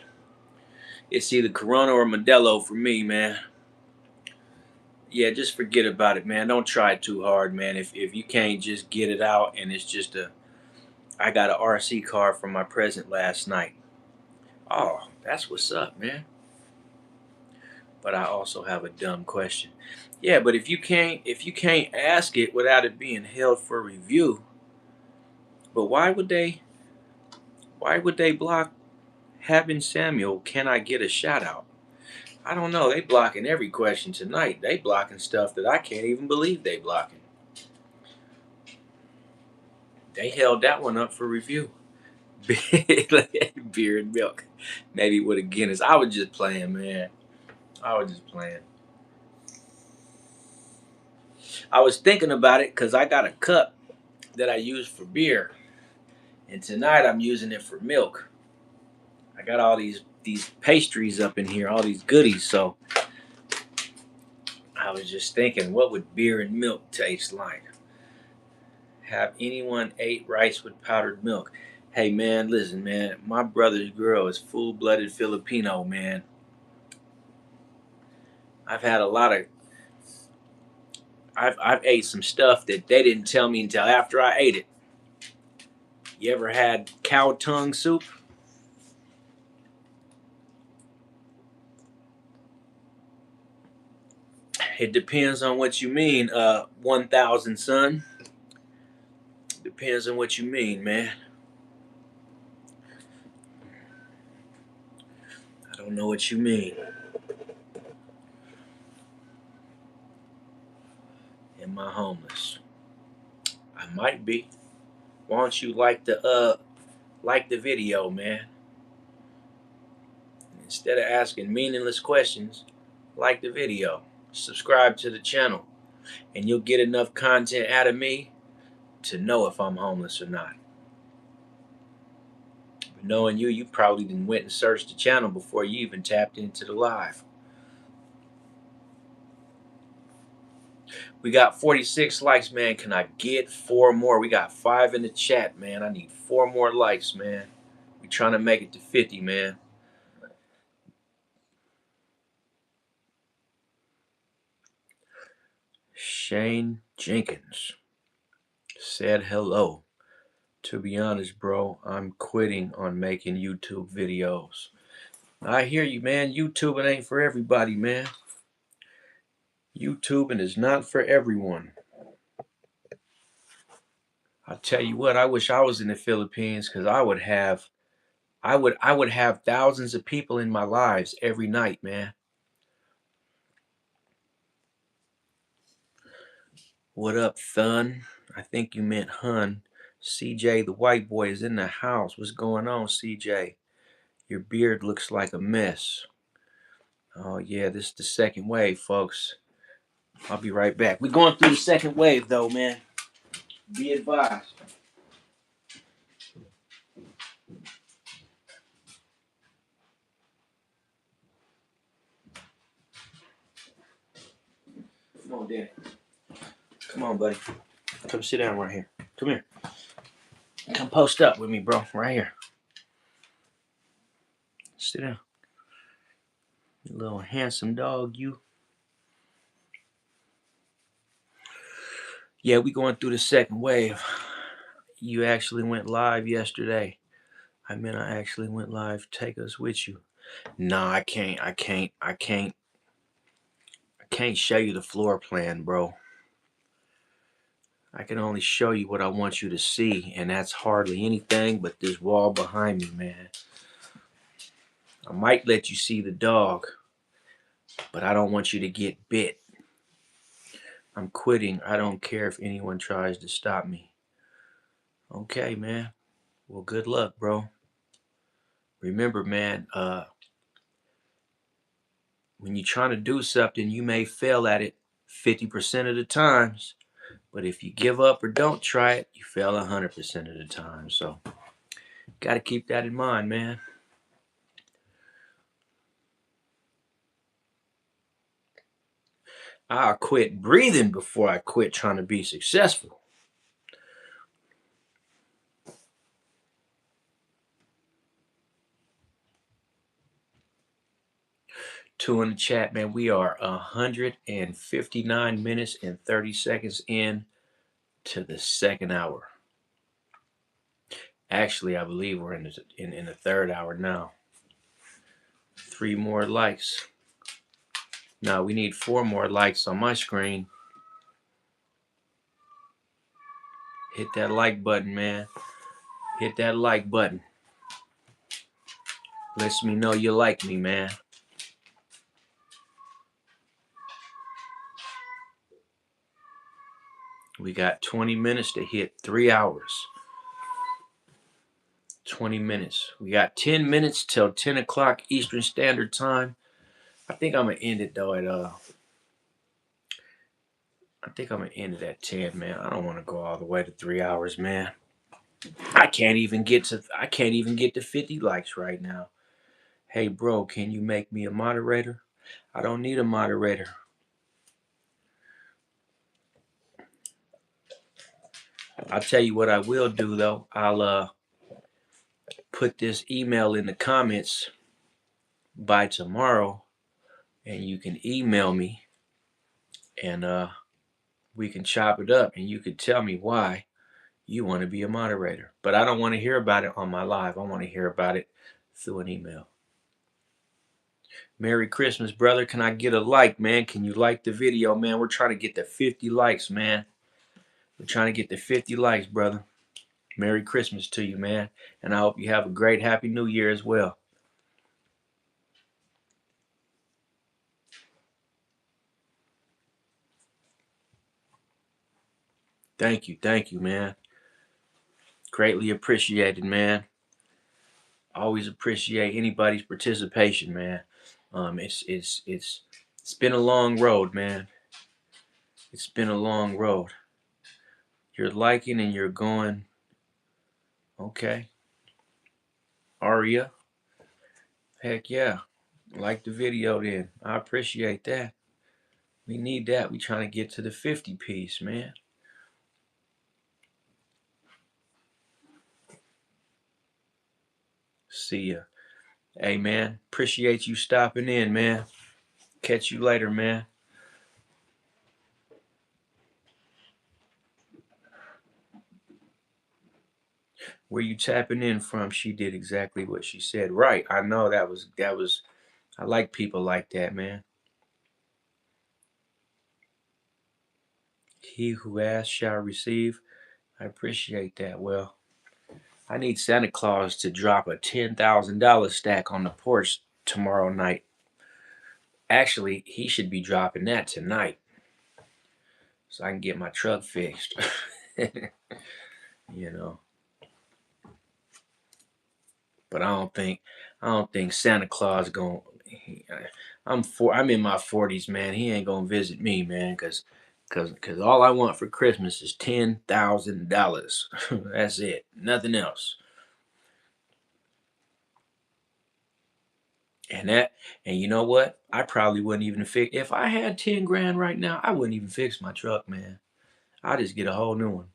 It's either Corona or Modelo for me, man. Yeah, just forget about it, man. Don't try too hard, man. If you can't just get it out, and it's just I got an RC car from my present last night. Oh, that's what's up, man. But I also have a dumb question. Yeah, but if you can't ask it without it being held for review, but why would they block Haben Samuel, can I get a shout out? I don't know. They blocking every question tonight. They blocking stuff that I can't even believe they blocking. They held that one up for review. Beer and milk. Maybe with a Guinness. I was just playing, man. I was just playing. I was thinking about it because I got a cup that I use for beer. And tonight I'm using it for milk. I got all these pastries up in here, all these goodies. So I was just thinking, what would beer and milk taste like? Have anyone ate rice with powdered milk? Hey man, listen man, my brother's girl is full-blooded Filipino, man. I've had a lot of I've ate some stuff that they didn't tell me until after I ate it. You ever had cow tongue soup? It depends on what you mean, 1000 son. Depends on what you mean, man. I don't know what you mean. Am I homeless? I might be. Why don't you like the video, man? Instead of asking meaningless questions, like the video. Subscribe to the channel, and you'll get enough content out of me to know if I'm homeless or not. But knowing you probably didn't went and searched the channel before you even tapped into the live. We got 46 likes, man. Can I get 4 more? We got 5 in the chat, man. I need 4 more likes, man. We trying to make it to 50, man. Shane Jenkins said hello. To be honest, bro, I'm quitting on making YouTube videos. I hear you, man. YouTubing ain't for everybody, man. YouTubing is not for everyone. I'll tell you what, I wish I was in the Philippines because I would have thousands of people in my lives every night, man. What up, Thun? I think you meant Hun. CJ, the white boy, is in the house. What's going on, CJ? Your beard looks like a mess. Oh, yeah, this is the second wave, folks. I'll be right back. We're going through the second wave, though, man. Be advised. Come on, Danny. Come on, buddy. Come sit down right here. Come here. Come post up with me, bro. Right here. Sit down. You little handsome dog, you. Yeah, we going through the second wave. You actually went live yesterday. I actually went live. Take us with you. Nah, I can't show you the floor plan, bro. I can only show you what I want you to see, and that's hardly anything but this wall behind me, man. I might let you see the dog, but I don't want you to get bit. I'm quitting. I don't care if anyone tries to stop me. Okay, man. Well, good luck, bro. Remember, man, when you're trying to do something, you may fail at it 50% of the times. But if you give up or don't try it, you fail 100% of the time. So, got to keep that in mind, man. I'll quit breathing before I quit trying to be successful. Two in the chat, man. We are 159 minutes and 30 seconds in to the second hour. Actually, I believe we're in the third hour now. 3 more likes. Now we need 4 more likes on my screen. Hit that like button, man. Hit that like button. Lets me know you like me, man. We got 20 minutes to hit 3 hours. 20 minutes. We got 10 minutes till 10 o'clock Eastern Standard Time. I think I'm gonna end it though at I think I'm gonna end it at 10, man. I don't want to go all the way to 3 hours, man. I can't even get to 50 likes right now. Hey bro, can you make me a moderator? I don't need a moderator. I'll tell you what I will do though. I'll put this email in the comments by tomorrow, and you can email me, and we can chop it up, and you can tell me why you want to be a moderator. But I don't want to hear about it on my live. I want to hear about it through an email. Merry Christmas, brother. Can I get a like, man? Can you like the video, man? We're trying to get to 50 likes, man. We're trying to get to 50 likes, brother. Merry Christmas to you, man. And I hope you have a great, happy new year as well. Thank you, man. Greatly appreciated, man. Always appreciate anybody's participation, man. It's been a long road, man. It's been a long road. You're liking and you're going, okay. Aria, heck yeah. Like the video then. I appreciate that. We need that. We trying to get to the 50 piece, man. See ya. Hey, man. Appreciate you stopping in, man. Catch you later, man. Where you tapping in from? She did exactly what she said. Right. I know that was I like people like that, man. He who asks shall receive. I appreciate that. Well, I need Santa Claus to drop a $10,000 stack on the porch tomorrow night. Actually, he should be dropping that tonight so I can get my truck fixed. You know. But I don't think Santa Claus going I'm in my 40s, man. He ain't going to visit me, man, cuz all I want for Christmas is $10,000. That's it. Nothing else. And you know what? I probably wouldn't even fix if I had 10 grand right now, I wouldn't even fix my truck, man. I'd just get a whole new one.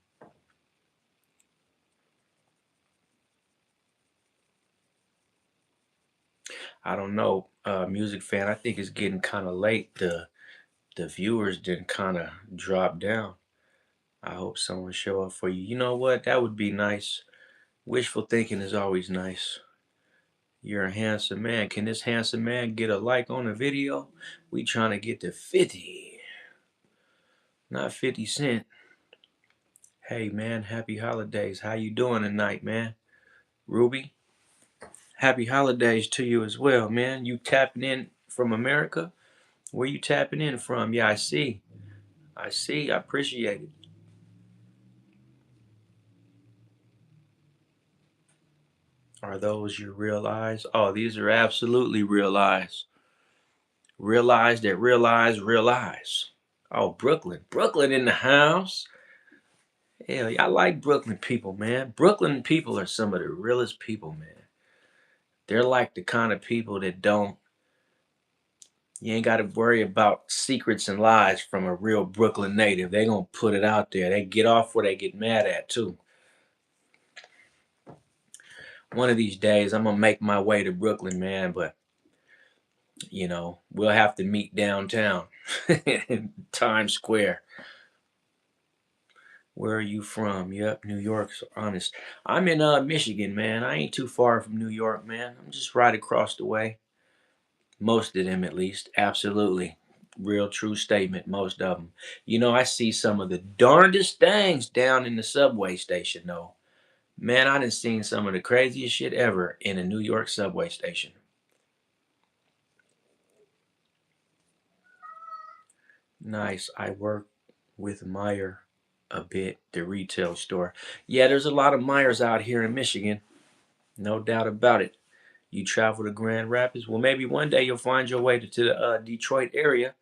I don't know, music fan. I think it's getting kind of late. The viewers didn't kind of drop down. I hope someone show up for you. You know what? That would be nice. Wishful thinking is always nice. You're a handsome man. Can this handsome man get a like on the video? We trying to get to 50. Not 50 Cent. Hey man, happy holidays. How you doing tonight, man? Ruby, happy holidays to you as well, man. You tapping in from America? Where you tapping in from? Yeah, I see. I see. I appreciate it. Are those your real eyes? Oh, these are absolutely real eyes. Realize that realize. Oh, Brooklyn. Brooklyn in the house. Hell, I like Brooklyn people, man. Brooklyn people are some of the realest people, man. They're like the kind of people that you ain't got to worry about secrets and lies from a real Brooklyn native. They gonna put it out there. They get off where they get mad at, too. One of these days, I'm gonna make my way to Brooklyn, man, but we'll have to meet downtown in Times Square. Where are you from? Yep, New York's honest. I'm in Michigan, man. I ain't too far from New York, man. I'm just right across the way. Most of them, at least. Absolutely. Real true statement, most of them. I see some of the darndest things down in the subway station, though. Man, I done seen some of the craziest shit ever in a New York subway station. Nice. I work with Meijer a bit, the retail store. Yeah, there's a lot of Meijers out here in Michigan. No doubt about it. You travel to Grand Rapids. Well, maybe one day you'll find your way to the Detroit area,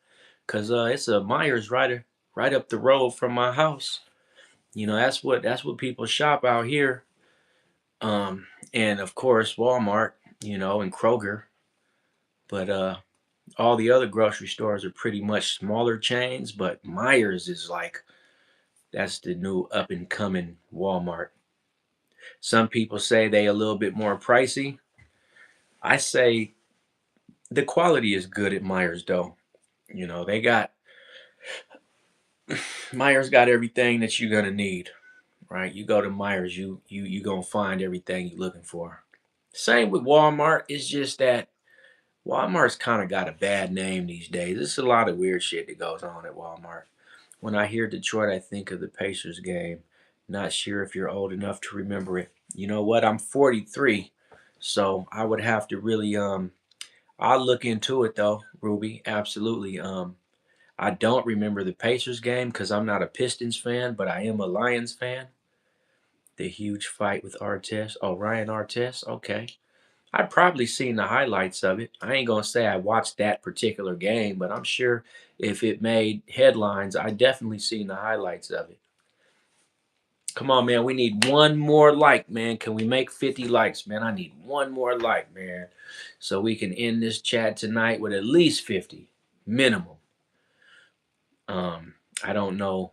cause it's a Meijers right up the road from my house. You know, that's what people shop out here. And of course Walmart, and Kroger. But all the other grocery stores are pretty much smaller chains. But Meijers is like that's the new up and coming Walmart. Some people say they a little bit more pricey. I say the quality is good at Meijers though. They got Meijers got everything that you're gonna need, right? You go to Meijers, you gonna find everything you're looking for. Same with Walmart. It's just that Walmart's kind of got a bad name these days. There's a lot of weird shit that goes on at Walmart. When I hear Detroit, I think of the Pacers game. Not sure if you're old enough to remember it. You know what? I'm 43, so I would have to really I'll look into it though, Ruby. Absolutely. I don't remember the Pacers game because I'm not a Pistons fan, but I am a Lions fan. The huge fight with Artest. Oh, Ryan Artest. Okay. I've probably seen the highlights of it. I ain't gonna say I watched that particular game, but I'm sure if it made headlines, I definitely seen the highlights of it. Come on, man. We need one more like, man. Can we make 50 likes, man? I need one more like, man. So we can end this chat tonight with at least 50 minimum. I don't know.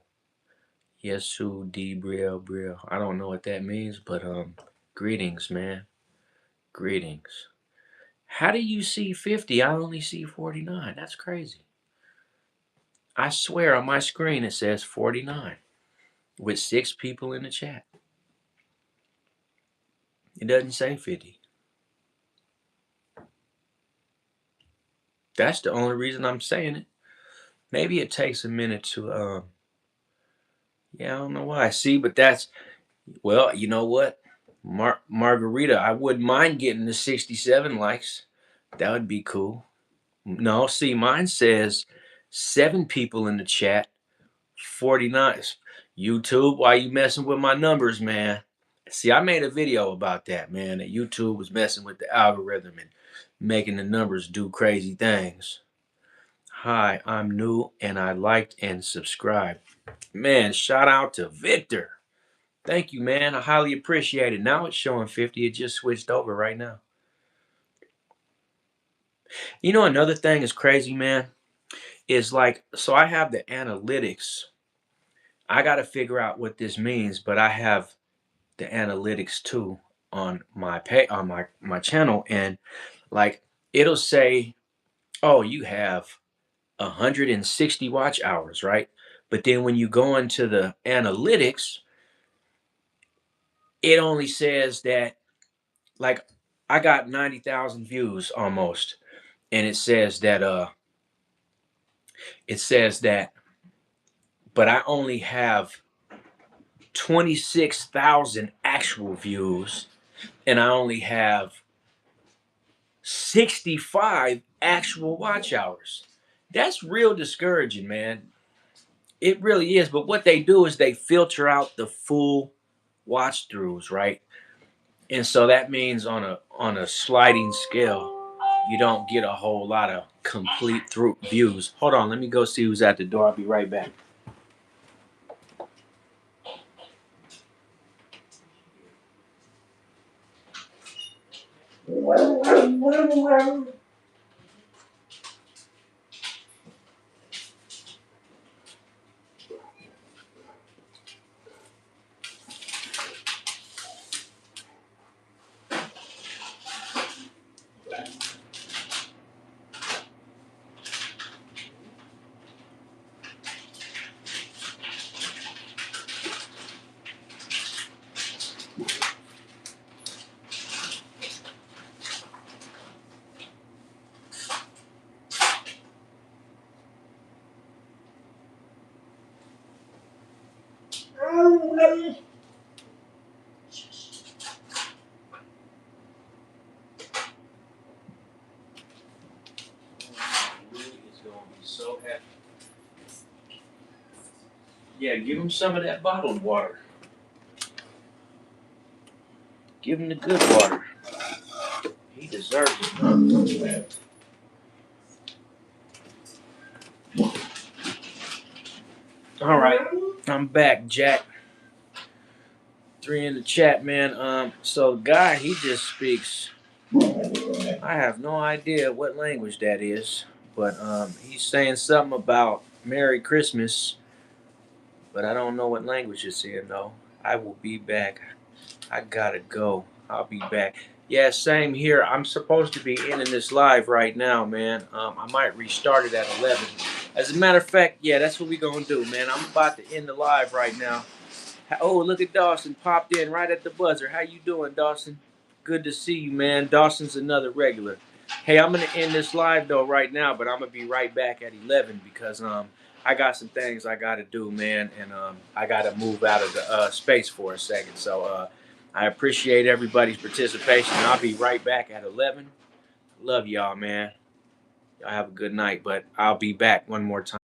Yesu D Brill. I don't know what that means, but greetings, man. Greetings. How do you see 50? I only see 49. That's crazy. I swear on my screen it says 49 with 6 people in the chat. It doesn't say 50. That's the only reason I'm saying it. Maybe it takes a minute to yeah, I don't know why. See, but that's well, you know what? Margarita, I wouldn't mind getting the 67 likes. That would be cool. No, see, mine says 7 people in the chat, 49. YouTube, why you messing with my numbers, man? See, I made a video about that, man. That YouTube was messing with the algorithm and making the numbers do crazy things. Hi, I'm new and I liked and subscribed. Man, shout out to Victor. Thank you, man. I highly appreciate it. Now it's showing 50. It just switched over right now. You know, another thing is crazy, man, is like, so I have the analytics. I got to figure out what this means, but I have the analytics too on my pay on my channel, and like it'll say, oh, you have 160 watch hours, right? But then when you go into the analytics, it only says that like I got 90,000 views almost, and it says that, but I only have 26,000 actual views, and I only have 65 actual watch hours. That's real discouraging, man. It really is. But what they do is they filter out the full watch throughs, right? And so that means on a sliding scale, you don't get a whole lot of complete through views. Hold on, let me go see who's at the door. I'll be right back. So happy. Yeah, give him some of that bottled water. Give him the good water. He deserves it. All right, I'm back, Jack. 3 in the chat, man. So the guy, he just speaks. I have no idea what language that is, but he's saying something about Merry Christmas, but I don't know what language it's in though. I will be back. I gotta go. I'll be back. Yeah, same here. I'm supposed to be ending this live right now, man. I might restart it at 11. As a matter of fact, yeah, that's what we gonna do, man. I'm about to end the live right now. Oh, look at Dawson popped in right at the buzzer. How you doing, Dawson? Good to see you, man. Dawson's another regular. Hey, I'm gonna end this live though right now, but I'm gonna be right back at 11 because I got some things I gotta do, man, and I gotta move out of the space for a second. So I appreciate everybody's participation. I'll be right back at 11. Love y'all, man. Y'all have a good night, but I'll be back one more time.